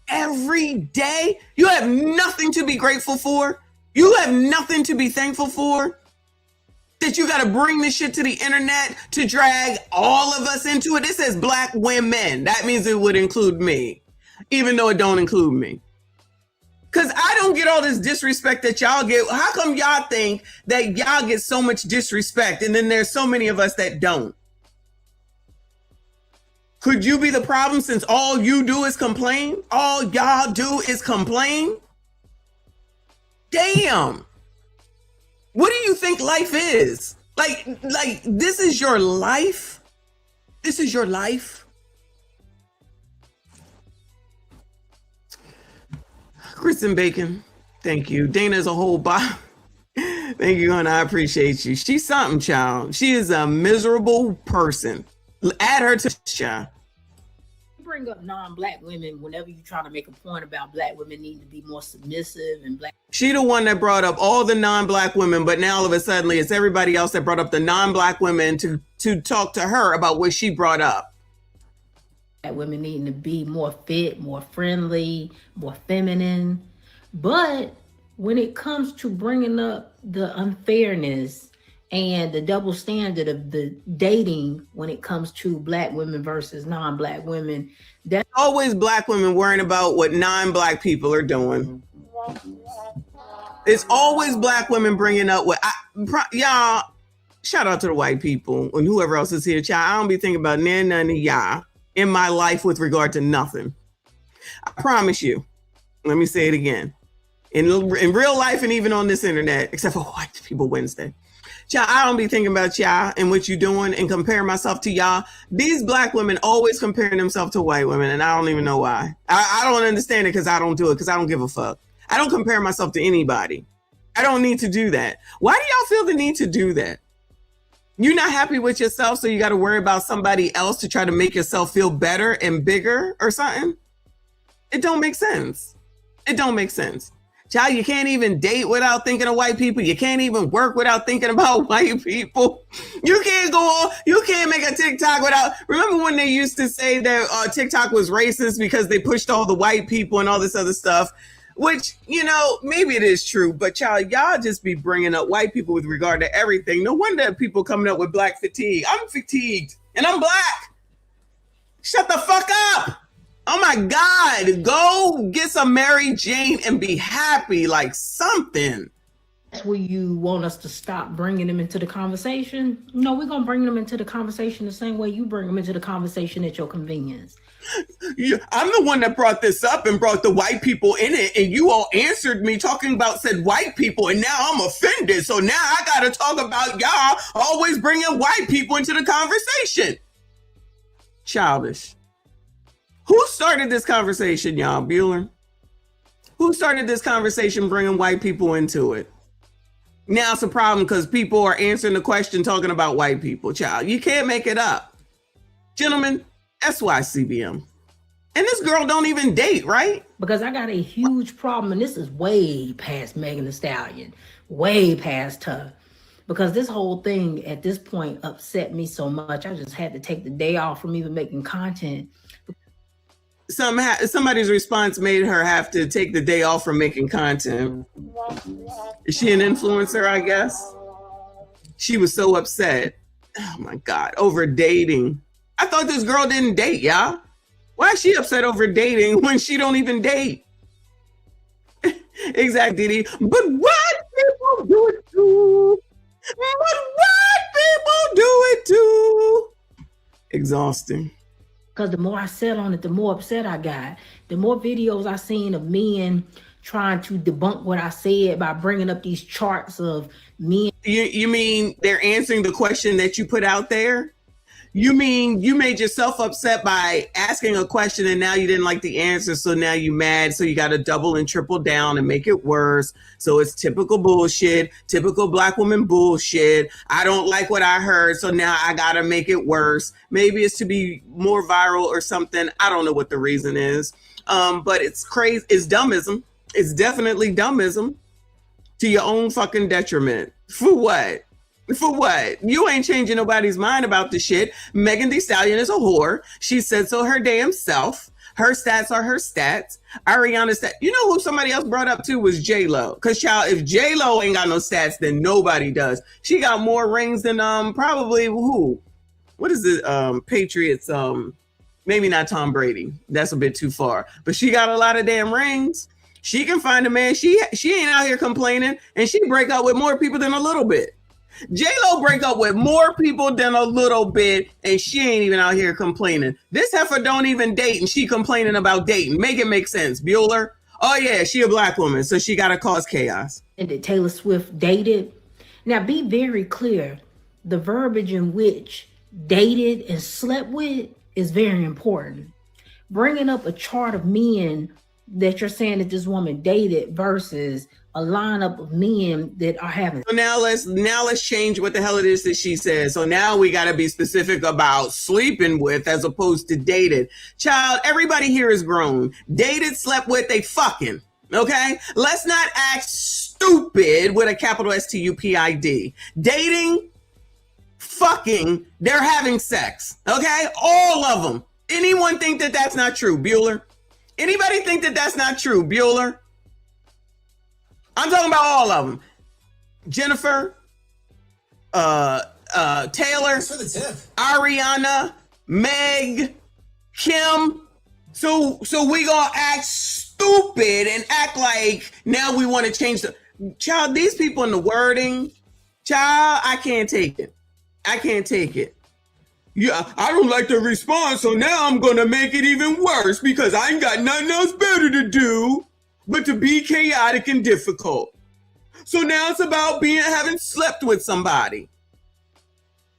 Every day? You have nothing to be grateful for? You have nothing to be thankful for? That you got to bring this shit to the internet to drag all of us into it? It says Black women. That means it would include me, even though it don't include me. Because I don't get all this disrespect that y'all get. How come y'all think that y'all get so much disrespect and then there's so many of us that don't? Could you be the problem since all you do is complain? All y'all do is complain? Damn. What do you think life is? Like this is your life? This is your life? Kristen Bacon, thank you. Dana's a whole bot. Thank you, and I appreciate you. She's something, child. She is a miserable person. Add her to child. Bring up non-Black women whenever you try to make a point about Black women need to be more submissive and Black. She the one that brought up all the non-Black women, but now all of a sudden it's everybody else that brought up the non-Black women to talk to her about what she brought up. Black women needing to be more fit, more friendly, more feminine. But when it comes to bringing up the unfairness and the double standard of the dating when it comes to Black women versus non-Black women, that's always Black women worrying about what non-Black people are doing. It's always Black women bringing up what y'all. Shout out to the white people and whoever else is here, child. I don't be thinking about none of y'all in my life with regard to nothing. I promise you. Let me say it again. In real life and even on this internet, except for White People Wednesday. Y'all, I don't be thinking about y'all and what you doing and compare myself to y'all. These Black women always comparing themselves to white women, and I don't even know why. I don't understand it because I don't do it because I don't give a fuck. I don't compare myself to anybody. I don't need to do that. Why do y'all feel the need to do that? You're not happy with yourself, so you got to worry about somebody else to try to make yourself feel better and bigger or something? It don't make sense. It don't make sense. Child, you can't even date without thinking of white people. You can't even work without thinking about white people. You can't go on. You can't make a TikTok without. Remember when they used to say that TikTok was racist because they pushed all the white people and all this other stuff, which, you know, maybe it is true. But child, y'all just be bringing up white people with regard to everything. No wonder people coming up with Black fatigue. I'm fatigued and I'm Black. Shut the fuck up. Oh my God, go get some Mary Jane and be happy, like something. That's where you want us to stop bringing them into the conversation. No, we're going to bring them into the conversation the same way you bring them into the conversation at your convenience. Yeah, I'm the one that brought this up and brought the white people in it, and you all answered me talking about said white people, and now I'm offended. So now I got to talk about y'all always bringing white people into the conversation. Childish. Who started this conversation, y'all? Bueller? Who started this conversation bringing white people into it? Now it's a problem because people are answering the question talking about white people, child. You can't make it up. Gentlemen, that's why CBM. And this girl don't even date, right? Because I got a huge problem, and this is way past Megan Thee Stallion, way past her. Because this whole thing at this point upset me so much, I just had to take the day off from even making content. Somebody's response made her have to take the day off from making content. Is she an influencer, I guess? She was so upset. Oh my God, over dating. I thought this girl didn't date, y'all. Why is she upset over dating when she don't even date? Exactly, Didi. But white people do it too. But white people do it too. Exhausting. Because the more I sat on it, the more upset I got. The more videos I seen of men trying to debunk what I said by bringing up these charts of men. You mean they're answering the question that you put out there? You mean you made yourself upset by asking a question and now you didn't like the answer, so now you mad, so you got to double and triple down and make it worse. So it's typical bullshit, typical Black woman bullshit. I don't like what I heard, so now I got to make it worse. Maybe it's to be more viral or something. I don't know what the reason is. But it's crazy. It's dummism. It's definitely dummism to your own fucking detriment. For what? For what? You ain't changing nobody's mind about the shit. Megan Thee Stallion is a whore. She said so her damn self. Her stats are her stats. Ariana's stats. You know who somebody else brought up too was J-Lo. Because child, if J-Lo ain't got no stats, then nobody does. She got more rings than probably who? What is the Patriots? Maybe not Tom Brady. That's a bit too far. But she got a lot of damn rings. She can find a man. She ain't out here complaining, and she break up with more people than a little bit. J-Lo break up with more people than a little bit, and she ain't even out here complaining. This heifer don't even date, and she complaining about dating. Make it make sense, Bueller. Oh yeah, she a Black woman, so she gotta cause chaos. And that Taylor Swift dated. Now be very clear. The verbiage in which dated and slept with is very important. Bringing up a chart of men that you're saying that this woman dated versus a lineup of men that are having. So now let's change what the hell it is that she says. So now we got to be specific about sleeping with as opposed to dated. Child, everybody here is grown. Dated, slept with, they fucking. Okay? Let's not act stupid with a capital S-T-U-P-I-D. Dating, fucking, they're having sex. Okay? All of them. Anyone think that that's not true, Bueller? Anybody think that that's not true, Bueller? I'm talking about all of them. Jennifer, Taylor, Ariana, Meg, Kim. So we gonna act stupid and act like now we want to change the child. These people in the wording, child, I can't take it. I can't take it. Yeah, I don't like the response, so now I'm gonna make it even worse because I ain't got nothing else better to do but to be chaotic and difficult. So now it's about having slept with somebody.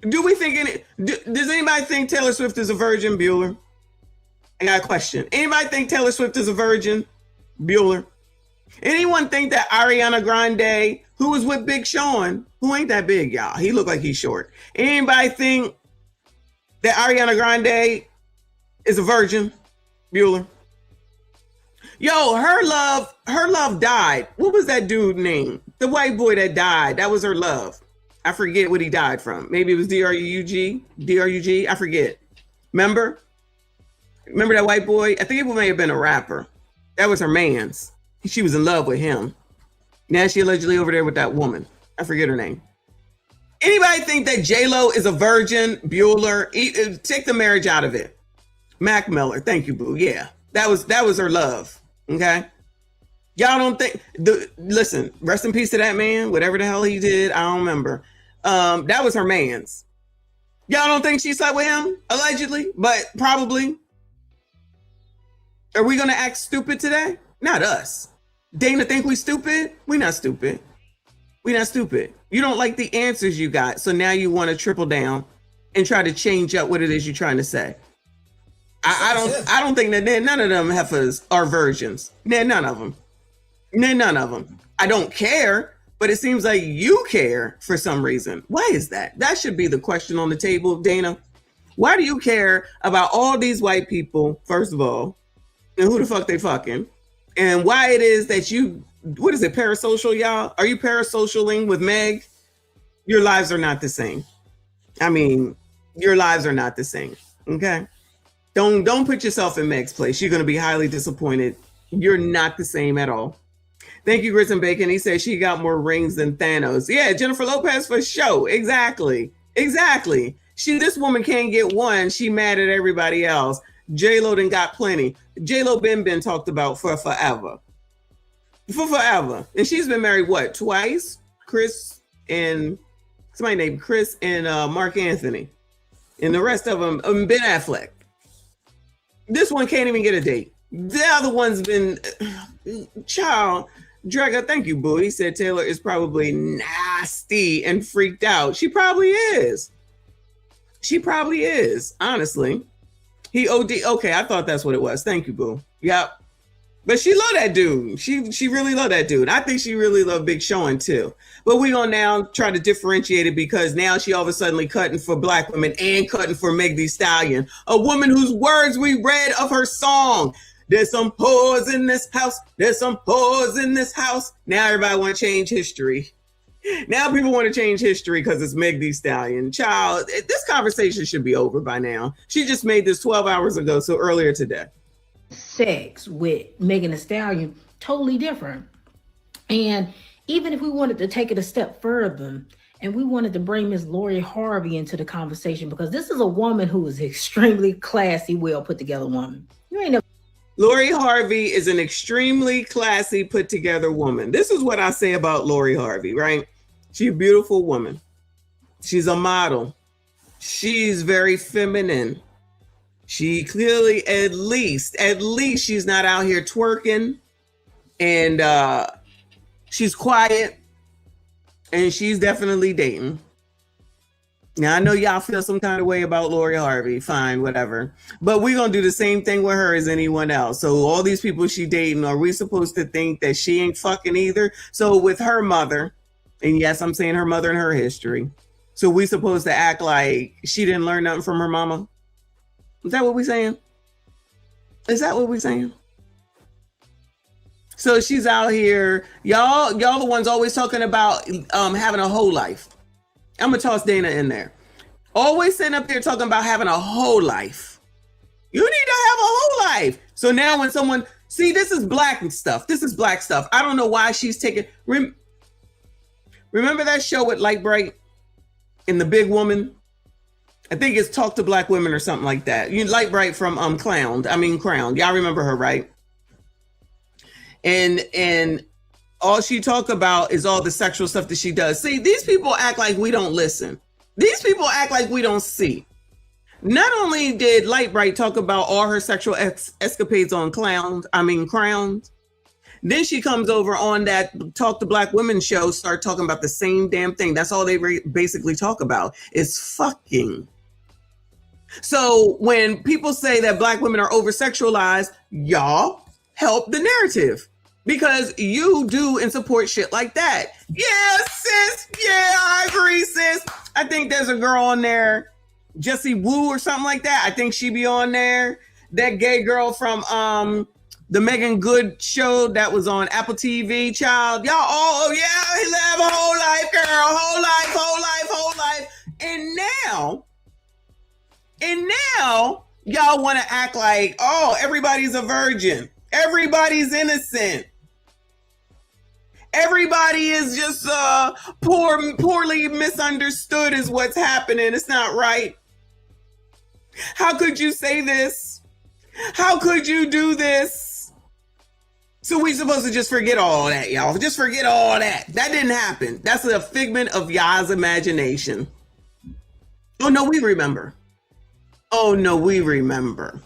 Do we think does anybody think Taylor Swift is a virgin, Bueller? I got a question. Anybody think Taylor Swift is a virgin, Bueller? Anyone think that Ariana Grande, who was with Big Sean, who ain't that big, y'all? He look like he's short. Anybody think that Ariana Grande is a virgin, Bueller? Yo, her love died. What was that dude name? The white boy that died. That was her love. I forget what he died from. Maybe it was D-R-U-G. I forget. Remember that white boy? I think it may have been a rapper. That was her man's. She was in love with him. Now she allegedly over there with that woman. I forget her name. Anybody think that J-Lo is a virgin, Bueller? Take the marriage out of it. Mac Miller. Thank you, boo. Yeah. That was her love. Okay. Y'all don't think listen, rest in peace to that man, whatever the hell he did. I don't remember. That was her man's. Y'all don't think she slept with him? Allegedly, but probably. Are we gonna act stupid today? Not us. Dana think we stupid? We not stupid. We not stupid. You don't like the answers you got, so now you want to triple down and try to change up what it is you're trying to say. I don't think that none of them heifers are virgins. None of them. None of them. I don't care, but it seems like you care for some reason. Why is that? That should be the question on the table, Dana. Why do you care about all these white people, first of all, and who the fuck they fucking, and why it is that you, what is it, parasocial, y'all? Are you parasocialing with Meg? Your lives are not the same. I mean, your lives are not the same, okay? Don't put yourself in Meg's place. You're going to be highly disappointed. You're not the same at all. Thank you, Grits and Bacon. He said she got more rings than Thanos. Yeah, Jennifer Lopez for show. Exactly. This woman can't get one. She mad at everybody else. J-Lo done got plenty. J-Lo been talked about for forever. And she's been married, what, twice? Chris and somebody named Chris and Mark Anthony. And the rest of them, Ben Affleck. This one can't even get a date. The other one's been, child, Draga, thank you, boo. He said Taylor is probably nasty and freaked out. She probably is. She probably is, honestly. He OD. Okay, I thought that's what it was. Thank you, boo. Yep. But she loved that dude. She really loved that dude. I think she really loved Big Sean too. But we gonna now try to differentiate it because now she all of a sudden cutting for black women and cutting for Meg Thee Stallion, a woman whose words we read of her song. There's some whores in this house. There's some whores in this house. Now everybody want to change history. Now people want to change history because it's Meg Thee Stallion. Child, this conversation should be over by now. She just made this 12 hours ago, so earlier today. Sex with Megan Thee Stallion, totally different. And even if we wanted to take it a step further and we wanted to bring Miss Lori Harvey into the conversation, because this is a woman who is extremely classy, well put together woman. You ain't never. Lori Harvey is an extremely classy, put together woman. This is what I say about Lori Harvey, right? She's a beautiful woman. She's a model. She's very feminine. She clearly, at least she's not out here twerking, and she's quiet, and she's definitely dating. Now, I know y'all feel some kind of way about Lori Harvey. Fine, whatever. But we're going to do the same thing with her as anyone else. So all these people she dating, are we supposed to think that she ain't fucking either? So with her mother, and yes, I'm saying her mother and her history. So we supposed to act like she didn't learn nothing from her mama? Is that what we saying? Is that what we saying? So she's out here. Y'all the ones always talking about having a whole life. I'm gonna toss Dana in there. Always sitting up there talking about having a whole life. You need to have a whole life. So now when someone, see, this is black stuff. This is black stuff. I don't know why she's taking. Remember that show with Light Bright and the big woman? I think it's Talk to Black Women or something like that. You Light Bright from Crown. Y'all remember her, right? And all she talk about is all the sexual stuff that she does. See, these people act like we don't listen. These people act like we don't see. Not only did Light Bright talk about all her sexual escapades on Crown, then she comes over on that Talk to Black Women show, start talking about the same damn thing. That's all they basically talk about is fucking. So when people say that black women are over-sexualized, y'all help the narrative. Because you do and support shit like that. Yeah, sis. Yeah, I agree, sis. I think there's a girl on there, Jessie Wu or something like that. I think she be on there. That gay girl from the Megan Good show that was on Apple TV, child. Y'all, oh yeah, he live a whole life, girl. Whole life. And now y'all want to act like, oh, everybody's a virgin. Everybody's innocent. Everybody is just poorly misunderstood is what's happening. It's not right. How could you say this? How could you do this? So we supposed to just forget all that, y'all. Just forget all that. That didn't happen. That's a figment of y'all's imagination. Oh, no, we remember. Oh, no, we remember.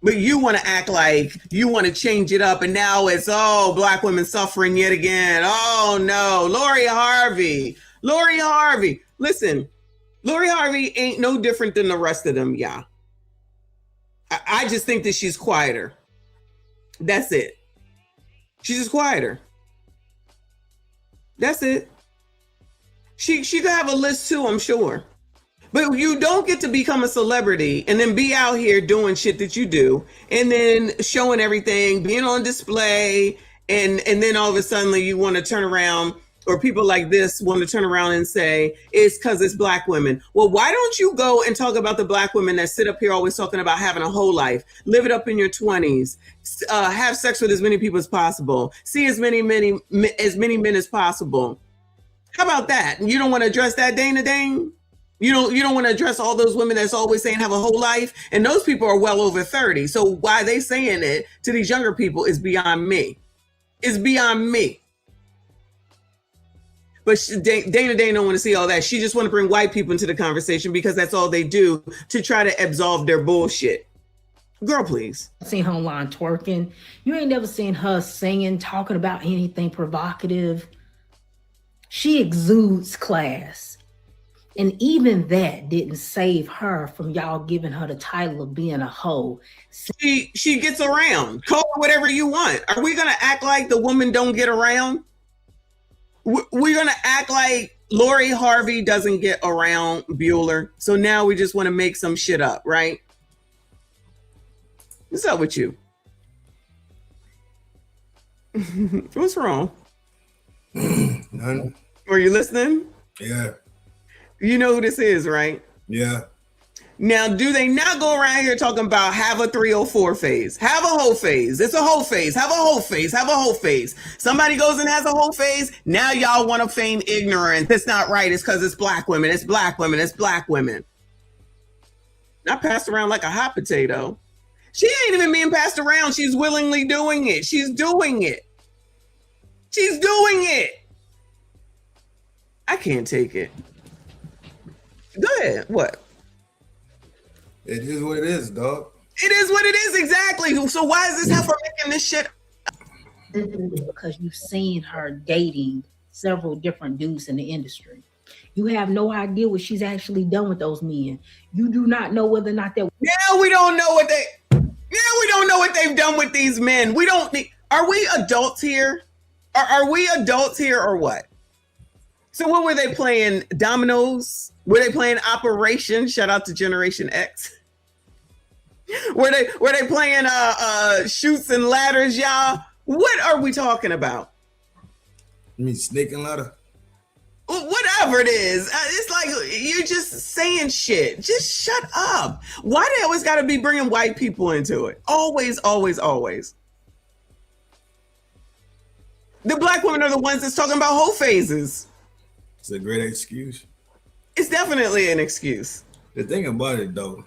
But you want to act like you want to change it up. And now it's, oh, black women suffering yet again. Oh, no. Lori Harvey. Listen, Lori Harvey ain't no different than the rest of them, y'all. I just think that she's quieter. That's it. She's just quieter. That's it. She could have a list too, I'm sure. But you don't get to become a celebrity and then be out here doing shit that you do and then showing everything, being on display, and then all of a sudden you want to turn around, or people like this want to turn around and say, it's because it's black women. Well, why don't you go and talk about the black women that sit up here always talking about having a whole life, live it up in your 20s, have sex with as many people as possible, see as many men as possible. How about that? You don't want to address that, Dana Dane? You don't want to address all those women that's always saying have a whole life, and those people are well over 30. So why they saying it to these younger people is beyond me. It's beyond me. But Dana don't want to see all that. She just want to bring white people into the conversation because that's all they do to try to absolve their bullshit. Girl, please. Seen her online twerking. You ain't never seen her singing, talking about anything provocative. She exudes class. And even that didn't save her from y'all giving her the title of being a hoe. She gets around. Call her whatever you want. Are we gonna act like the woman don't get around? We're gonna act like Lori Harvey doesn't get around Bueller. So now we just want to make some shit up, right? What's up with you? What's wrong? None. Were you listening? Yeah. You know who this is, right? Yeah. Now, do they not go around here talking about have a 304 phase? Have a whole phase. It's a whole phase. Have a whole phase. Have a whole phase. Somebody goes and has a whole phase. Now y'all want to feign ignorance. It's not right. It's because it's black women. It's black women. It's black women. Not passed around like a hot potato. She ain't even being passed around. She's willingly doing it. She's doing it. She's doing it. I can't take it. Go ahead. What? It is what it is, dog. It is what it is, exactly. So why is this heifer making this shit? Because you've seen her dating several different dudes in the industry. You have no idea what she's actually done with those men. You do not know whether or not they're. Yeah, we don't know what they. Yeah, we don't know what they've done with these men. We don't. Are we adults here? Are we adults here or what? So what were they playing? Dominoes? Were they playing Operation? Shout out to Generation X. Were they playing Shoots and Ladders, y'all? What are we talking about? You mean Snake and Ladder? Whatever it is. It's like you're just saying shit. Just shut up. Why they always got to be bringing white people into it? Always, always, always. The black women are the ones that's talking about whole phases. It's a great excuse. It's definitely an excuse. The thing about it, though,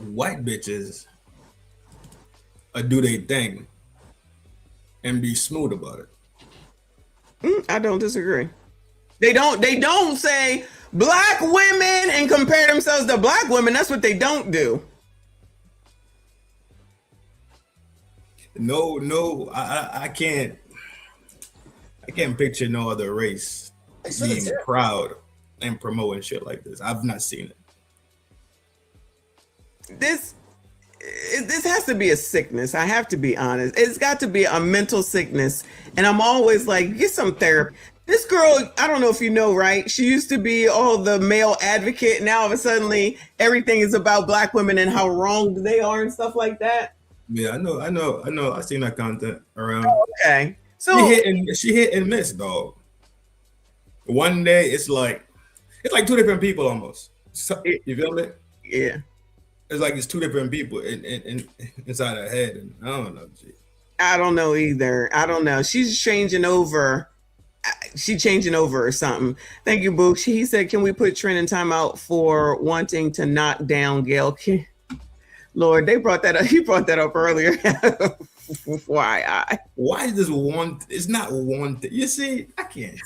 white bitches do their thing and be smooth about it. I don't disagree. They don't say black women and compare themselves to black women. That's what they don't do. No, I can't picture no other race being proud and promoting shit like this. I've not seen it. This has to be a sickness. I have to be honest. It's got to be a mental sickness. And I'm always like, get some therapy. This girl, I don't know if you know, right? She used to be the male advocate. Now all of a sudden everything is about black women and how wrong they are and stuff like that. Yeah, I know. I seen that content around. Oh, okay. So she hit and miss, dog. One day it's like two different people almost. So, you feel me? Yeah. It's like it's two different people in inside her head, and I don't know. I don't know either. I don't know. She's changing over. She's changing over or something. Thank you, Book. He said, "Can we put Trent in timeout for wanting to knock down Gail?" Lord, they brought that up. He brought that up earlier. Why is this one? It's not one thing. You see, I can't.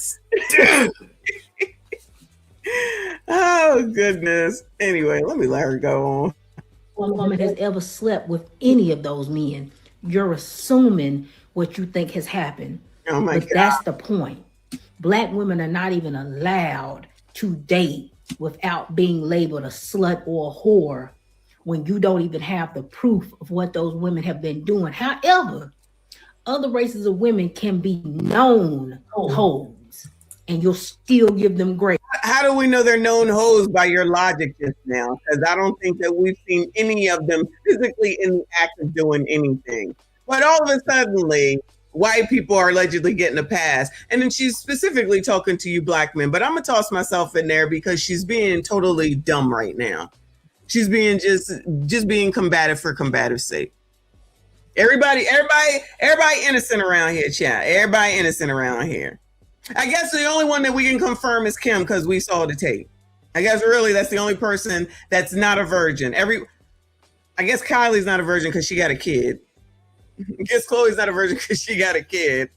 Oh goodness. Anyway, let me let her go on. One woman has ever slept with any of those men. You're assuming what you think has happened. Oh my God. That's the point. Black women are not even allowed to date without being labeled a slut or a whore when you don't even have the proof of what those women have been doing. However, other races of women can be known hoes, and you'll still give them grace. How do we know they're known hoes by your logic just now? Because I don't think that we've seen any of them physically in the act of doing anything. But all of a sudden, white people are allegedly getting a pass. And then she's specifically talking to you black men. But I'm going to toss myself in there because she's being totally dumb right now. She's being just being combative for combative's sake. Everybody innocent around here, chat. Everybody innocent around here. I guess the only one that we can confirm is Kim because we saw the tape. I guess really that's the only person that's not a virgin. I guess Kylie's not a virgin because she got a kid. I guess Chloe's not a virgin because she got a kid.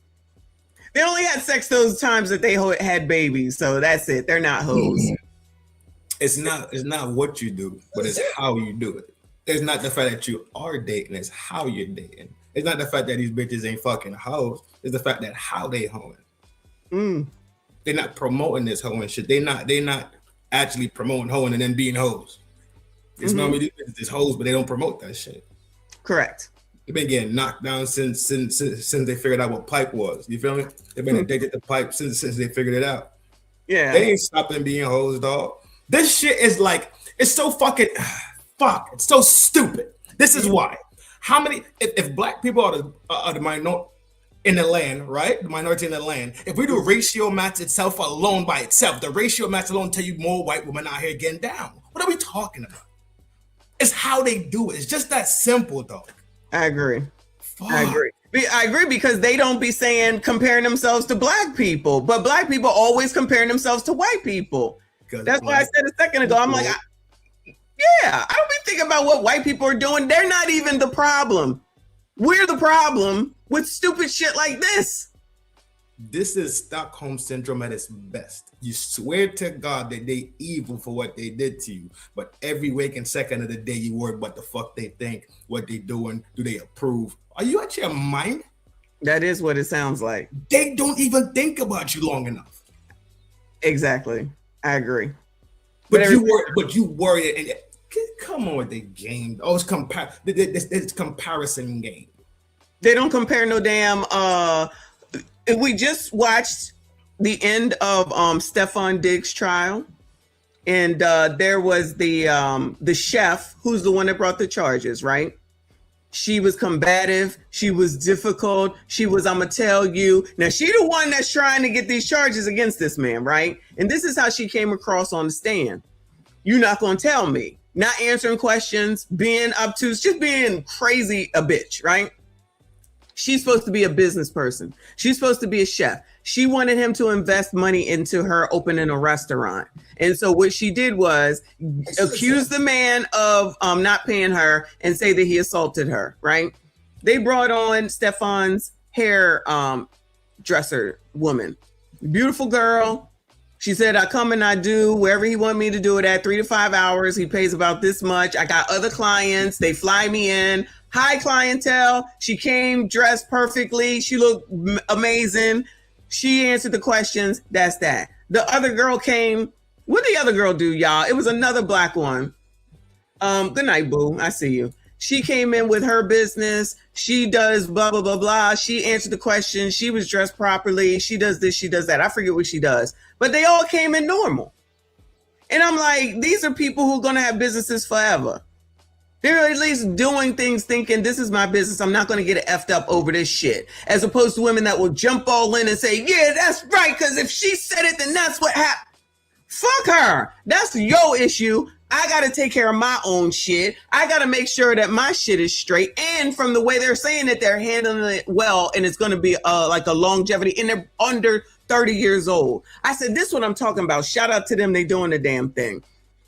They only had sex those times that they had babies, so that's it. They're not hoes. it's not what you do, but it's how you do it. It's not the fact that you are dating, it's how you're dating. It's not the fact that these bitches ain't fucking hoes. It's the fact that how they hoeing. They're not promoting this hoeing shit. They not actually promoting hoeing and then being hoes. It's normally these bitches is hoes, but they don't promote that shit. Correct. They've been getting knocked down since they figured out what pipe was. You feel me? They've been addicted to pipe since they figured it out. Yeah. They ain't stopping being hoes, dog. This shit is like, it's so fucking, fuck, it's so stupid. This is why. How many, if black people are the minority in the land, right? The minority in the land. If we do ratio match itself alone by itself, the ratio match alone tell you more white women out here getting down. What are we talking about? It's how they do it. It's just that simple, dog. I agree. Fuck. I agree because they don't be saying comparing themselves to black people, but black people always comparing themselves to white people. That's why I said a second ago. I'm like, I don't be thinking about what white people are doing. They're not even the problem. We're the problem with stupid shit like this. This is Stockholm Syndrome at its best. You swear to God that they evil for what they did to you, but every waking second of the day you worry what the fuck they think, what they doing, do they approve? Are you out your mind? That is what it sounds like. They don't even think about you long enough. Exactly. I agree. But you worry and come on with the game. Oh, it's comparison game. They don't compare no damn we just watched the end of Stephon Diggs' trial, and there was the chef who's the one that brought the charges, right? She was combative. She was difficult. She was, I'm going to tell you. Now, she the one that's trying to get these charges against this man, right? And this is how she came across on the stand. You're not going to tell me. Not answering questions, being obtuse, just being crazy a bitch, right? She's supposed to be a business person. She's supposed to be a chef. She wanted him to invest money into her opening a restaurant. And so what she did was accuse the man of not paying her and say that he assaulted her, right? They brought on Stephon's hair dresser woman. Beautiful girl. She said, I come and I do wherever he want me to do it at, 3 to 5 hours. He pays about this much. I got other clients. They fly me in. High clientele. She came dressed perfectly. She looked amazing. She answered the questions. That's that. The other girl came. What did the other girl do, y'all? It was another black one. Good night, boo. I see you. She came in with her business. She does blah, blah, blah, blah. She answered the questions. She was dressed properly. She does this. She does that. I forget what she does. But they all came in normal. And I'm like, these are people who are going to have businesses forever. They're at least doing things thinking this is my business. I'm not going to get it effed up over this shit. As opposed to women that will jump all in and say, yeah, that's right. Because if she said it, then that's what happened. Fuck her. That's your issue. I got to take care of my own shit. I got to make sure that my shit is straight. And from the way they're saying that they're handling it well, and it's going to be like a longevity, and they're under 30 years old. I said, this is what I'm talking about. Shout out to them. They doing the damn thing.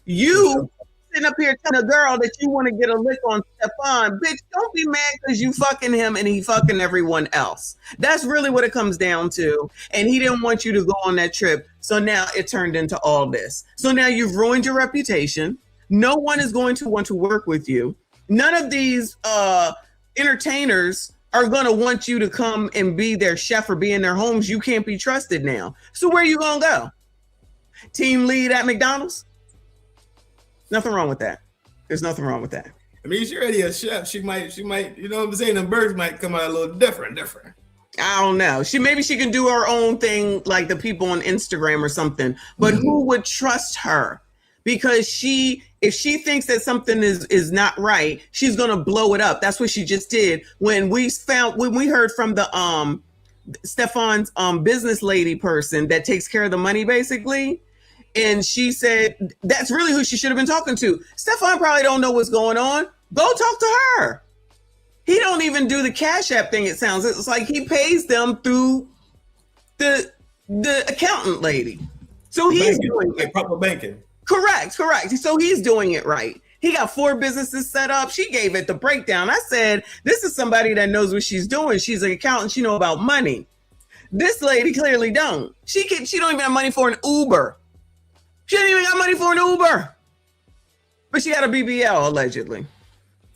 You sitting up here telling a girl that you want to get a lick on Stephon, bitch, don't be mad because you fucking him and he fucking everyone else. That's really what it comes down to. And he didn't want you to go on that trip. So now it turned into all this. So now you've ruined your reputation. No one is going to want to work with you. None of these entertainers are going to want you to come and be their chef or be in their homes. You can't be trusted now. So where are you going to go? Team lead at McDonald's? Nothing wrong with that. There's nothing wrong with that. I mean, she's already a chef. She might, you know what I'm saying? The birds might come out a little different. I don't know. Maybe she can do her own thing like the people on Instagram or something. But who would trust her? Because if she thinks that something is not right, she's gonna blow it up. That's what she just did when we heard from the Stephon's business lady person that takes care of the money basically. And she said, that's really who she should have been talking to. Stephon probably don't know what's going on. Go talk to her. He don't even do the Cash App thing, it sounds. It's like he pays them through the accountant lady. So he's doing like proper banking. Correct. So he's doing it right. He got 4 businesses set up. She gave it the breakdown. I said, this is somebody that knows what she's doing. She's an accountant. She know about money. This lady clearly don't. She don't even have money for an Uber. She didn't even got money for an Uber. But she had a BBL, allegedly.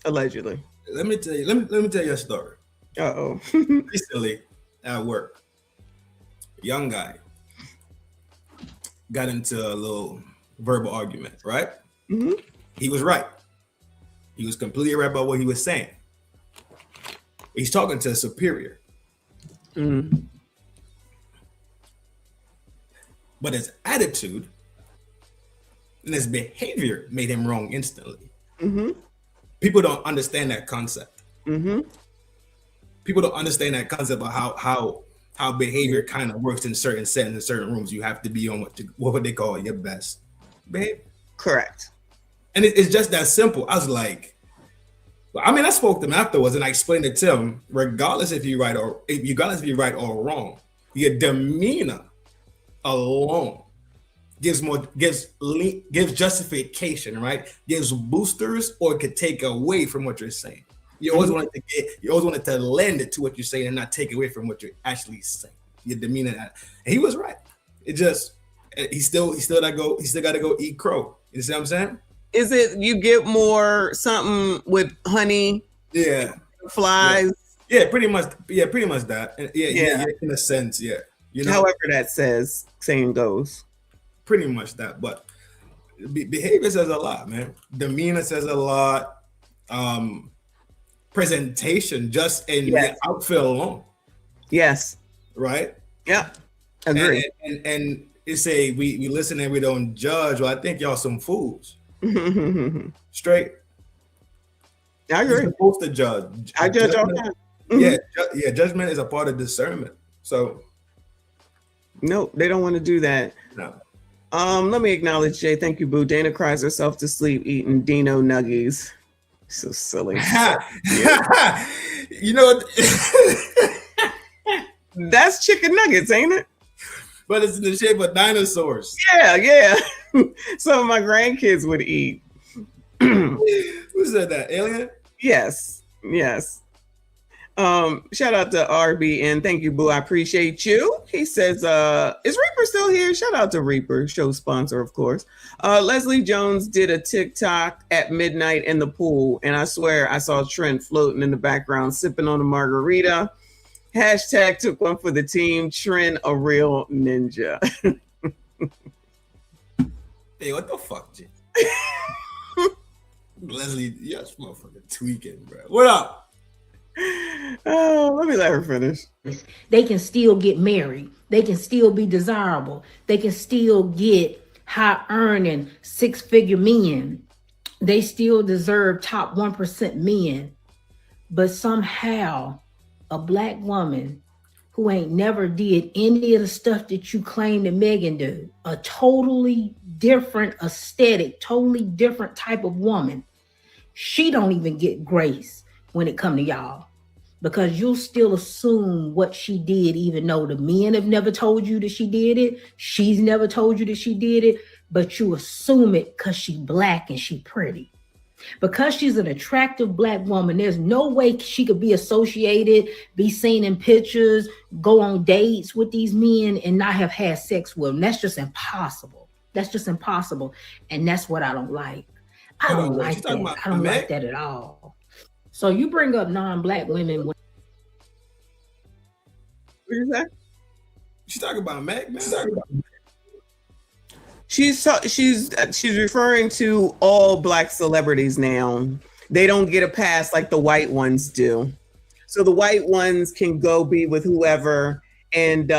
Allegedly. Let me tell you. Let me tell you a story. Uh-oh. Recently at work, a young guy got into a little verbal argument, right? Mm-hmm. He was right. He was completely right about what he was saying. He's talking to a superior. Mm-hmm. But his attitude and his behavior made him wrong instantly. Mm-hmm. People don't understand that concept. Mm-hmm. People don't understand that concept of how behavior kind of works in certain settings, in certain rooms. You have to be on what they call your best behavior. Correct. And it's just that simple. I was like, I mean, I spoke to him afterwards and I explained it to him, regardless if you're right or wrong, your demeanor alone gives justification, right? Gives boosters, or it could take away from what you're saying. You always wanted to lend it to what you're saying and not take away from what you're actually saying. Your demeanor. And he was right. It just he still got to go eat crow. You see what I'm saying? Is it you get more something with honey? Yeah. Flies. Yeah, pretty much. Yeah, pretty much that. Yeah, in a sense, yeah. You know, however that saying goes. Pretty much that, but behavior says a lot, man. Demeanor says a lot. Presentation, just in the outfit alone. Yes. Right. Yeah. Agree. And you say we listen and we don't judge. Well, I think y'all some fools. Straight. I agree. You're supposed to judge. I judge all the time. Yeah. Judgment is a part of discernment. So. No, they don't want to do that. No. Let me acknowledge Jay. Thank you, Boo. Dana cries herself to sleep eating Dino Nuggies. So silly. You know, that's chicken nuggets, ain't it? But it's in the shape of dinosaurs. Yeah. Some of my grandkids would eat. Who said that? Alien? Yes. Shout out to RBN. Thank you, Boo. I appreciate you. He says, is Reaper still here? Shout out to Reaper, show sponsor, of course. Leslie Jones did a TikTok at midnight in the pool, and I swear I saw Trent floating in the background, sipping on a margarita. Hashtag took one for the team. Trent, a real ninja. Hey, what the fuck, Jay? Leslie, yes, motherfucker tweaking, bro. What up? Oh, let me let her finish. They can still get married. They can still be desirable. They can still get high earning 6-figure men. They still deserve top 1% men. But somehow a black woman who ain't never did any of the stuff that you claim that Megan do, a totally different aesthetic, totally different type of woman, she don't even get grace when it come to y'all, because you'll still assume what she did, even though the men have never told you that she did it. She's never told you that she did it, but you assume it because she black and she pretty. Because she's an attractive black woman, there's no way she could be associated, be seen in pictures, go on dates with these men and not have had sex with them. That's just impossible. And that's what I don't like. I don't like that. I don't like that at all. So you bring up non-black women. What is that? She's talking about Meg, man. She's referring to all black celebrities now. They don't get a pass like the white ones do. So the white ones can go be with whoever, and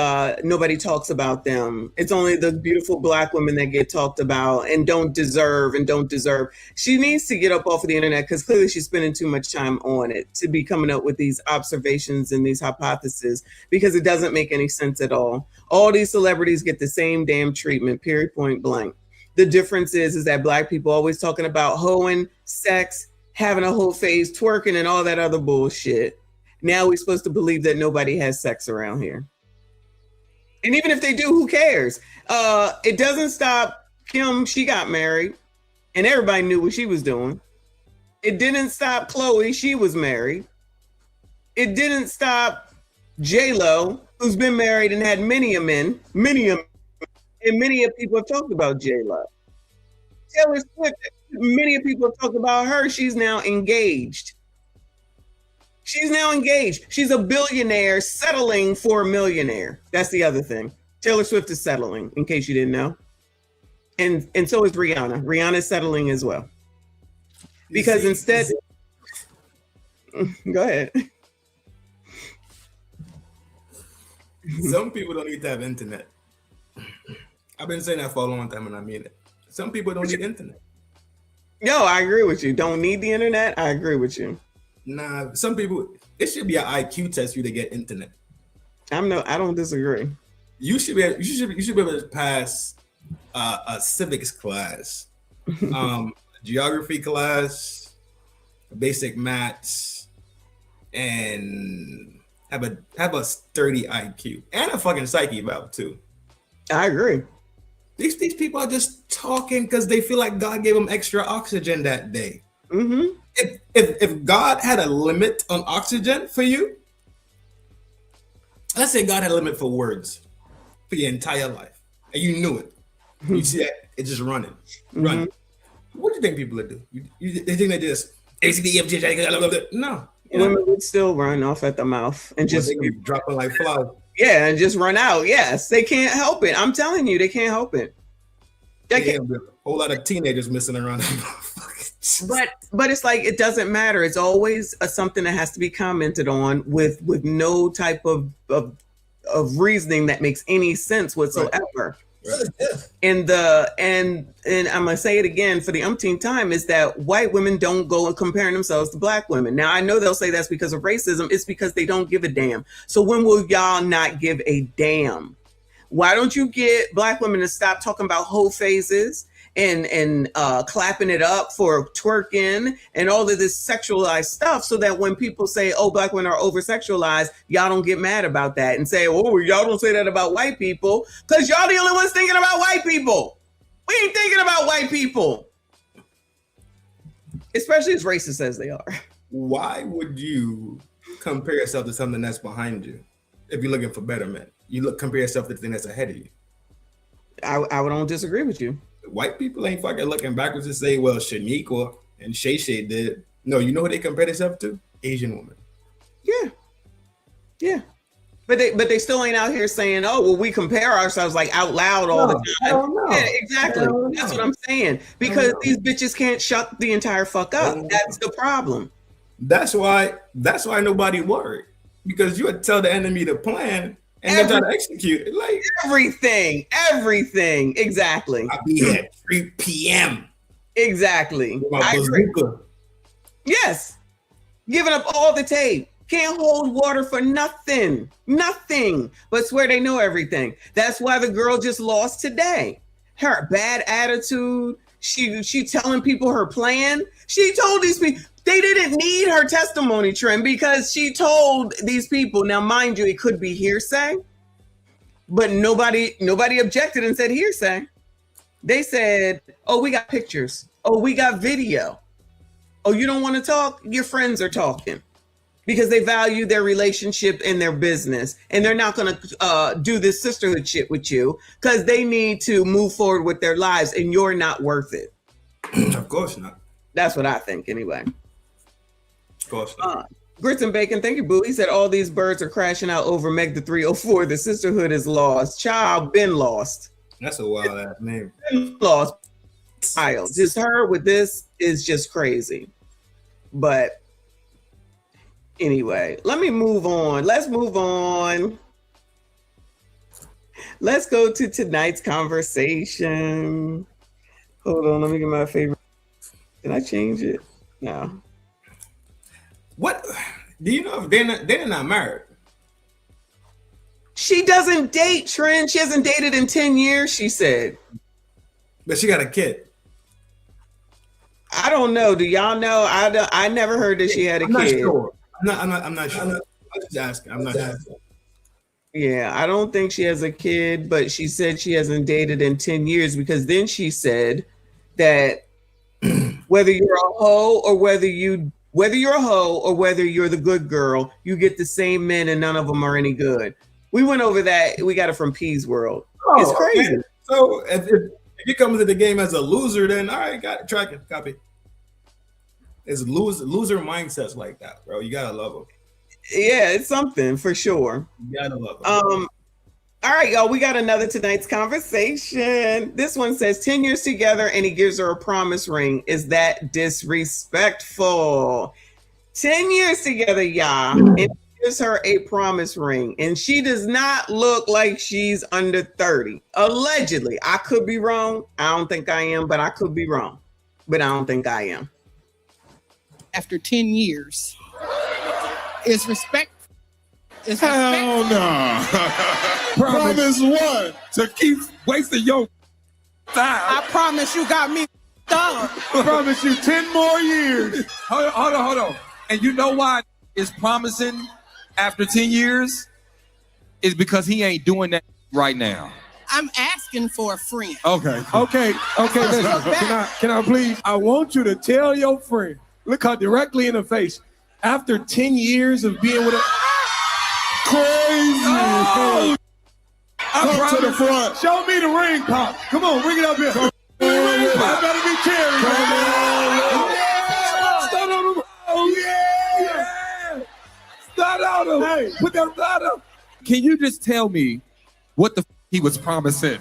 nobody talks about them. It's only the beautiful black women that get talked about and don't deserve. She needs to get up off of the internet, because clearly she's spending too much time on it to be coming up with these observations and these hypotheses, because it doesn't make any sense at all. All these celebrities get the same damn treatment, period, point blank. The difference is that black people always talking about hoeing, sex, having a whole phase, twerking, and all that other bullshit. Now we're supposed to believe that nobody has sex around here. And even if they do, who cares? It doesn't stop Kim. She got married and everybody knew what she was doing. It didn't stop Chloe. She was married. It didn't stop J-Lo, who's been married and had many a men, And many of people have talked about J-Lo. Taylor Swift, many of people have talked about her. She's now engaged. She's a billionaire settling for a millionaire. That's the other thing. Taylor Swift is settling, in case you didn't know. And so is Rihanna. Rihanna's settling as well. Because instead... Go ahead. Some people don't need to have internet. I've been saying that for a long time and I mean it. Some people don't need internet. No, I agree with you. Don't need the internet. I agree with you. Nah, some people, it should be an IQ test for you to get internet. I don't disagree. You should be able to pass a civics class, geography class, basic maths, and have a sturdy IQ and a fucking psyche valve too. I agree. These people are just talking because they feel like God gave them extra oxygen that day. Mm-hmm. If God had a limit on oxygen for you, let's say God had a limit for words for your entire life, and you knew it. You see that it's just running. What do you think people would do? They think they just no. Women would still run off at the mouth and just be dropping like flies. Yeah, and just run out. Yes, they can't help it. I'm telling you, they can't help it. A whole lot of teenagers messing around. But it's like it doesn't matter. It's always something that has to be commented on with no type of reasoning that makes any sense whatsoever. Right. And I'm gonna say it again for the umpteenth time is that white women don't go and comparing themselves to black women. Now I know they'll say that's because of racism. It's because they don't give a damn. So when will y'all not give a damn? Why don't you get black women to stop talking about whole phases and clapping it up for twerking and all of this sexualized stuff, so that when people say, oh, black women are over sexualized, y'all don't get mad about that and say, oh, y'all don't say that about white people, because y'all the only ones thinking about white people. We ain't thinking about white people, especially as racist as they are. Why would you compare yourself to something that's behind you if you're looking for betterment? Compare yourself to the thing that's ahead of you. I don't disagree with you. White people ain't fucking looking backwards to say, well, Shaniqua and Shay Shay did. No, you know who they compare themselves to? Asian women. Yeah. But they still ain't out here saying, oh, well, we compare ourselves like out loud all the time. Yeah, exactly. That's what I'm saying. Because these bitches can't shut the entire fuck up. That's the problem. That's why nobody worried. Because you would tell the enemy to plan and they try to execute it. Like everything. Exactly. I'll be here at 3 p.m. Exactly. I agree. Yes. Giving up all the tape. Can't hold water for nothing, but swear they know everything. That's why the girl just lost today. Her bad attitude. She telling people her plan. She told these people they didn't need her testimony, Trim, because she told these people. Now, mind you, it could be hearsay, but nobody objected and said hearsay. They said, "Oh, we got pictures. Oh, we got video. Oh, you don't want to talk? Your friends are talking." Because they value their relationship and their business. And they're not going to do this sisterhood shit with you because they need to move forward with their lives and you're not worth it. Of course not. That's what I think anyway. Of course not. Grits and Bacon, thank you, Boo. He said all these birds are crashing out over Meg the 304. The sisterhood is lost. Child, been lost. That's a wild ass name. Been lost. Child. Just her with this is just crazy. But anyway, let me move on. Let's move on. Let's go to tonight's conversation. Hold on, let me get my favorite. Did I change it? No. What? Do you know if they're not married? She doesn't date, Trent. She hasn't dated in 10 years, she said. But she got a kid. I don't know. Do y'all know? I never heard that she had a kid. Not sure. I'm not sure. I'm just asking. I'm not sure. Yeah, I don't think she has a kid, but she said she hasn't dated in 10 years because then she said that whether you're a hoe or whether you're a hoe or whether you're the good girl, you get the same men and none of them are any good. We went over that. We got it from P's World. It's crazy. So if you come into the game as a loser, then all right, got it, track it, copy. It's loser mindsets like that, bro. You gotta love them. Yeah, it's something for sure. You gotta love them. All right, y'all, we got another tonight's conversation. This one says 10 years together and he gives her a promise ring. Is that disrespectful? 10 years together, y'all, and he gives her a promise ring. And she does not look like she's under 30. Allegedly. I could be wrong. I don't think I am, but I could be wrong. But I don't think I am. After 10 years. Is respect. Hell no. Promise what? To keep wasting your time. I promise you got me up. Promise you 10 more years. Hold on. And you know why is promising after 10 years? Is because he ain't doing that right now. I'm asking for a friend. Okay. Listen, can I please? I want you to tell your friend, look her directly in the face. After 10 years of being with her, crazy. Oh, come to the front. Show me the ring, Pop. Come on, bring it up here. I better be carrying. Start on him. Oh, yeah. Start on him. Hey, put that start up. Can you just tell me what the he was promising?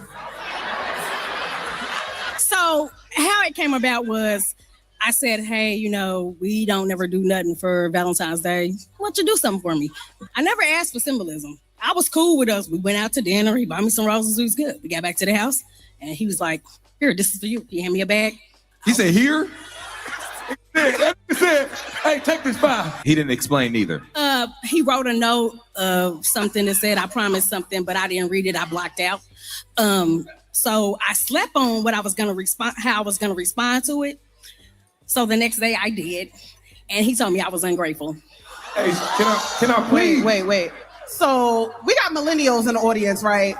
So how it came about was I said, hey, you know, we don't never do nothing for Valentine's Day. Why don't you do something for me? I never asked for symbolism. I was cool with us. We went out to dinner. He bought me some roses. It was good. We got back to the house and he was like, here, this is for you. He handed me a bag. He said, here? He said, hey, take this file. He didn't explain neither. He wrote a note of something that said, I promised something, but I didn't read it. I blocked out. So I slept on what I was going to respond, how I was going to respond to it. So the next day I did, and he told me I was ungrateful. Hey, can I please? Wait. So we got millennials in the audience, right?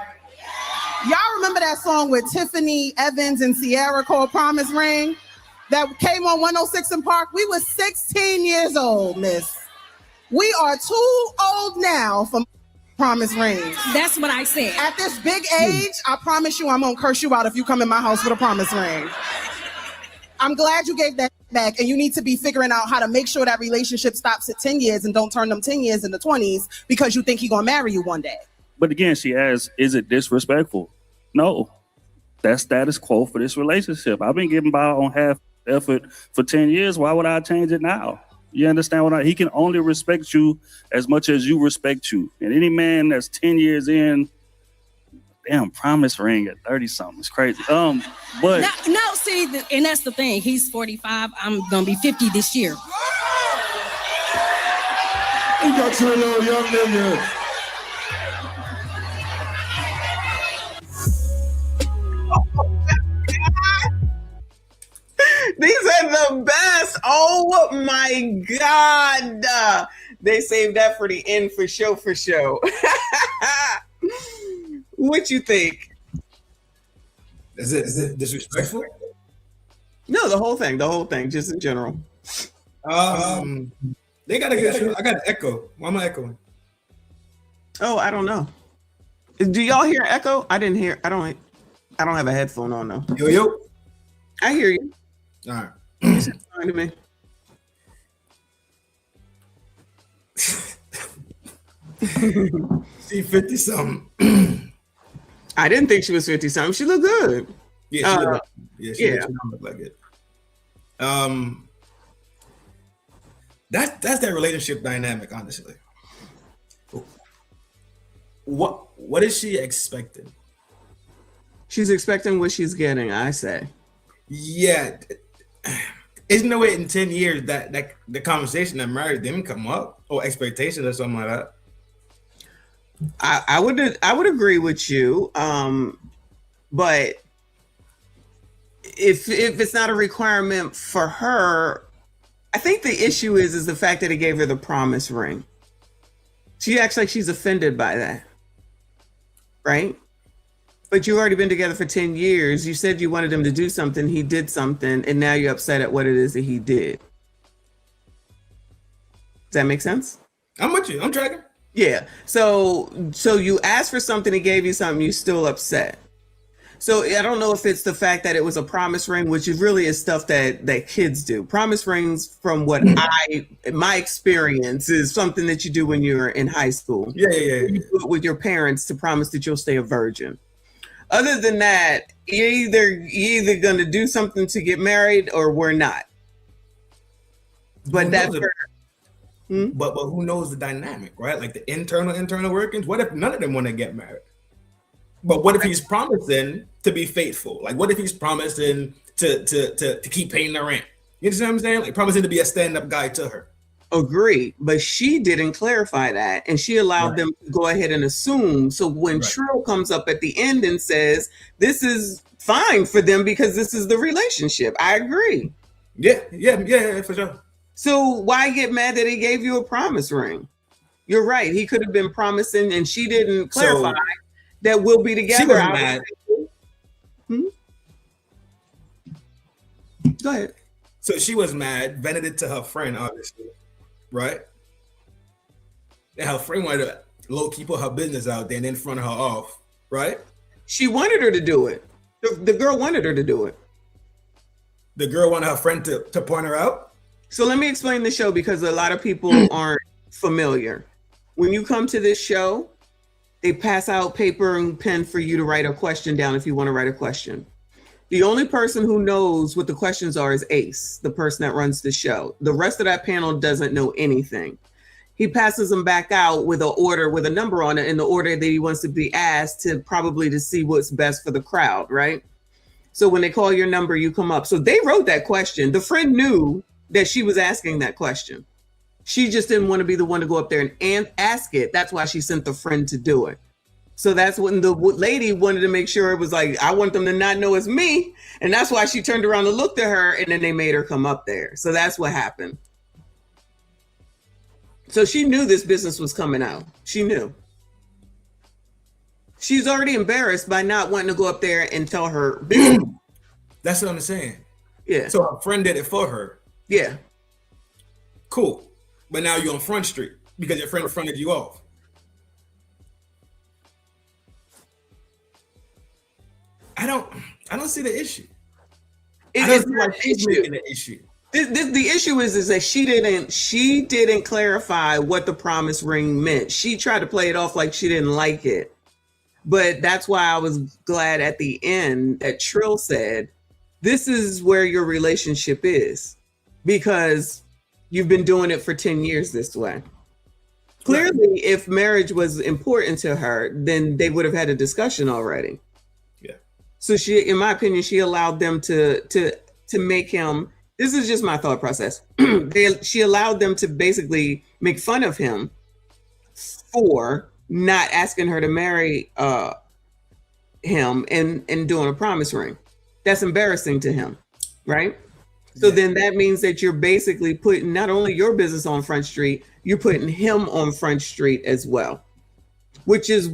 Y'all remember that song with Tiffany Evans and Ciara called Promise Ring? That came on 106 in Park? We were 16 years old, miss. We are too old now for promise rings. That's what I said. At this big age, I promise you I'm gonna curse you out if you come in my house with a promise ring. I'm glad you gave that back, and you need to be figuring out how to make sure that relationship stops at 10 years and don't turn them 10 years into 20s because you think he's gonna marry you one day. But again, she asks, is it disrespectful? No, that's status quo for this relationship. I've been giving by on half effort for 10 years. Why would I change it now? You understand what he can only respect you as much as you respect you. And any man that's 10 years in, damn, promise ring at 30 something. It's crazy. But no, see, and that's the thing. He's 45. I'm gonna be 50 this year. You got you a little young nigga. These are the best. Oh my God. They saved that for the end for show. What you think? Is it disrespectful? No, the whole thing, just in general. They got a good show. I got an echo. Why am I echoing? Oh, I don't know. Do y'all hear echo? I didn't hear. I don't have a headphone on though. Yo. I hear you. All right. It's fine to me. She 50 something. I didn't think she was 50 something. She looked good. Yeah, she don't look like it. That's that relationship dynamic, honestly. What is she expecting? She's expecting what she's getting, I say. Yeah. Isn't no way in 10 years that the conversation that marriage didn't come up or expectation or something like that? I would agree with you. But if it's not a requirement for her, I think the issue is the fact that he gave her the promise ring. She acts like she's offended by that. Right? But you've already been together for 10 years. You said you wanted him to do something. He did something. And now you're upset at what it is that he did. Does that make sense? I'm with you. I'm tracking. Yeah. So you asked for something. He gave you something. You're still upset. So I don't know if it's the fact that it was a promise ring, which is really is stuff that kids do. Promise rings, from what my experience, is something that you do when you're in high school. Yeah. You do it with your parents to promise that you'll stay a virgin. Other than that, you're either going to do something to get married or we're not. But that's but who knows the dynamic, right? Like the internal workings. What if none of them want to get married? But what if he's promising to be faithful? Like, what if he's promising to keep paying the rent? You understand what I'm saying? Like, promising to be a stand-up guy to her. Agree, but she didn't clarify that, and she allowed them to go ahead and assume. So when Trill comes up at the end and says, this is fine for them because this is the relationship, I agree. Yeah, for sure. So why get mad that he gave you a promise ring? You're right. He could have been promising, and she didn't clarify that we'll be together. She was mad. Go ahead. So she was mad, vented it to her friend, obviously, right? And her friend wanted to low-key put her business out there and then front her off, right? She wanted her to do it. The girl wanted her to do it. The girl wanted her friend to point her out? So let me explain the show because a lot of people aren't familiar. When you come to this show, they pass out paper and pen for you to write a question down if you want to write a question. The only person who knows what the questions are is Ace, the person that runs the show. The rest of that panel doesn't know anything. He passes them back out with an order with a number on it in the order that he wants to be asked to see what's best for the crowd, right? So when they call your number, you come up. So they wrote that question. The friend knew that she was asking that question. She just didn't want to be the one to go up there and ask it. That's why she sent the friend to do it. So that's when the lady wanted to make sure it was like, I want them to not know it's me. And that's why she turned around and looked at her, and then they made her come up there. So that's what happened. So she knew this business was coming out. She knew. She's already embarrassed by not wanting to go up there and tell her business. That's what I'm saying. Yeah. So her friend did it for her. Yeah. Cool. But now you're on Front Street because your friend fronted you off. I don't see the issue. It's not the issue. The issue is that she didn't clarify what the promise ring meant. She tried to play it off like she didn't like it. But that's why I was glad at the end that Trill said, this is where your relationship is, because you've been doing it for 10 years this way. Clearly, if marriage was important to her, then they would have had a discussion already. Yeah. So she, in my opinion, she allowed them to make him, this is just my thought process. She allowed them to basically make fun of him for not asking her to marry him and doing a promise ring. That's embarrassing to him, right? So then that means that you're basically putting not only your business on Front Street, you're putting him on Front Street as well, which is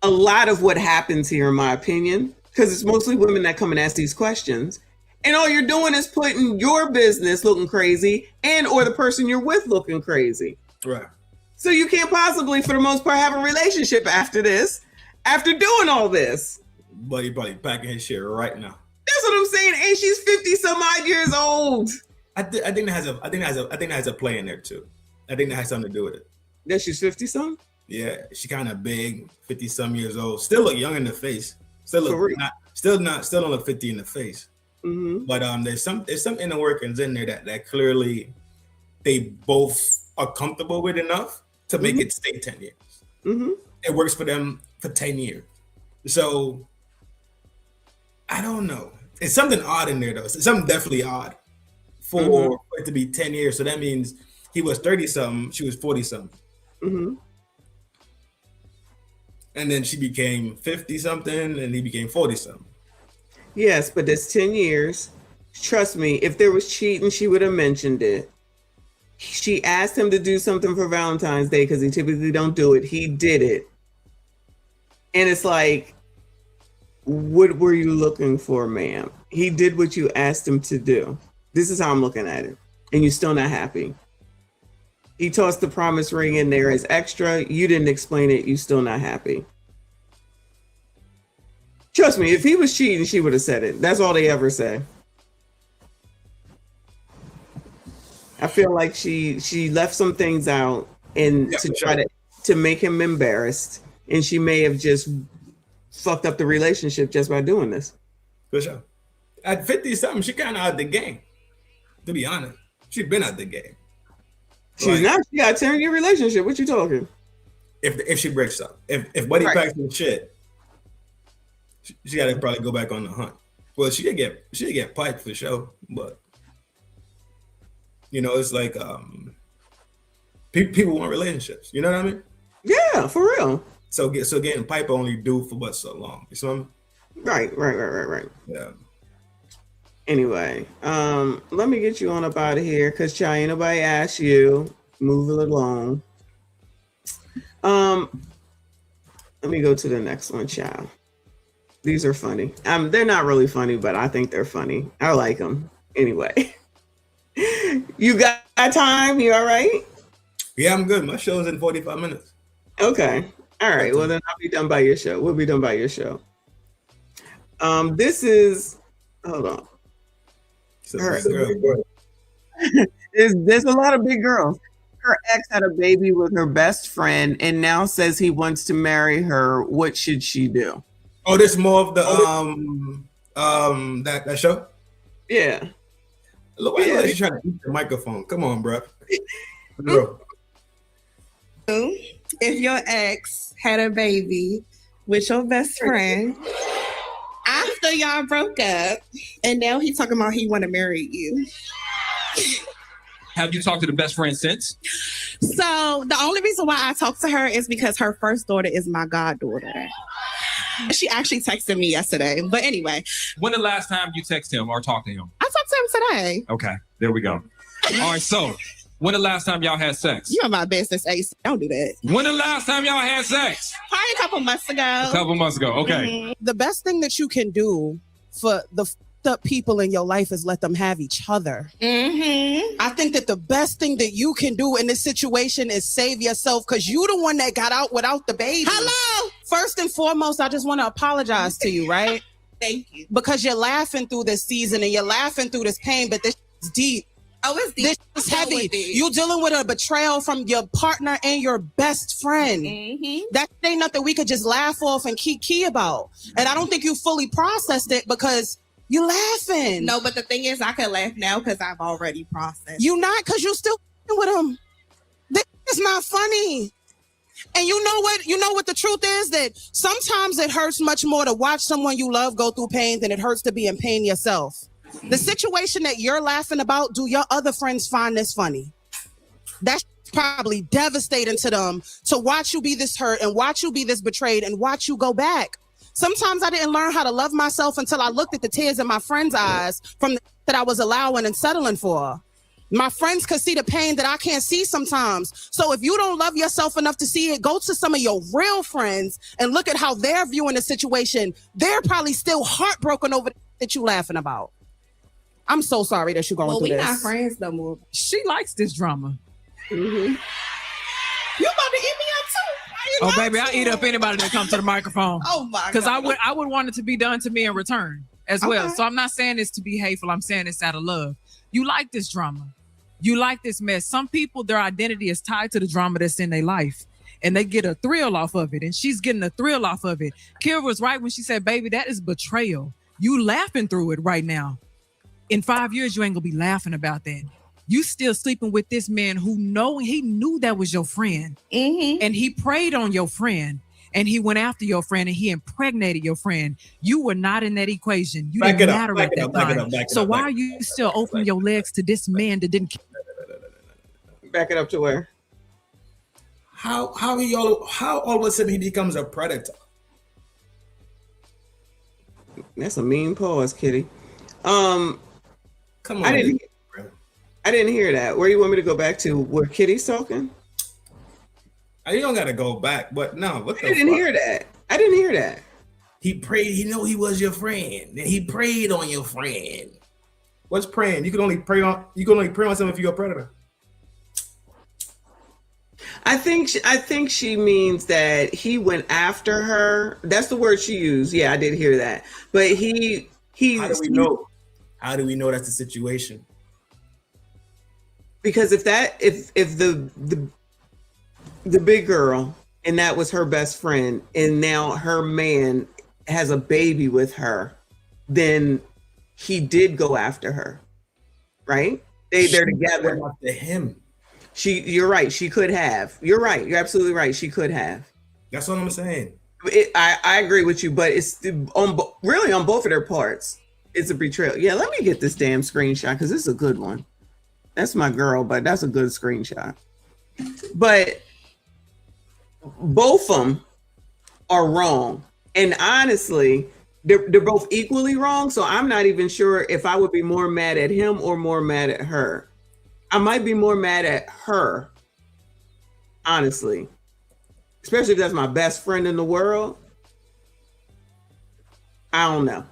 a lot of what happens here, in my opinion, because it's mostly women that come and ask these questions. And all you're doing is putting your business looking crazy or the person you're with looking crazy. Right. So you can't possibly, for the most part, have a relationship after this, after doing all this. Buddy packing his shit right now. That's what I'm saying. And she's 50 some odd years old. I think that has a play in there too. I think that has something to do with it. That she's 50 some? Yeah, she kind of big, 50 some years old. Still look young in the face. Still don't look 50 in the face. Mm-hmm. But there's some inner workings in there that clearly they both are comfortable with enough to make it stay 10 years. Mm-hmm. It works for them for 10 years. So I don't know. It's something odd in there though. It's something definitely odd for it to be 10 years. So that means he was 30 something, she was 40 something. Mm-hmm. And then she became 50 something and he became 40 something. Yes, but that's 10 years. Trust me, if there was cheating, she would have mentioned it. She asked him to do something for Valentine's Day because he typically don't do it. He did it. And it's like, what were you looking for, ma'am? He did what you asked him to do. This is how I'm looking at it. And you're still not happy. He tossed the promise ring in there as extra. You didn't explain it. You're still not happy. Trust me, if he was cheating, she would have said it. That's all they ever say. I feel like she left some things out and to try to make him embarrassed, and she may have just fucked up the relationship just by doing this. For sure. At 50-something, she kind of out the game. To be honest, she's been out the game. She's not. She got a 10-year relationship. What you talking? If she breaks up, if Buddy packs some shit, she got to probably go back on the hunt. Well, she get piped for sure, but you know, it's like people want relationships. You know what I mean? Yeah, for real. So getting pipe only do for but so long. You see what I mean? Right. Yeah. Anyway, let me get you on up out of here because Chai, ain't nobody asked you. Move it along. Let me go to the next one, child. These are funny. They're not really funny, but I think they're funny. I like them. Anyway, you got time? You all right? Yeah, I'm good. My show's in 45 minutes. Okay. All right. Well, then I'll be done by your show. We'll be done by your show. This is. Hold on. There's a lot of big girls. Her ex had a baby with her best friend and now says he wants to marry her. What should she do? Oh, this is more of the that show? Yeah. Look, why you trying to eat the microphone? Come on, bro. Girl. If your ex had a baby with your best friend after y'all broke up, and now he's talking about he want to marry you. Have you talked to the best friend since? So the only reason why I talked to her is because her first daughter is my goddaughter. She actually texted me yesterday. But anyway. When the last time you text him or talked to him? I talked to him today. Okay, there we go. All right, so when the last time y'all had sex? You're my business, Ace. Don't do that. When the last time y'all had sex? Probably a couple months ago. Okay. The best thing that you can do for the up people in your life is let them have each other. I think that the best thing that you can do in this situation is save yourself because you the one that got out without the baby. Hello. First and foremost, I just want to apologize to you, right? Thank you. Because you're laughing through this season and you're laughing through this pain, but this is deep. Oh, it's deep. This is heavy. You're dealing with a betrayal from your partner and your best friend. That ain't nothing we could just laugh off and keep key about. And I don't think you fully processed it because you laughing. No, but the thing is, I can laugh now because I've already processed. You not because you still with him. This is not funny. And you know what? You know what the truth is? That sometimes it hurts much more to watch someone you love go through pain than it hurts to be in pain yourself. The situation that you're laughing about, do your other friends find this funny? That's probably devastating to them to watch you be this hurt and watch you be this betrayed and watch you go back. Sometimes I didn't learn how to love myself until I looked at the tears in my friends' eyes from the that I was allowing and settling for. My friends could see the pain that I can't see sometimes. So if you don't love yourself enough to see it, go to some of your real friends and look at how they're viewing the situation. They're probably still heartbroken over that you laughing about. I'm so sorry that you're going through this. We're not friends no more. She likes this drama. You about to eat me up too? Oh, baby, I eat up anybody that comes to the microphone. Oh my God. Because I would want it to be done to me in return as well. Okay. So I'm not saying this to be hateful. I'm saying this out of love. You like this drama. You like this mess. Some people, their identity is tied to the drama that's in their life. And they get a thrill off of it. And she's getting a thrill off of it. Kira was right when she said, baby, that is betrayal. You laughing through it right now. In 5 years, you ain't gonna be laughing about that. You still sleeping with this man who he knew that was your friend. And he preyed on your friend. And he went after your friend and he impregnated your friend. You were not in that equation. You didn't matter at that time. So why are you still opening your legs to this man that didn't back it up to where? How all of a sudden he becomes a predator? That's a mean pause, Kitty. Come on. I didn't hear that. Where you want me to go back to? Where Kitty's talking? You don't gotta go back, but no. What the I didn't hear that. I didn't hear that. He prayed. He know he was your friend. He preyed on your friend. What's praying? You can only prey on someone if you're a predator. I think she means that he went after her. That's the word she used. Yeah, I did hear that. But he How do we know? How do we know that's the situation? Because if the big girl and that was her best friend, and now her man has a baby with her, then he did go after her, right? They're together. After him. You're right. She could have. You're right. You're absolutely right. She could have. That's what I'm saying. I agree with you, but it's really on both of their parts. It's a betrayal. Yeah, let me get this damn screenshot because this is a good one. That's my girl, but that's a good screenshot. But both of them are wrong. And honestly, they're both equally wrong. So I'm not even sure if I would be more mad at him or more mad at her. I might be more mad at her, honestly. Especially if that's my best friend in the world. I don't know.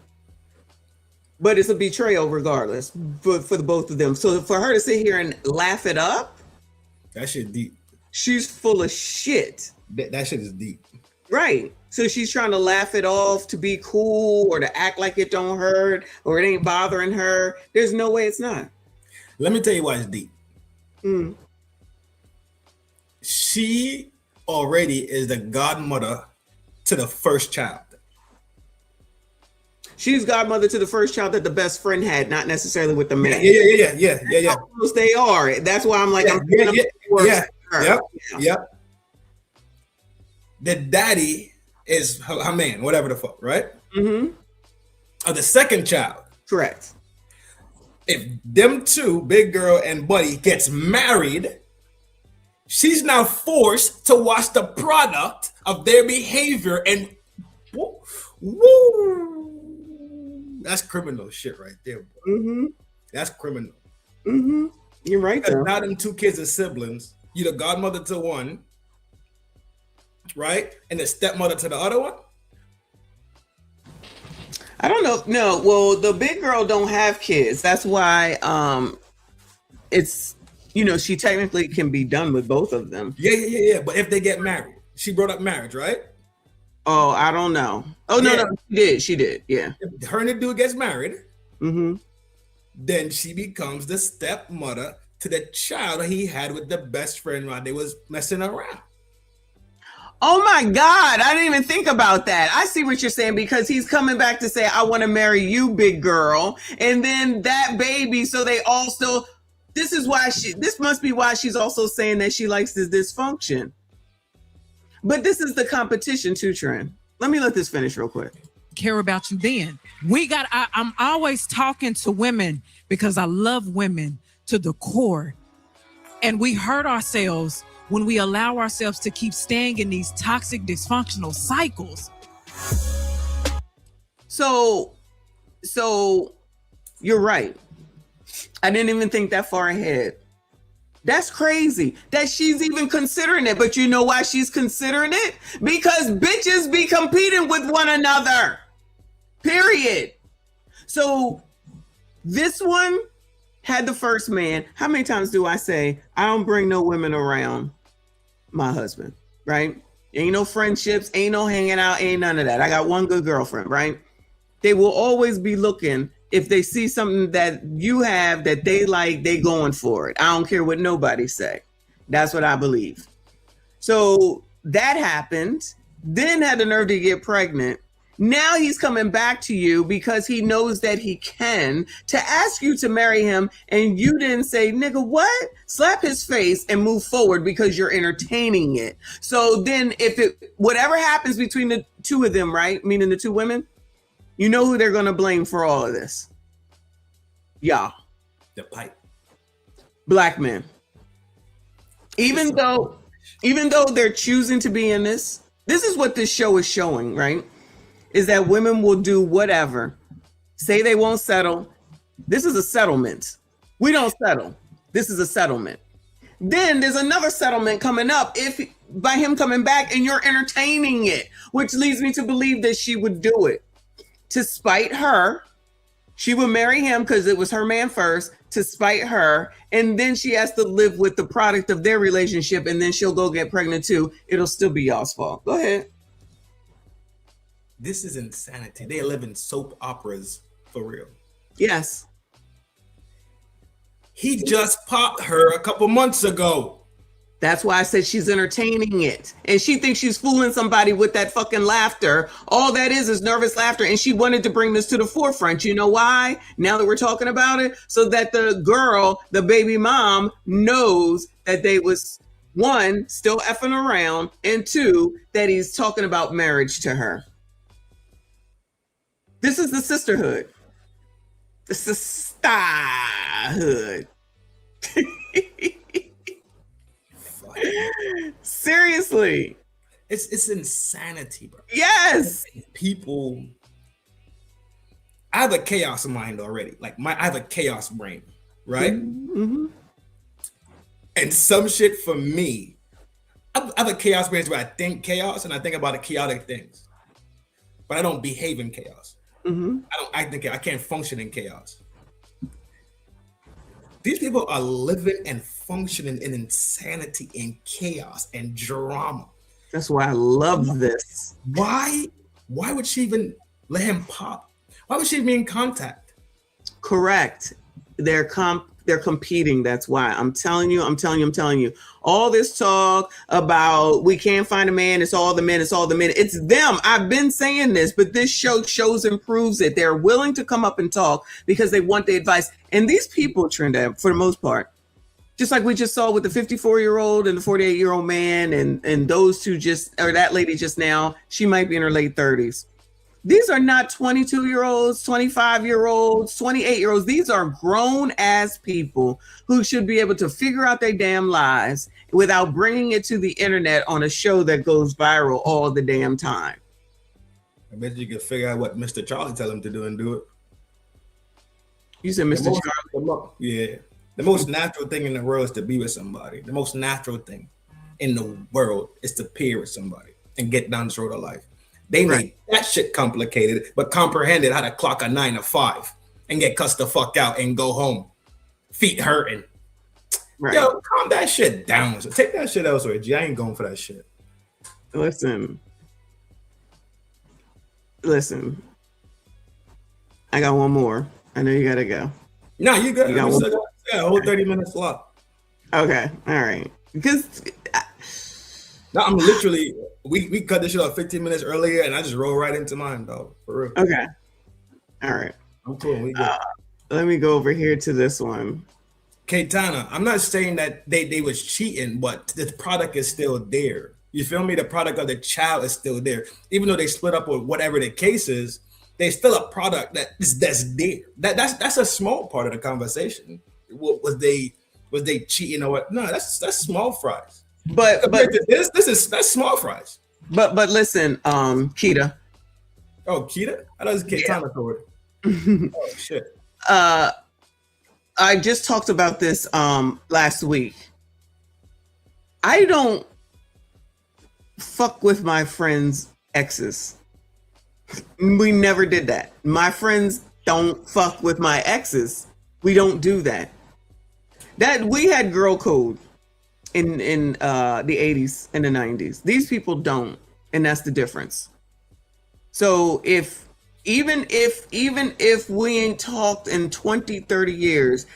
But it's a betrayal regardless for the both of them. So for her to sit here and laugh it up, that shit deep. She's full of shit. That shit is deep. Right. So she's trying to laugh it off to be cool or to act like it don't hurt or it ain't bothering her. There's no way it's not. Let me tell you why it's deep. She already is the godmother to the first child. She's godmother to the first child that the best friend had, not necessarily with the man. Yeah. How close they are. That's why I'm like, Yep. The daddy is her man, whatever the fuck, right? Mm-hmm. Of the second child. Correct. If them two, big girl and buddy, gets married, she's now forced to watch the product of their behavior and woo. That's criminal shit right there, bro. Mm-hmm. That's criminal. Mm-hmm. You're right. Because now them two kids are siblings. You're the godmother to one, right? And the stepmother to the other one. I don't know. No, well, the big girl don't have kids. That's why it's, she technically can be done with both of them. Yeah. But if they get married, she brought up marriage, right? Oh, I don't know. Oh, no, she did. Yeah. If her and the dude gets married, mm-hmm. then she becomes the stepmother to the child he had with the best friend while they was messing around. Oh my God, I didn't even think about that. I see what you're saying because he's coming back to say, I want to marry you, big girl. And then that baby, so they also, this must be why she's also saying that she likes this dysfunction. But this is the competition too, Trent. Let this finish real quick. Care about you then. I'm always talking to women because I love women to the core. And we hurt ourselves when we allow ourselves to keep staying in these toxic, dysfunctional cycles. So you're right. I didn't even think that far ahead. That's crazy that she's even considering it. But you know why she's considering it? Because bitches be competing with one another. Period. So this one had the first man. How many times do I say, I don't bring no women around my husband, right? Ain't no friendships, ain't no hanging out, ain't none of that. I got one good girlfriend, right? They will always be looking. If they see something that you have that they like, they going for it. I don't care what nobody say. That's what I believe. So that happened, then had the nerve to get pregnant. Now he's coming back to you because he knows that he can to ask you to marry him. And you didn't say, nigga, what? Slap his face and move forward because you're entertaining it. So then whatever happens between the two of them, right? Meaning the two women, you know who they're going to blame for all of this. Y'all. The pipe. Black men. Even though they're choosing to be in this is what this show is showing, right? Is that women will do whatever, say they won't settle. This is a settlement. We don't settle. This is a settlement. Then there's another settlement coming up by him coming back and you're entertaining it, which leads me to believe that she would do it to spite her She would marry him because it was her man first to spite her. And then she has to live with the product of their relationship. And then she'll go get pregnant too. It'll still be y'all's fault. Go ahead. This is insanity. They live in soap operas for real. Yes. He just popped her a couple months ago. That's why I said she's entertaining it. And she thinks she's fooling somebody with that fucking laughter. All that is nervous laughter. And she wanted to bring this to the forefront. You know why? Now that we're talking about it, so that the girl, the baby mom, knows that they was, one, still effing around, and two, that he's talking about marriage to her. This is the sisterhood. The sisterhood. Seriously. It's insanity, bro. Yes. People, I have a chaos mind already. Like I have a chaos brain, right? Mm-hmm. And some shit for me, I have a chaos brain where I think chaos and I think about the chaotic things, but I don't behave in chaos. Mm-hmm. I can't function in chaos. These people are living and functioning in insanity and chaos and drama. That's why I love this. Why would she even let him pop? Why would she be in contact? Correct. They're competing. That's why. I'm telling you. All this talk about we can't find a man, it's all the men, it's them. I've been saying this, but this show shows and proves it. They're willing to come up and talk because they want the advice. And these people, Trinidad, for the most part, just like we just saw with the 54-year-old and the 48-year-old man and those two or that lady just now, she might be in her late 30s. These are not 22-year-olds, 25-year-olds, 28-year-olds. These are grown-ass people who should be able to figure out their damn lives without bringing it to the internet on a show that goes viral all the damn time. I bet you could figure out what Mr. Charlie tell him to do and do it. You said Mr. Charlie? Yeah. The most natural thing in the world is to be with somebody. The most natural thing in the world is to peer with somebody and get down the road of life. They made that shit complicated, but comprehended how to clock a 9 to 5 and get cussed the fuck out and go home. Feet hurting. Right. Yo, calm that shit down. So take that shit elsewhere, G. I ain't going for that shit. Listen. I got one more. I know you gotta go. No, you good. You got one more? Yeah, a whole 30 minutes left. Okay. All right. Because no, I'm literally we cut this shit off 15 minutes earlier and I just roll right into mine, dog. For real. Okay. All right. I'm cool. We good. Let me go over here to this one. Katana, I'm not saying that they was cheating, but the product is still there. You feel me? The product of the child is still there. Even though they split up or whatever the case is, there's still a product that's there. That's a small part of the conversation. Was they cheating or what? No, that's small fries. But that's small fries. But listen, Keita. Oh, Keita? I thought it was Katana code. Oh shit. I just talked about this last week. I don't fuck with my friends' exes. We never did that. My friends don't fuck with my exes. We don't do that. That we had girl code in the 80s and the 90s. These people don't, and that's the difference. So even if we ain't talked in 20, 30 years,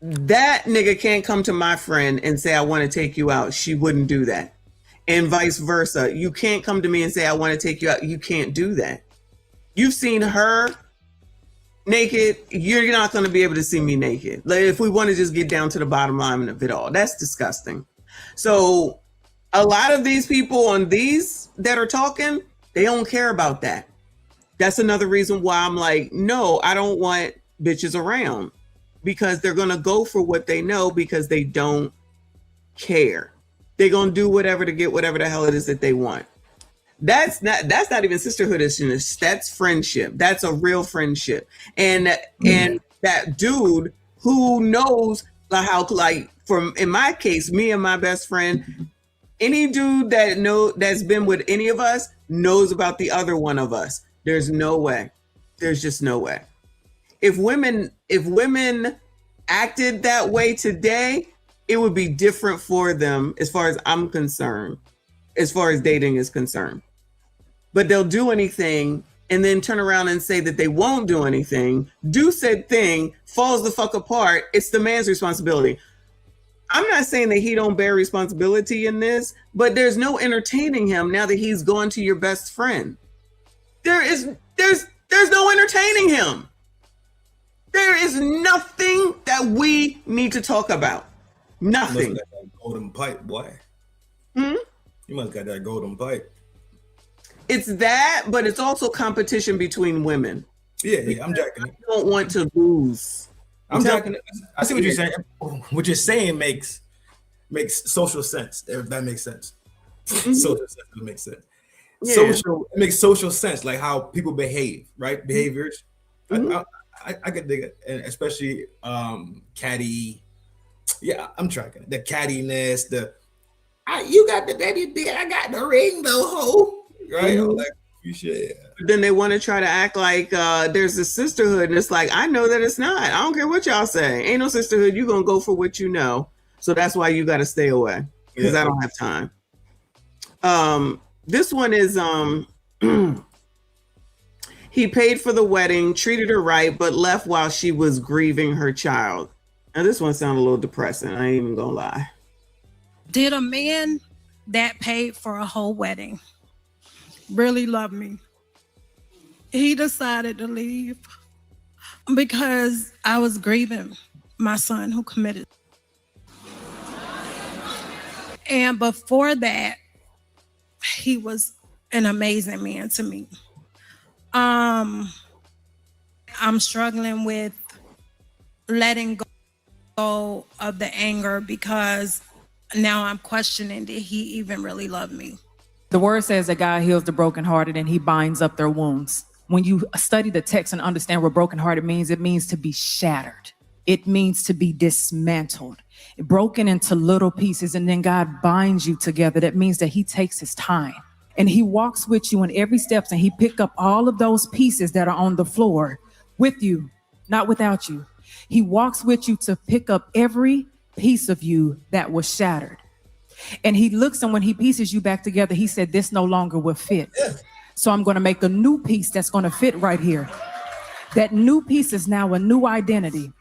that nigga can't come to my friend and say, I want to take you out. She wouldn't do that. And vice versa. You can't come to me and say, I want to take you out. You can't do that. You've seen her naked. You're not going to be able to see me naked. Like, if we want to just get down to the bottom line of it all, that's disgusting. So a lot of these people on these that are talking, they don't care about that. That's another reason why I'm like, no, I don't want bitches around, because they're going to go for what they know because they don't care. They're going to do whatever to get whatever the hell it is that they want. That's not even sisterhoodishness. That's friendship. That's a real friendship. And that dude who knows how, like, in my case, me and my best friend, any dude that's been with any of us knows about the other one of us. There's no way. There's just no way. if women acted that way today, it would be different for them as far as I'm concerned, as far as dating is concerned. But they'll do anything and then turn around and say that they won't do anything, do said thing, falls the fuck apart. It's the man's responsibility. I'm not saying that he don't bear responsibility in this, but there's no entertaining him now that he's gone to your best friend. There's no entertaining him. There is nothing that we need to talk about. Nothing. You must got that golden pipe, boy. Hmm? You must got that golden pipe. It's that, but it's also competition between women. Yeah, I'm jacking it. I don't want to lose. I'm jacking it. I see what you're saying. What you're saying makes social sense, if that makes sense. Social sense, it makes sense. Yeah. It makes social sense, like how people behave, right? Behaviors. I could dig it, and especially catty. Yeah, I'm tracking it. The cattiness, you got the baby dick, I got the ring though, ho. Right? All that shit. Then they want to try to act like there's a sisterhood, and it's like, I know that it's not. I don't care what y'all say. Ain't no sisterhood. You're gonna go for what you know. So that's why you got to stay away, because I don't have time. This one is he paid for the wedding, treated her right, but left while she was grieving her child. Now this one sounds a little depressing. I ain't even gonna lie. Did a man that paid for a whole wedding really love me? He decided to leave because I was grieving my son who committed. And before that, he was an amazing man to me. I'm struggling with letting go of the anger because now I'm questioning, did he even really love me? The word says that God heals the brokenhearted and he binds up their wounds. When you study the text and understand what brokenhearted means, it means to be shattered. It means to be dismantled, broken into little pieces, and then God binds you together. That means that he takes his time and he walks with you in every step, and he pick up all of those pieces that are on the floor with you, not without you. He walks with you to pick up every piece of you that was shattered. And he looks, and when he pieces you back together, he said, this no longer will fit. So I'm going to make a new piece that's going to fit right here. That new piece is now a new identity.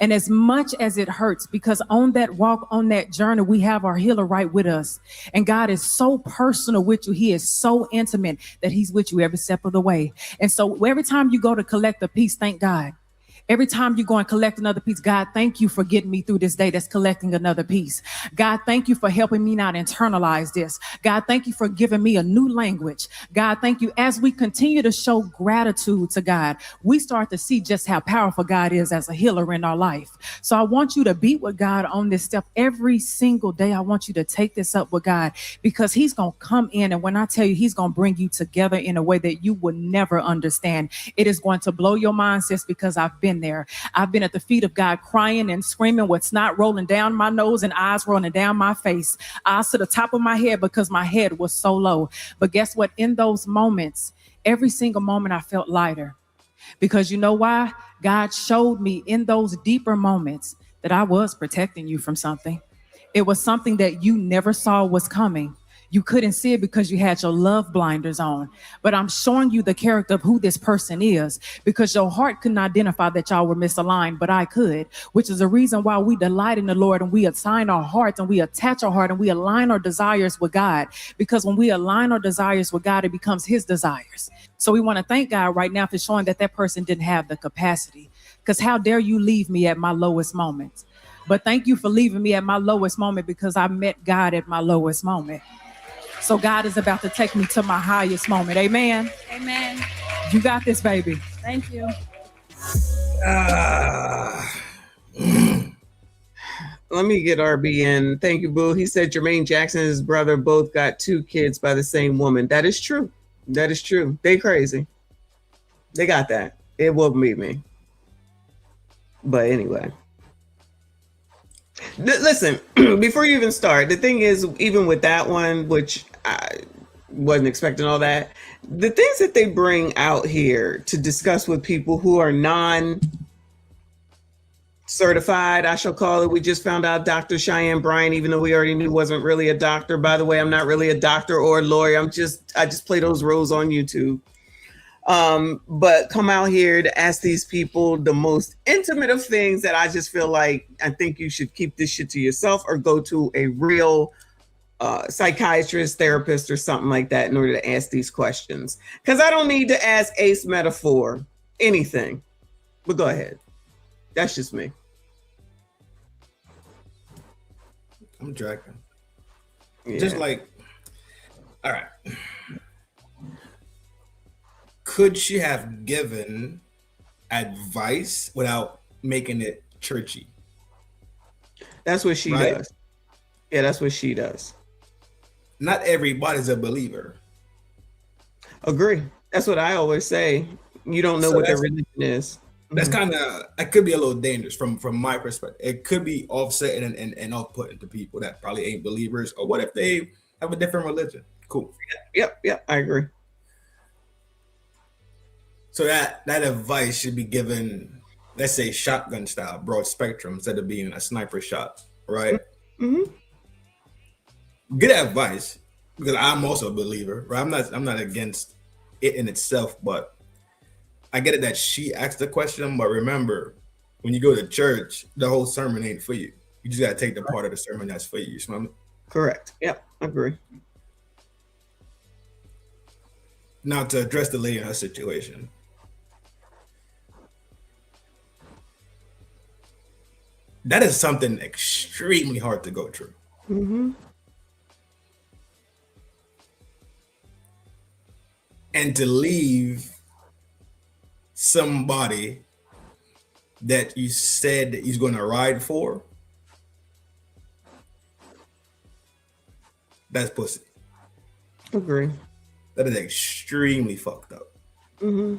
And as much as it hurts, because on that walk, on that journey, we have our healer right with us. And God is so personal with you. He is so intimate that he's with you every step of the way. And so every time you go to collect a piece, thank God. Every time you go and collect another piece, God, thank you for getting me through this day that's collecting another piece. God, thank you for helping me not internalize this. God, thank you for giving me a new language. God, thank you. As we continue to show gratitude to God, we start to see just how powerful God is as a healer in our life. So I want you to be with God on this step every single day. I want you to take this up with God, because he's going to come in. And when I tell you, he's going to bring you together in a way that you would never understand. It is going to blow your mind, sis, because I've been there. I've been at the feet of God crying and screaming with snot rolling down my nose and eyes rolling down my face. Eyes to the top of my head because my head was so low. But guess what? In those moments, every single moment, I felt lighter. Because you know why? God showed me in those deeper moments that I was protecting you from something. It was something that you never saw was coming. You couldn't see it because you had your love blinders on. But I'm showing you the character of who this person is, because your heart couldn't identify that y'all were misaligned, but I could, which is the reason why we delight in the Lord and we assign our hearts and we attach our heart and we align our desires with God. Because when we align our desires with God, it becomes his desires. So we want to thank God right now for showing that that person didn't have the capacity. Because how dare you leave me at my lowest moments? But thank you for leaving me at my lowest moment, because I met God at my lowest moment. So God is about to take me to my highest moment. Amen. Amen. You got this, baby. Thank you. Let me get RB in. Thank you, Boo. He said Jermaine Jackson and his brother both got 2 kids by the same woman. That is true. That is true. They crazy. They got that. It won't meet me. But anyway. Listen, before you even start, the thing is, even with that one, which I wasn't expecting all that, the things that they bring out here to discuss with people who are certified, I shall call it. We just found out Dr. Cheyenne Bryant, even though we already knew wasn't really a doctor. By the way, I'm not really a doctor or a lawyer. I just play those roles on YouTube. But come out here to ask these people the most intimate of things that I just feel like I think you should keep this shit to yourself or go to a real psychiatrist, therapist, or something like that in order to ask these questions. Because I don't need to ask Ace Metaphor anything. But go ahead. That's just me. I'm joking. Yeah. Just like, all right. Could she have given advice without making it churchy? That's what she does. Yeah, that's what she does. Not everybody's a believer. Agree. That's what I always say. You don't know So what their religion is. That's kind of, it could be a little dangerous from my perspective. It could be offsetting and off-putting to people that probably ain't believers. Or what if they have a different religion? Cool. Yep, I agree. So that advice should be given, let's say, shotgun style, broad spectrum, instead of being a sniper shot, right? Mm-hmm. Good advice, because I'm also a believer, right? I'm not against it in itself, but I get it that she asked the question. But remember, when you go to church, the whole sermon ain't for you. You just gotta take the part of the sermon that's for you. You smell me? Correct. Yep, agree. Now to address the lady in her situation. That is something extremely hard to go through. Mm-hmm. And to leave somebody that you said that he's going to ride for, that's pussy. Agree. That is extremely fucked up. Mm-hmm.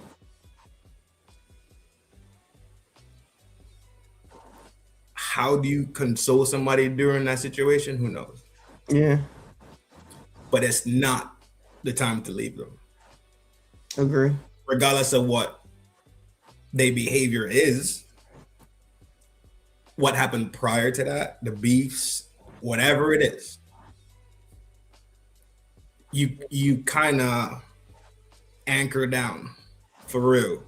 How do you console somebody during that situation? Who knows? Yeah. But it's not the time to leave them. Agree. Regardless of what their behavior is, what happened prior to that, the beefs, whatever it is, you kind of anchor down for real.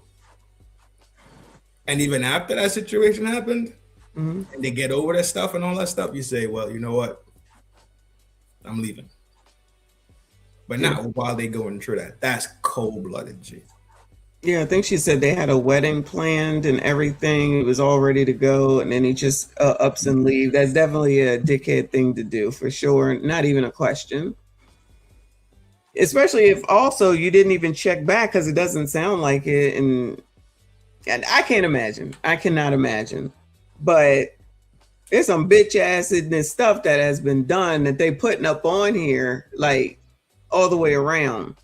And even after that situation happened, and they get over that stuff and all that stuff, you say, well, you know what? I'm leaving. But not while they going through that. That's cold-blooded, G. Yeah, I think she said they had a wedding planned and everything. It was all ready to go, and then he just ups and leave. That's definitely a dickhead thing to do, for sure. Not even a question. Especially if also you didn't even check back, because it doesn't sound like it. And I can't imagine. I cannot imagine. But there's some bitch assedness stuff that has been done that they putting up on here, like all the way around.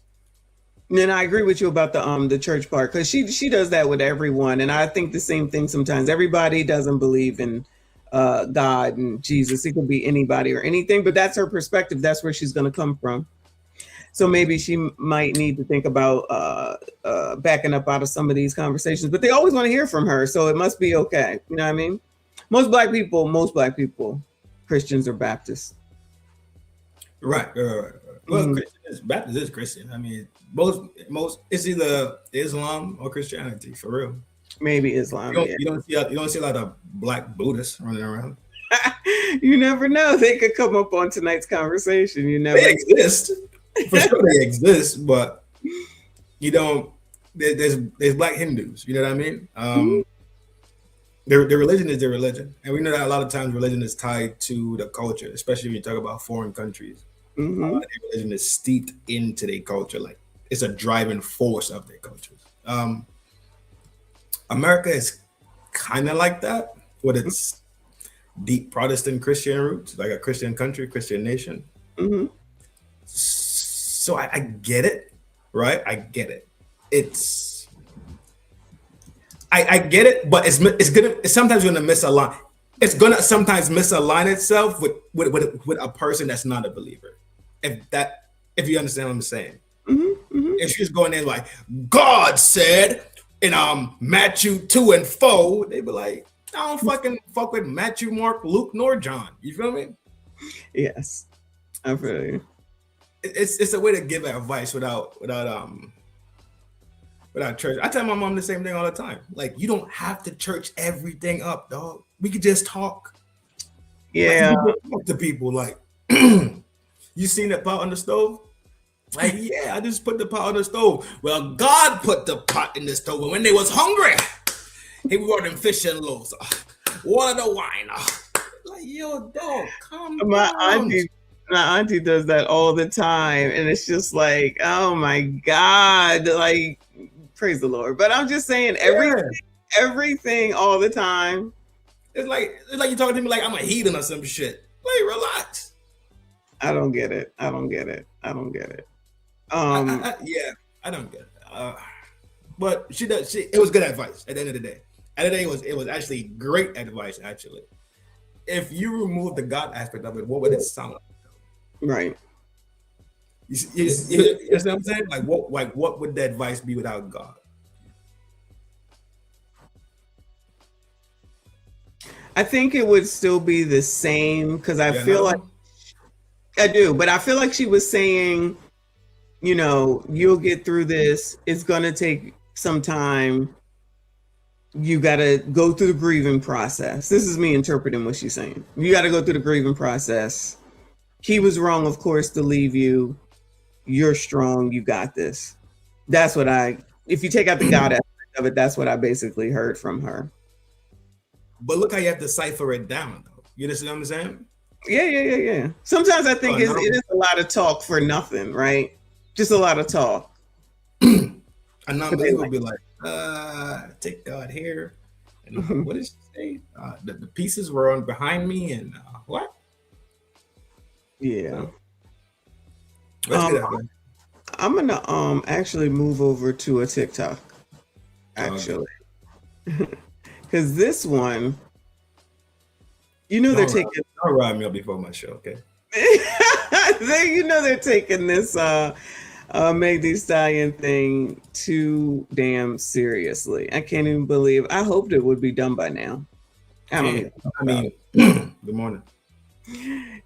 And then I agree with you about the church part, because she does that with everyone, and I think the same thing sometimes. Everybody doesn't believe in God and Jesus. It could be anybody or anything, but that's her perspective. That's where she's going to come from. So maybe she might need to think about backing up out of some of these conversations. But they always want to hear from her, so it must be okay. You know what I mean? Most black people, Christians or Baptists. Right. Well, Baptist is Christian. I mean, most it's either Islam or Christianity, for real. Maybe Islam. You don't see a lot of black Buddhists running around. You never know. They could come up on tonight's conversation. You never. They exist. For sure they exist, but you don't. There's black Hindus. You know what I mean? Their religion is their religion, and we know that a lot of times religion is tied to the culture, especially when you talk about foreign countries. Their religion is steeped into their culture, like it's a driving force of their cultures. America is kind of like that, with its deep Protestant Christian roots, like a Christian country, Christian nation. So I get it, right? I get it. I get it, but it's sometimes gonna misalign. It's gonna sometimes misalign itself with a person that's not a believer. If you understand what I'm saying. If she's going in like God said in Matthew 2:4, they'd be like, I don't fucking fuck with Matthew, Mark, Luke, nor John. You feel me? Yes, I feel you. It's a way to give advice without church. I tell my mom the same thing all the time. Like, you don't have to church everything up, dog. We could just talk. Yeah. Like, you can talk to people. Like, you seen that pot on the stove? Like, yeah, I just put the pot on the stove. Well, God put the pot in the stove, and when they was hungry, he brought them fish and loaves, water the wine. Like, yo, dog, calm down. My auntie does that all the time, and it's just like, oh my God, like, praise the Lord. But I'm just saying, everything all the time. It's like you're talking to me like I'm a heathen or some shit. Like, relax. I don't get it. I don't get it. I don't get it. But she does. It was good advice at the end of the day. At the end of the day, it was actually great advice. Actually, if you remove the God aspect of it, what would it sound like? Right. You know what I'm saying? Like what would the advice be without God? I think it would still be the same because I feel like I do, but I feel like she was saying, you know, you'll get through this. It's gonna take some time. You gotta go through the grieving process. This is me interpreting what she's saying. You gotta go through the grieving process. He was wrong, of course, to leave you. You're strong. You got this. That's what if you take out the God aspect of it, that's what I basically heard from her. But look how you have to cipher it down, though. You understand what I'm saying? Yeah. Sometimes I think it is a lot of talk for nothing, right? Just a lot of talk. A non-believer will be like, take God here. And what did she say? The pieces were on behind me and what? Yeah. So, I'm gonna actually move over to a TikTok. Actually. Because this one, you know, they're taking. Don't ride me up before my show, okay? They're taking this Meg Thee Stallion thing too damn seriously. I can't even believe. I hoped it would be done by now. Good morning.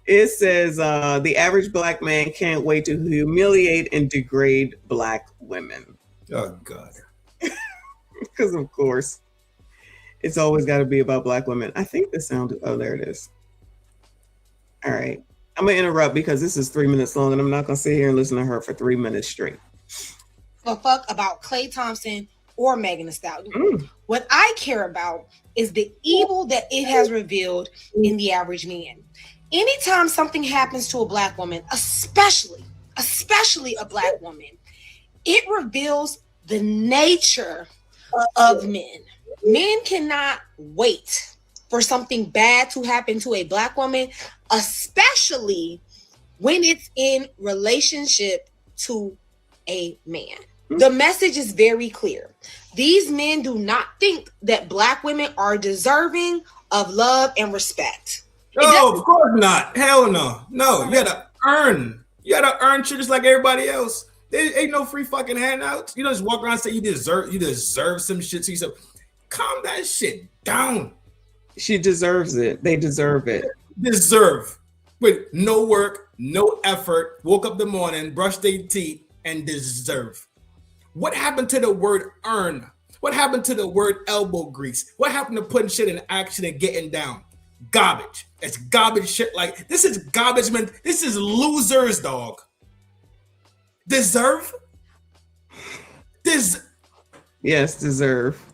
It says the average Black man can't wait to humiliate and degrade Black women. Oh God. Because of course. It's always got to be about Black women. I think the sound. Oh, there it is. All right. I'm going to interrupt because this is 3 minutes long and I'm not going to sit here and listen to her for 3 minutes straight. Fuck about Klay Thompson or Megan Thee Stallion. What I care about is the evil that it has revealed in the average man. Anytime something happens to a Black woman, especially a Black woman, it reveals the nature of men. Men cannot wait for something bad to happen to a Black woman, especially when it's in relationship to a man. The message is very clear. These men do not think that Black women are deserving of love and respect. No, of course not. Hell no. No, you gotta earn. You gotta earn shit just like everybody else. There ain't no free fucking handouts. You don't just walk around and say you deserve some shit to yourself. Calm that shit down. She deserves it. They deserve it. Deserve. With no work, no effort, woke up the morning, brushed their teeth, and deserve. What happened to the word earn? What happened to the word elbow grease? What happened to putting shit in action and getting down? Garbage. It's garbage shit. Like, this is garbage, man. This is losers, dog. Deserve? Yes, deserve.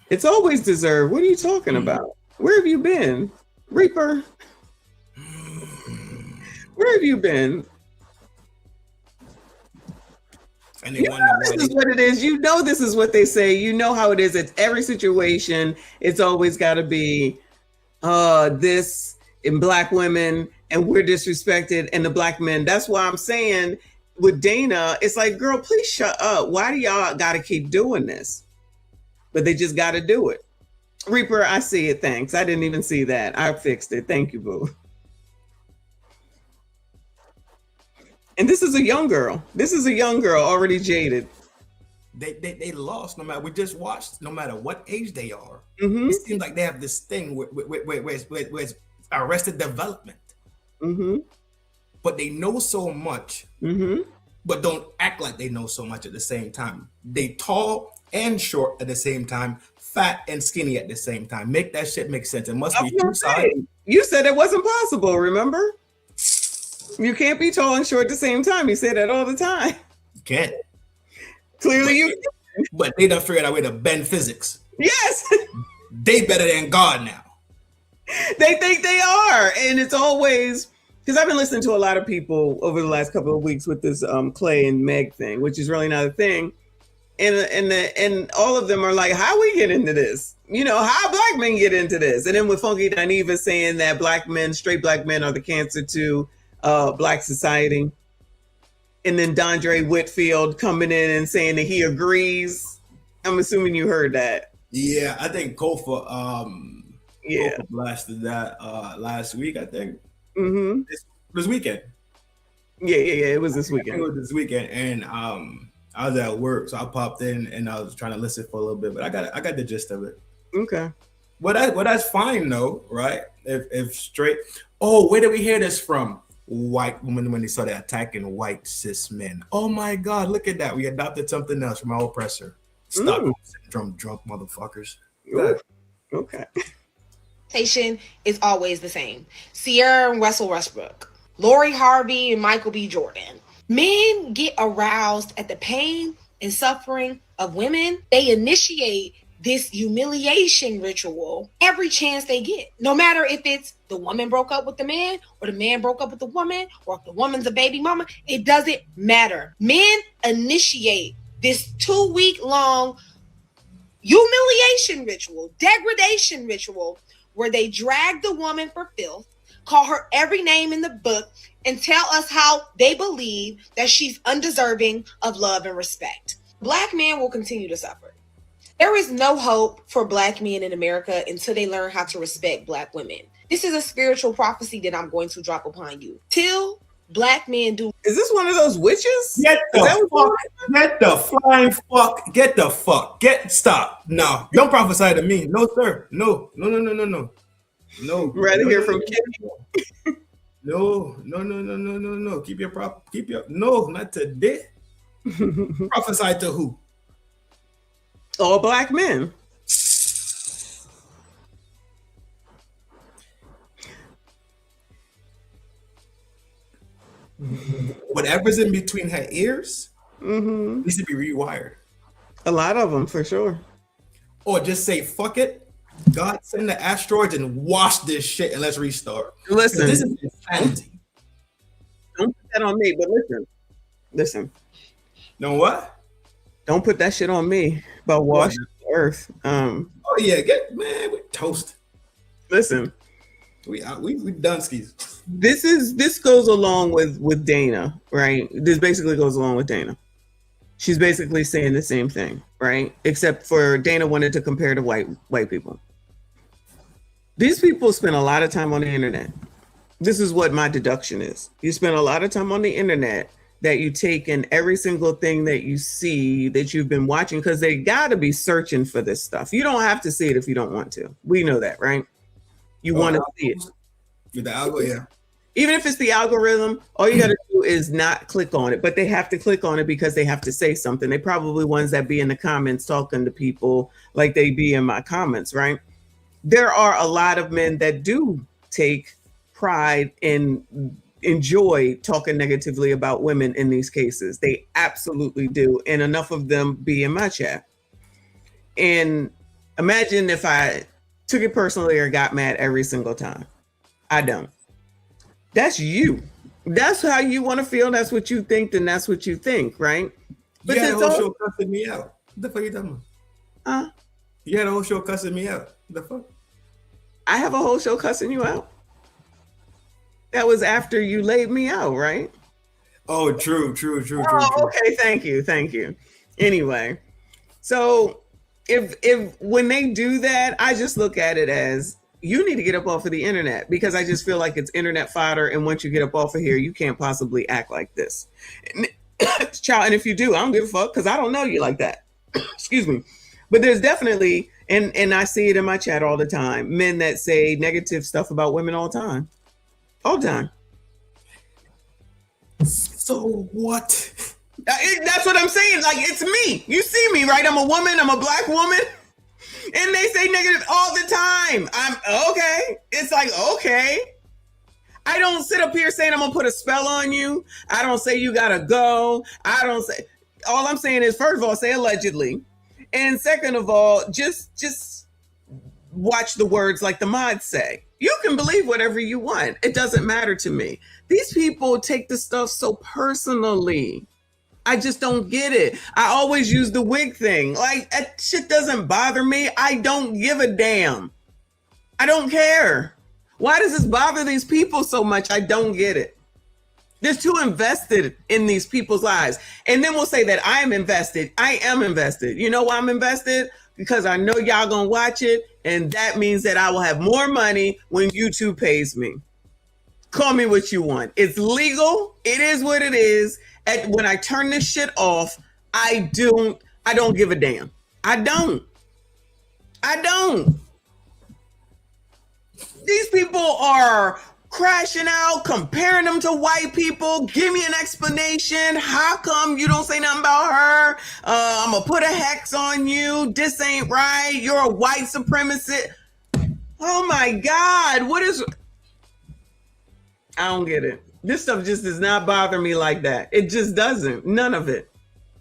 It's always deserved. What are you talking about? Where have you been? Reaper? Where have you been? You know this is what it is. You know this is what they say. You know how it is. It's every situation. It's always got to be this in Black women and we're disrespected and the Black men. That's why I'm saying with Dana, it's like, girl, please shut up. Why do y'all got to keep doing this? But they just got to do it. Reaper, I see it. Thanks. I didn't even see that. I fixed it. Thank you, boo. And this is a young girl. This is a young girl already jaded. they lost no matter. We just watched no matter what age they are. Mhm. It seems like they have this thing where it's arrested development. But they know so much, but don't act like they know so much at the same time. They tall and short at the same time, fat and skinny at the same time. Make that shit make sense. It must be two sides. You said it wasn't possible, remember? You can't be tall and short at the same time. You say that all the time. You can't. Clearly you can. But they done figured out a way to bend physics. Yes. They better than God now. They think they are. And it's always, because I've been listening to a lot of people over the last couple of weeks with this Clay and Meg thing, which is really not a thing. And all of them are like, how we get into this? You know, how black men get into this? And then with Funky Dineva saying that black men, straight black men are the cancer to black society. And then Dondre Whitfield coming in and saying that he agrees. I'm assuming you heard that. Yeah, I think Kofa Kofa blasted that last week, I think. This weekend. Yeah, it was this weekend. It was this weekend. And I was at work, so I popped in and I was trying to listen for a little bit, but I got the gist of it. Okay. Well, that's fine though, right? If straight. Oh, where did we hear this from? White women when they started attacking white cis men. Oh my God, look at that. We adopted something else from our oppressor. Stockholm syndrome drunk motherfuckers. Okay. Station is always the same. Sierra and Russell Westbrook, Lori Harvey and Michael B. Jordan. Men get aroused at the pain and suffering of women. They initiate this humiliation ritual every chance they get. No matter if it's the woman broke up with the man or the man broke up with the woman or if the woman's a baby mama, it doesn't matter. Men initiate this 2-week-long humiliation ritual, degradation ritual, where they drag the woman for filth, call her every name in the book, and tell us how they believe that she's undeserving of love and respect. Black men will continue to suffer. There is no hope for black men in America until they learn how to respect black women. This is a spiritual prophecy that I'm going to drop upon you. Till black men do. Is this one of those witches? Get the fuck. Stop. No, don't prophesy to me. No, sir. No. Rather hear from Kitty. No. No, not today. Prophesy to who? All black men. Whatever's in between her ears needs to be rewired. A lot of them, for sure. Or just say, fuck it. God, send the asteroids and wash this shit and let's restart. Listen. This is insanity. Don't put that on me, but listen. No what? Don't put that shit on me about washing the earth. Oh yeah, we toast. Listen. We done skis. This goes along with Dana, right? This basically goes along with Dana. She's basically saying the same thing, right? Except for Dana wanted to compare to white people. These people spend a lot of time on the internet. This is what my deduction is. You spend a lot of time on the internet that you take in every single thing that you see that you've been watching, because they got to be searching for this stuff. You don't have to see it if you don't want to. We know that, right? You want to see it. With the algorithm, yeah. Even if it's the algorithm, all you got to do is not click on it, but they have to click on it because they have to say something. They probably ones that be in the comments talking to people like they be in my comments, right? There are a lot of men that do take pride and enjoy talking negatively about women in these cases. They absolutely do. And enough of them be in my chat. And imagine if I took it personally or got mad every single time. I don't. That's you. That's how you want to feel. That's what you think. Then that's what you think, right? But you had a whole show cussing me out. What the fuck you talking about? You had a whole show cussing me out. What the fuck? I have a whole show cussing you out. That was after you laid me out, right? Oh, true. Okay, thank you. Anyway, so if when they do that, I just look at it as you need to get up off of the internet, because I just feel like it's internet fodder. And once you get up off of here, you can't possibly act like this. It's Child, and if you do, I don't give a fuck because I don't know you like that. Excuse me. But there's definitely, and I see it in my chat all the time, men that say negative stuff about women all the time. All the time. So what? That's what I'm saying. Like, it's me. You see me, right? I'm a woman. I'm a black woman. And they say negative all the time. I'm okay. It's like, okay. I don't sit up here saying I'm going to put a spell on you. I don't say you got to go. I don't say. All I'm saying is, first of all, say allegedly. And second of all, just watch the words like the mods say. You can believe whatever you want. It doesn't matter to me. These people take this stuff so personally. I just don't get it. I always use the wig thing. Like, that shit doesn't bother me. I don't give a damn. I don't care. Why does this bother these people so much? I don't get it. They're too invested in these people's lives. And then we'll say that I am invested. I am invested. You know why I'm invested? Because I know y'all gonna watch it. And that means that I will have more money when YouTube pays me. Call me what you want. It's legal. It is what it is. And when I turn this shit off, I don't give a damn. I don't. These people are crashing out, comparing them to white people. Give me an explanation. How come you don't say nothing about her? I'm gonna put a hex on you. This ain't right. You're a white supremacist. Oh my God. What is... I don't get it. This stuff just does not bother me like that. It just doesn't. None of it.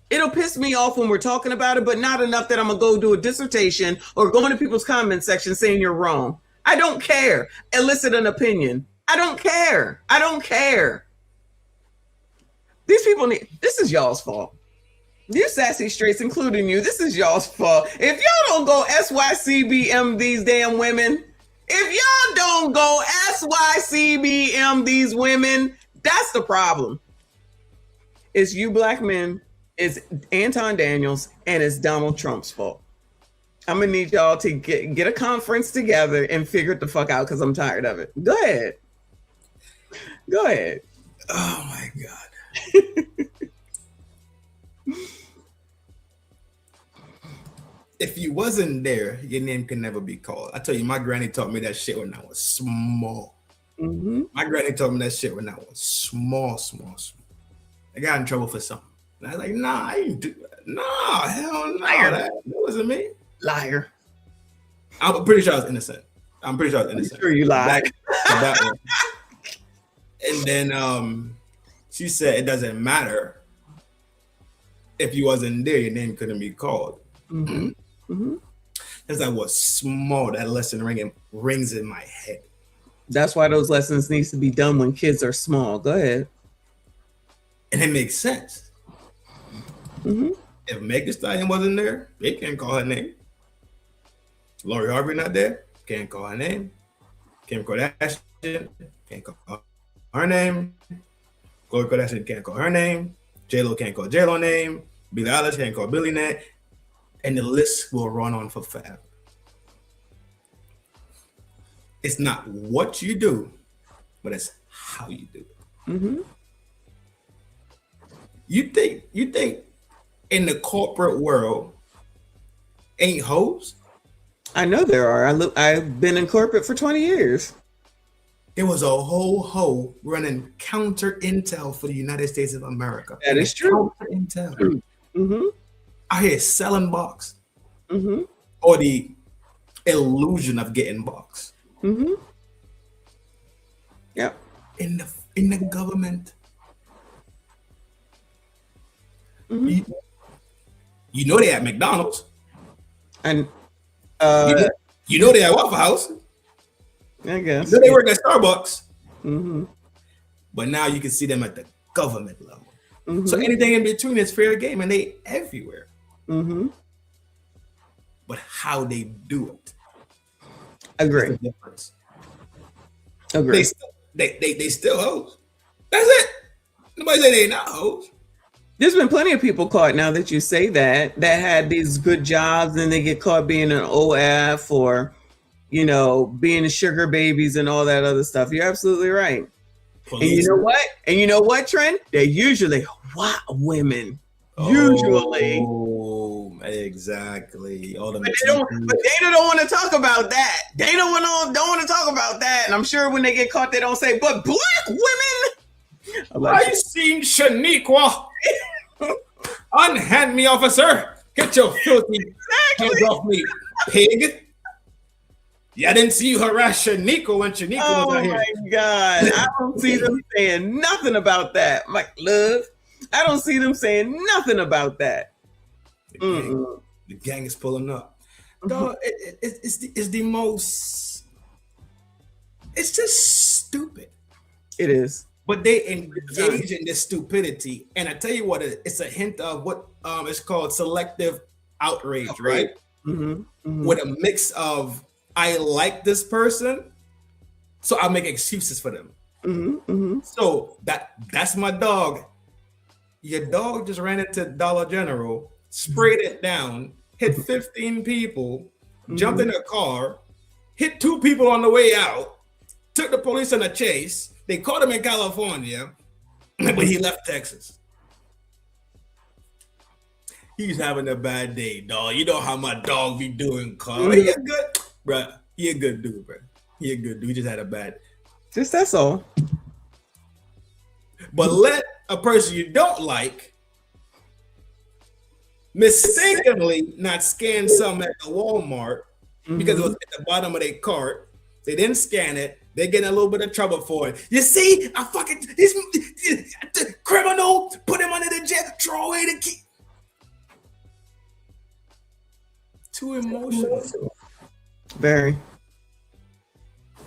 It'll piss me off when we're talking about it, but not enough that I'm gonna go do a dissertation or go into people's comment section saying you're wrong. I don't care. Elicit an opinion. I don't care. I don't care. These people need... This is y'all's fault. You sassy straights, including you, this is y'all's fault. If y'all don't go SYCBM these damn women, if y'all don't go SYCBM these women, that's the problem. It's you black men, it's Anton Daniels, and it's Donald Trump's fault. I'm gonna need y'all to get a conference together and figure it the fuck out because I'm tired of it. Go ahead. Go ahead. Oh my God. If you wasn't there, your name can never be called. I tell you, my granny taught me that shit when I was small. Mm-hmm. My granny taught me that shit when I was small. I got in trouble for something. And I was like, nah, I didn't do that. Nah, hell no. That wasn't me. Liar. I'm pretty sure I was innocent. I'm Sure you lied. That one. And then she said it doesn't matter. If you wasn't there, your name couldn't be called. Mm-hmm. Mm-hmm. As I was small, that lesson rings in my head. That's why those lessons needs to be done when kids are small. Go ahead. And it makes sense. Mm-hmm. If Meg Thee Stallion wasn't there, they can't call her name. Lori Harvey not there, can't call her name. Kim Kardashian can't call her name. Khloe Kardashian can't call her name. J-Lo can't call J-Lo name. Billie Eilish can't call Billie name. And the list will run on for forever. It's not what you do, but it's how you do it. Mm-hmm. You think in the corporate world ain't hoes? I know there are. I've been in corporate for 20 years. There was a whole hoe running counter intel for the United States of America. That is true. Counter intel. Mm-hmm. Out here selling box. Mm-hmm. Or the illusion of getting box. Mm-hmm. Yep. In the government. Mm-hmm. You know they at McDonald's. And you know they at Waffle House. I guess. You know they work at Starbucks. Mm-hmm. But now you can see them at the government level. Mm-hmm. So anything in between is fair game, and they everywhere. Mm-hmm. But how they do it. Agree. The difference. Agree. They still hoes. That's it. Nobody say they not hoes. There's been plenty of people caught, now that you say that had these good jobs and they get caught being an OF or, being sugar babies and all that other stuff. You're absolutely right. And you know what? Trent? They're usually white women. Usually. Oh, exactly. All the But Dana don't want to talk about that. Dana don't want to talk about that. And I'm sure when they get caught, they don't say, but black women. I seen Shaniqua. Unhand me, officer. Get your filthy hands off me, pig. Yeah, I didn't see you harass Shaniqua when Shaniqua was out here. Oh my God. I don't see them saying nothing about that. Like, love, I don't see them saying nothing about that. The gang is pulling up. Dog, it's the most, it's just stupid. It is. But they engage in this stupidity. And I tell you what, it's a hint of what it's called selective outrage, right? With a mix of, I like this person, so I'll make excuses for them. So that's my dog. Your dog just ran into Dollar General, sprayed it down, hit 15 people, jumped in a car, hit 2 people on the way out, took the police on a chase. They caught him in California, but he left Texas. He's having a bad day, dog. You know how my dog be doing, Carl. He a good, bruh. He a good dude, bruh. He a good dude. He just had a bad. Just that's all. But let a person you don't like mistakenly not scan something at the Walmart because it was at the bottom of their cart. They didn't scan it. They get in a little bit of trouble for it. You see, I fucking the criminal, put him under the jail, throw away the key. Too emotional. Very.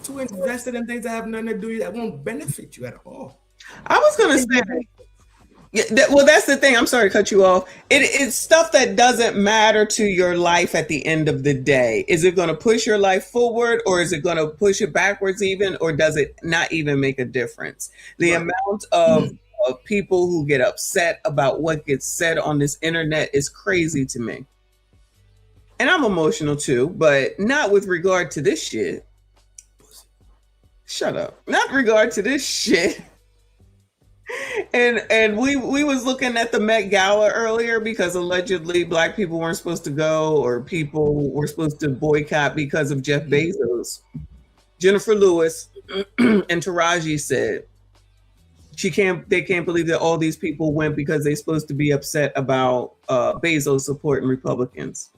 Too invested in things that have nothing to do with you, that won't benefit you at all. I was gonna say, well, that's the thing. I'm sorry to cut you off. It's stuff that doesn't matter to your life at the end of the day. Is it going to push your life forward, or is it going to push it backwards even, or does it not even make a difference? The amount of people who get upset about what gets said on this internet is crazy to me. And I'm emotional too, but not with regard to this shit. Shut up. Not in regard to this shit. And we was looking at the Met Gala earlier because allegedly black people weren't supposed to go, or people were supposed to boycott because of Jeff Bezos. Jennifer Lewis and Taraji said they can't believe that all these people went because they're supposed to be upset about Bezos supporting Republicans.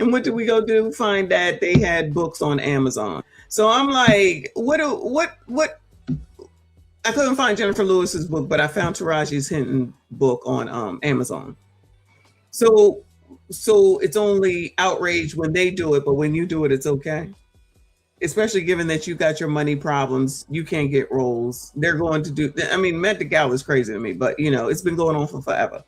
And what did we go do? Find that they had books on Amazon. So I'm like, what? I couldn't find Jennifer Lewis's book, but I found Taraji's Hinton book on Amazon. So it's only outrage when they do it, but when you do it, it's okay. Especially given that you got your money problems, you can't get roles. They're going to do. I mean, Met Gala is crazy to me, but it's been going on for forever.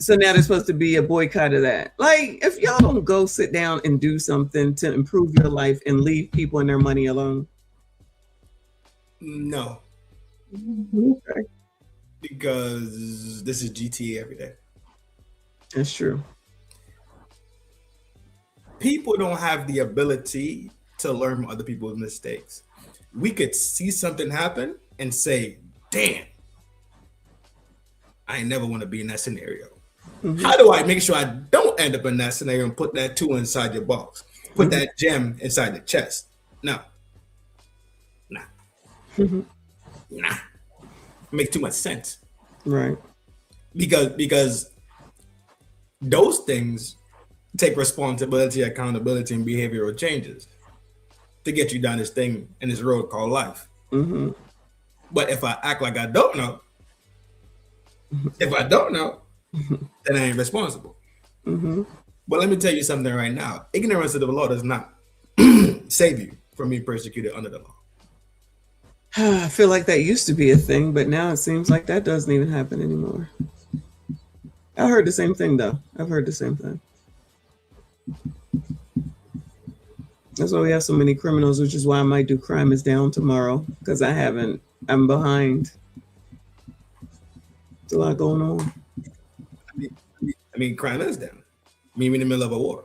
So now there's supposed to be a boycott of that. Like, if y'all don't go sit down and do something to improve your life and leave people and their money alone. No. Okay. Because this is GTA every day. That's true. People don't have the ability to learn from other people's mistakes. We could see something happen and say, damn, I never want to be in that scenario. How do I make sure I don't end up in that scenario and put that 2 inside your box? Put that gem inside the chest? No. Nah. It makes too much sense. Right. Because those things take responsibility, accountability, and behavioral changes to get you down this thing in this road called life. But if I act like I don't know, then I ain't responsible. But let me tell you something right now. Ignorance of the law does not save you from being persecuted under the law. I feel like that used to be a thing, but now it seems like that doesn't even happen anymore. I heard the same thing, though. I've heard the same thing. That's why we have so many criminals, which is why I might do Crime is Down tomorrow, because I'm behind. There's a lot going on. I mean, crime is down. I mean, we're in the middle of a war.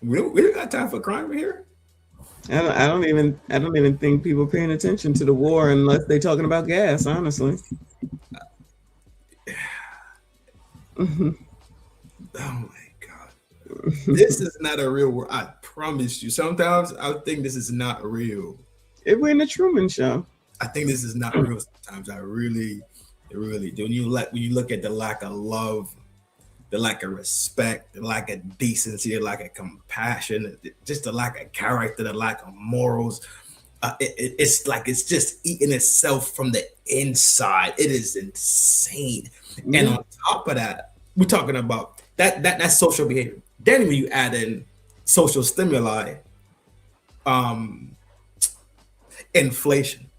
We don't got time for crime here. I don't even think people paying attention to the war unless they're talking about gas, honestly. Oh my God. This is not a real world. I promise you. Sometimes I think this is not real. If we're in the Truman Show. I think this is not real sometimes. I really do. When you look at the lack of love, the lack of respect, the lack of decency, the lack of compassion, just the lack of character, the lack of morals. It's like it's just eating itself from the inside. It is insane. Mm-hmm. And on top of that, we're talking about that's social behavior. Then when you add in social stimuli, inflation,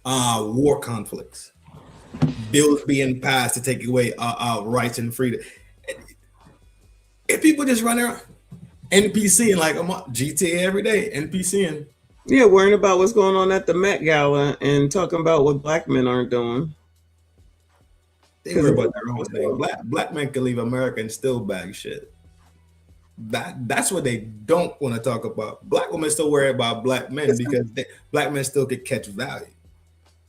war conflicts, bills being passed to take away rights and freedom. If people just run around NPC and like I'm on GTA every day, NPCing. Yeah, worrying about what's going on at the Met Gala and talking about what black men aren't doing. They worry about their own thing. Black men can leave America and still bag shit. That's what they don't want to talk about. Black women still worry about black men because black men still could catch value.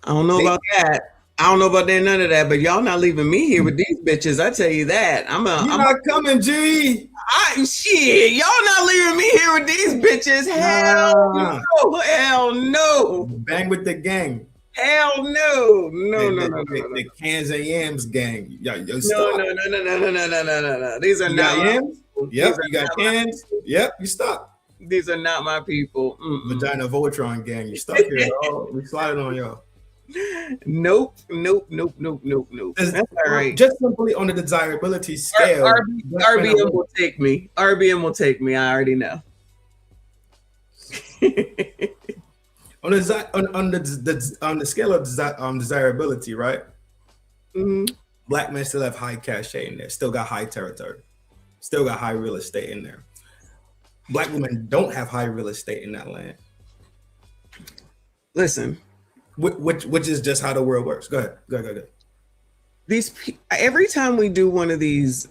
I don't know about that. I don't know about that, none of that, but y'all not leaving me here with these bitches. I tell you that. I'm not coming, G. Shit, y'all not leaving me here with these bitches. Hell no. Hell no. Bang with the gang. Hell no. The cans and yams gang. No. These are not yams. Yep, you got cans. Yep, you stuck. These are not my people. Vagina Voltron gang. You stuck here. We sliding on y'all. Nope. That's all right. Just simply on the desirability scale. RBM will take me. RBM will take me. I already know. on the scale of desirability, right? Black men still have high cachet in there. Still got high territory. Still got high real estate in there. Black women don't have high real estate in that land. Listen. Which is just how the world works. Go ahead. Every time we do one of these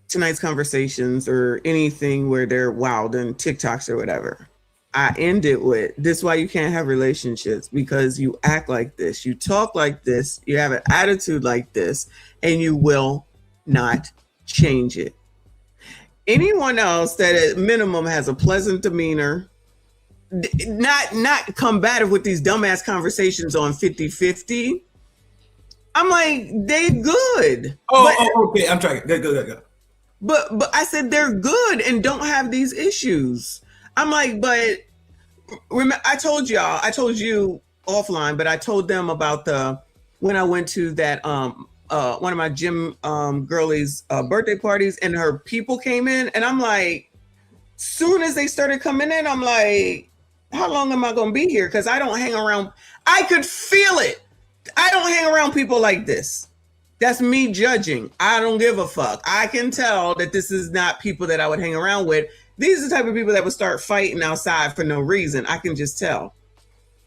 tonight's conversations or anything where they're wild and TikToks or whatever, I end it with this: why you can't have relationships, because you act like this, you talk like this, you have an attitude like this, and you will not change it. Anyone else that at minimum has a pleasant demeanor, not combative with these dumbass conversations on 50-50. I'm like, they good. Okay. I'm trying. Go. But I said they're good and don't have these issues. I'm like, but remember, I told you offline, but I told them about when I went to that one of my gym girlies birthday parties and her people came in, and I'm like, soon as they started coming in, I'm like, how long am I going to be here? Because I don't hang around. I could feel it. I don't hang around people like this. That's me judging. I don't give a fuck. I can tell that this is not people that I would hang around with. These are the type of people that would start fighting outside for no reason. I can just tell.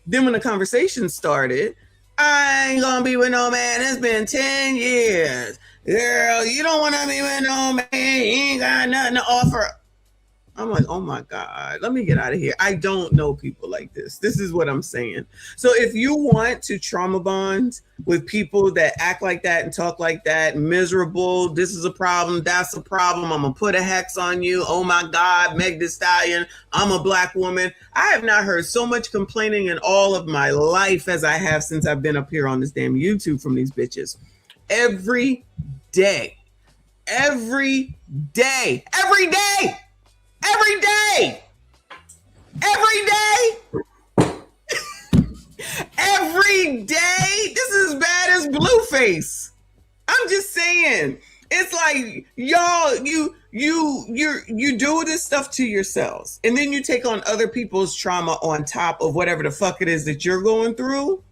Then when the conversation started, I ain't going to be with no man. It's been 10 years. Girl, you don't want to be with no man. You ain't got nothing to offer. I'm like, oh my God, let me get out of here. I don't know people like this. This is what I'm saying. So if you want to trauma bond with people that act like that and talk like that, miserable, this is a problem, that's a problem, I'm gonna put a hex on you, oh my God, Meg Thee Stallion, I'm a black woman. I have not heard so much complaining in all of my life as I have since I've been up here on this damn YouTube from these bitches. Every day. Every day. This is as bad as Blueface. I'm just saying, it's like y'all, you do this stuff to yourselves, and then you take on other people's trauma on top of whatever the fuck it is that you're going through.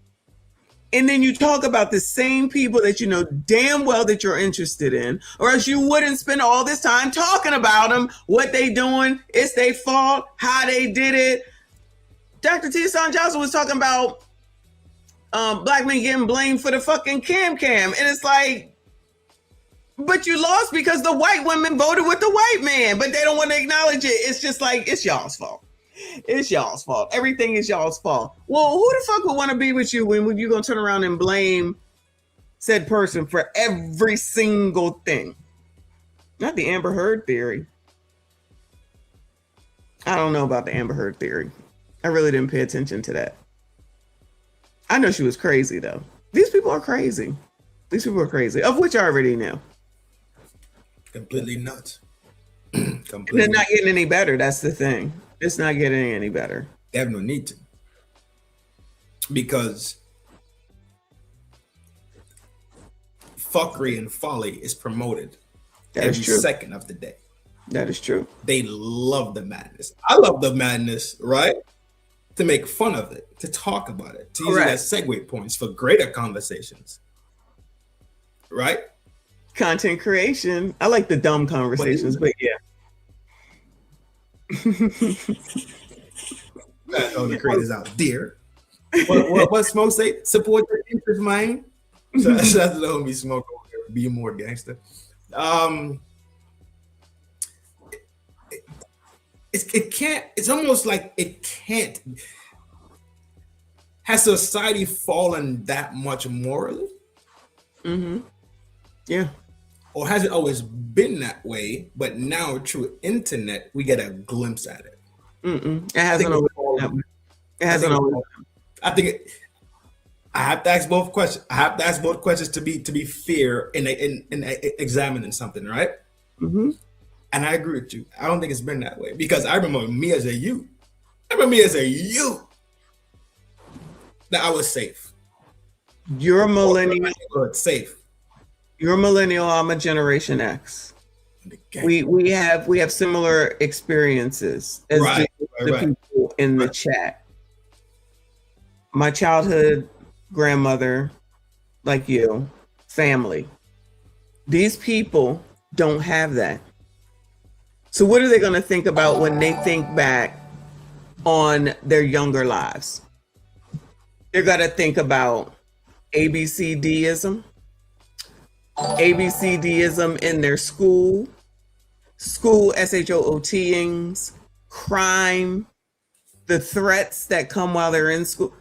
And then you talk about the same people that you know damn well that you're interested in, or else you wouldn't spend all this time talking about them, what they doing, it's their fault, how they did it. Dr. T. Son Johnson was talking about black men getting blamed for the fucking cam. And it's like, But you lost because the white women voted with the white man, but they don't want to acknowledge it. It's just like, it's y'all's fault. It's y'all's fault. Everything is y'all's fault. Well, who the fuck would want to be with you when you're going to turn around and blame said person for every single thing? Not the Amber Heard theory. I don't know about the Amber Heard theory. I really didn't pay attention to that. I know she was crazy, though. These people are crazy. These people are crazy, of which I already knew. Completely nuts. Completely. They're not getting any better. That's the thing. It's not getting any better. They have no need to. Because fuckery and folly is promoted every second of the day. That is true. They love the madness. I love the madness, right? To make fun of it, to talk about it, to use it as segue points for greater conversations. Right? Content creation. I like the dumb conversations, but yeah. All the creators out there. What Smoke say? Support your interest, man. So that's the homie Smoke over there. Be more gangster. It can't. It's almost like it can't. Has society fallen that much morally? Mm-hmm. Yeah. Or has it always been that way? But now through internet, we get a glimpse at it. Mm-mm. It hasn't always been that way. It hasn't always. I think I have to ask both questions. I have to ask both questions to be fair in examining something, right? Mm-hmm. And I agree with you. I don't think it's been that way because I remember me as a youth. That I was safe. You're a millennial. Safe. You're a millennial. I'm a Generation X. We have similar experiences as the people in the chat. My childhood grandmother, like you, family. These people don't have that. So what are they going to think about when they think back on their younger lives? They're going to think about ABCDism in their school SHOOTings, crime, the threats that come while they're in school.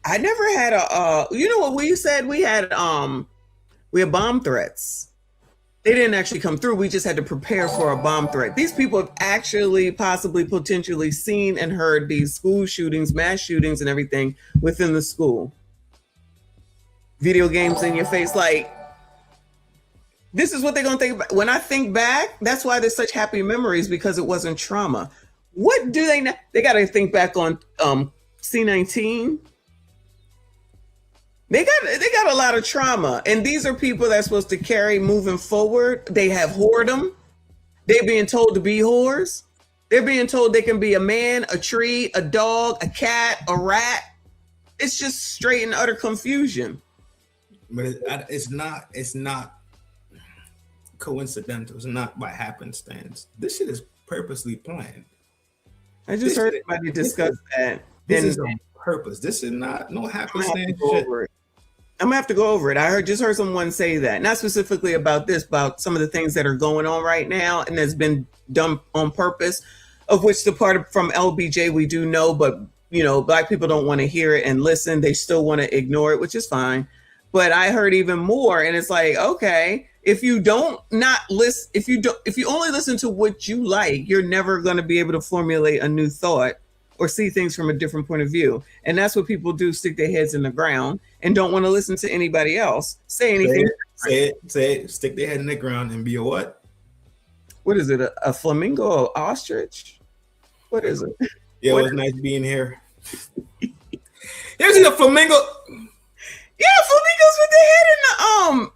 I never had you know what we said? We had bomb threats. They didn't actually come through. We just had to prepare for a bomb threat. These people have actually potentially seen and heard these school shootings, mass shootings and everything within the school. Video games in your face. Like, this is what they're going to think about. When I think back, that's why there's such happy memories, because it wasn't trauma. What do they know? They got to think back on C-19. They got a lot of trauma, and these are people that's supposed to carry moving forward. They have whoredom. They're being told to be whores. They're being told they can be a man, a tree, a dog, a cat, a rat. It's just straight and utter confusion. But it's not coincidental. It's not by happenstance. This shit is purposely planned. I just heard somebody discuss that. This is on purpose. This is not no happenstance shit. I'm gonna have to go over it. I just heard someone say that, not specifically about this, about some of the things that are going on right now, and that's been done on purpose. Of which the part from LBJ we do know, but Black people don't want to hear it and listen. They still want to ignore it, which is fine. But I heard even more, and it's like, okay, if you only listen to what you like, you're never going to be able to formulate a new thought or see things from a different point of view. And that's what people do, stick their heads in the ground and don't want to listen to anybody else say anything. Say it, stick their head in the ground and be a what? What is it? A flamingo or ostrich? What is it? Yeah, it was nice being here. Here's the flamingo. Yeah, flamingos with their head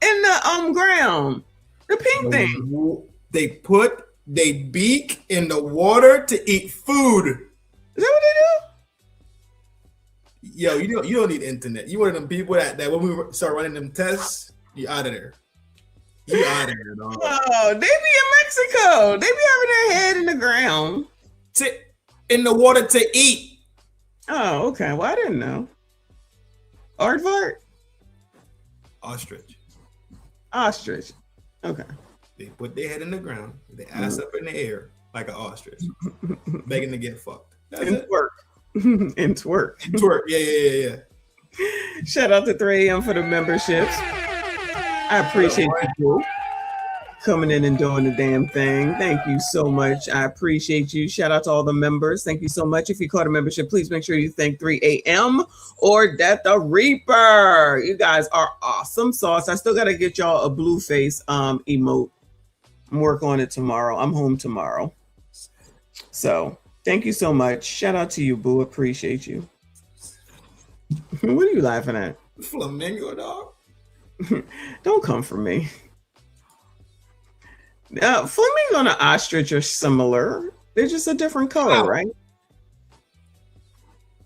in the ground. The pink thing. They put their beak in the water to eat food. Is that what they do? Yo, you don't need internet. You one of them people that when we start running them tests, you out of there. You out of there, dog. Oh, they be in Mexico. They be having their head in the ground. In the water to eat. Oh, okay. Well, I didn't know. Aardvark? Ostrich. Ostrich. Okay. They put their head in the ground, their ass up in the air like an ostrich, begging to get fucked. That's and it. twerk. And twerk. Twerk. Yeah. Shout out to 3 a.m. for the memberships. I appreciate you coming in and doing the damn thing. Thank you so much. I appreciate you. Shout out to all the members. Thank you so much. If you caught a membership, please make sure you thank 3 a.m. or Death the Reaper. You guys are awesome sauce. I still got to get y'all a blue face emote. I'm working on it tomorrow. I'm home tomorrow. So thank you so much. Shout out to you, boo. Appreciate you. What are you laughing at? Flamingo, dog. Don't come for me. Flamingo and an ostrich are similar. They're just a different color, right?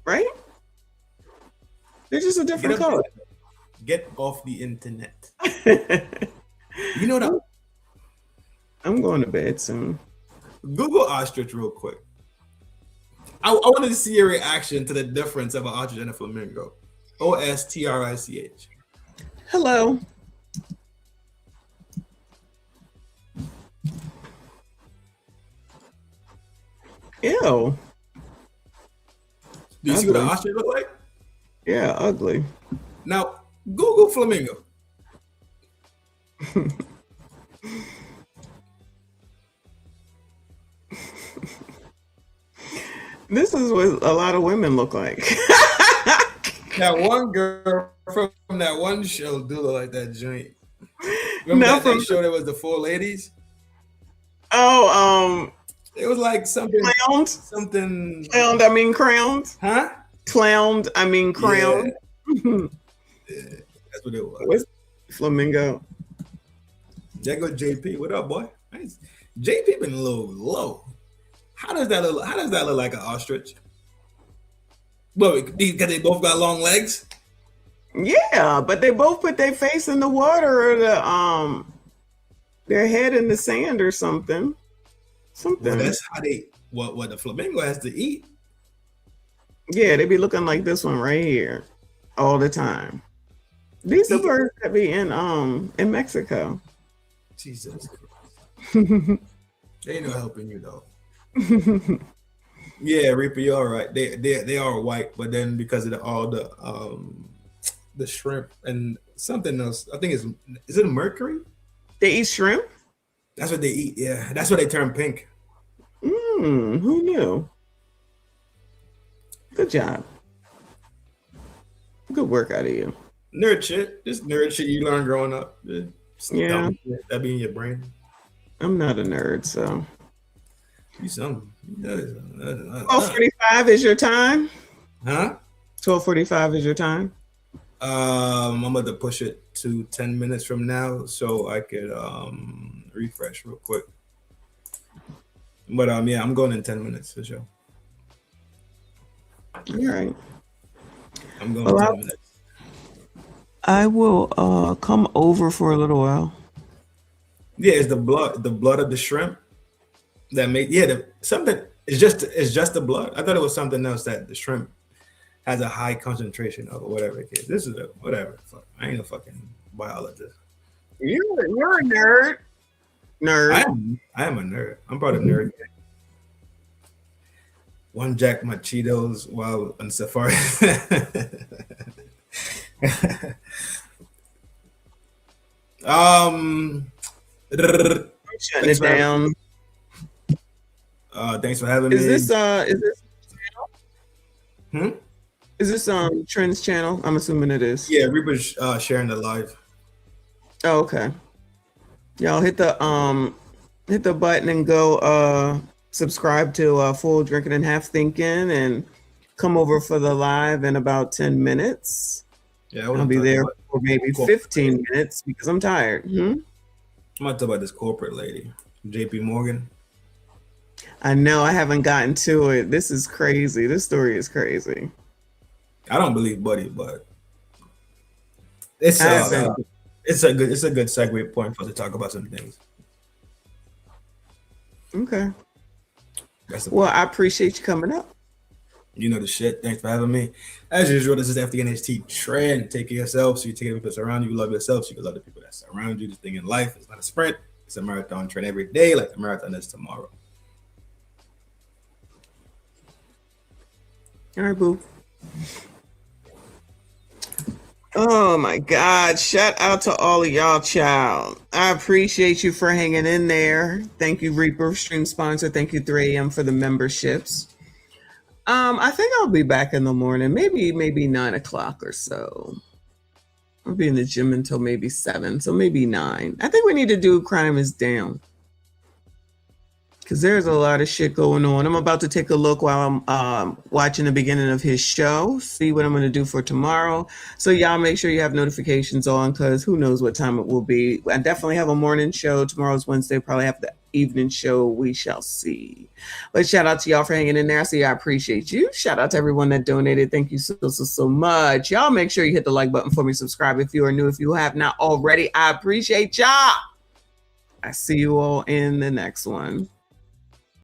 Right? They're just a different color. Get off the internet. You know that? I'm going to bed soon. Google ostrich real quick. I wanted to see your reaction to the difference of an ostrich and a flamingo. OSTRICH. Hello. Ew. Do you see what an ostrich look like? Yeah, ugly. Now, Google flamingo. This is what a lot of women look like. That one girl from that one show do look like that joint. Remember that show that was the 4 ladies? Oh, it was like something. Clowned? Something. Clowned, I mean crowned. Huh? Clowned, I mean crowned. Yeah, that's what it was. What's flamingo? There go JP. What up, boy? Nice. JP been a little low. How does that look like an ostrich? Well, because they both got long legs. Yeah, but they both put their face in the water or their head in the sand or something. Well, that's how they what the flamingo has to eat. Yeah, they be looking like this one right here all the time. These are birds that be in Mexico. Jesus Christ. They ain't no helping you though. Yeah, Reaper, you're all right. They are white, but then because of all the shrimp and something else, I think is it mercury? They eat shrimp? That's what they eat, yeah. That's why they turn pink. Who knew? Good job. Good work out of you. Nerd shit. Just nerd shit you learn growing up. Yeah. That be in your brain. I'm not a nerd, so. You something. 12:45 is your time? Huh? 12:45 is your time? I'm about to push it to 10 minutes from now so I could refresh real quick. But yeah, I'm going in 10 minutes for sure. All right. I'm going in 10 minutes. I will come over for a little while. Yeah, it's the blood of the shrimp that made something. It's just the blood. I thought it was something else that the shrimp has a high concentration of, or whatever it is. This is whatever. Fuck, I ain't a fucking biologist. You're a nerd. Nerd. I am a nerd. I'm part of nerd. One jack my Cheetos while on safari. Shutting it down. Thanks for having me. Is this channel? Hmm? Is this Trend's channel? I'm assuming it is. Yeah, Reaper's sharing the live. Oh, okay. Y'all hit the button and go subscribe to Full Drinking and Half Thinking and come over for the live in about 10 minutes. Yeah, I'll be there for maybe 15 minutes because I'm tired. I'm gonna talk about this corporate lady, JP Morgan. I know I haven't gotten to it. This is crazy. This story is crazy. I don't believe Buddy, but it's a good segue point for us to talk about some things. Okay. Well, I appreciate you coming up. You know the shit. Thanks for having me. As usual, this is FDNHT Trend. Take care of yourself so you take care of people around you. Love yourself so you can love the people that surround you. This thing in life is not a sprint. It's a marathon. Train every day like the marathon is tomorrow. All right, boo. Oh my God. Shout out to all of y'all, child. I appreciate you for hanging in there. Thank you, Reaper, stream sponsor. Thank you, 3 AM for the memberships. I think I'll be back in the morning, maybe 9 o'clock or so. I'll be in the gym until maybe 7, so maybe 9. I think we need to do Crime is Down, because there's a lot of shit going on. I'm about to take a look while I'm watching the beginning of his show, see what I'm going to do for tomorrow. So y'all make sure you have notifications on, because who knows what time it will be. I definitely have a morning show. Tomorrow's Wednesday. Probably have the evening show. We shall see. But shout out to y'all for hanging in there. I appreciate you. Shout out to everyone that donated. Thank you so much. Y'all make sure you hit the like button for me. Subscribe if you are new. If you have not already, I appreciate y'all. I see you all in the next one.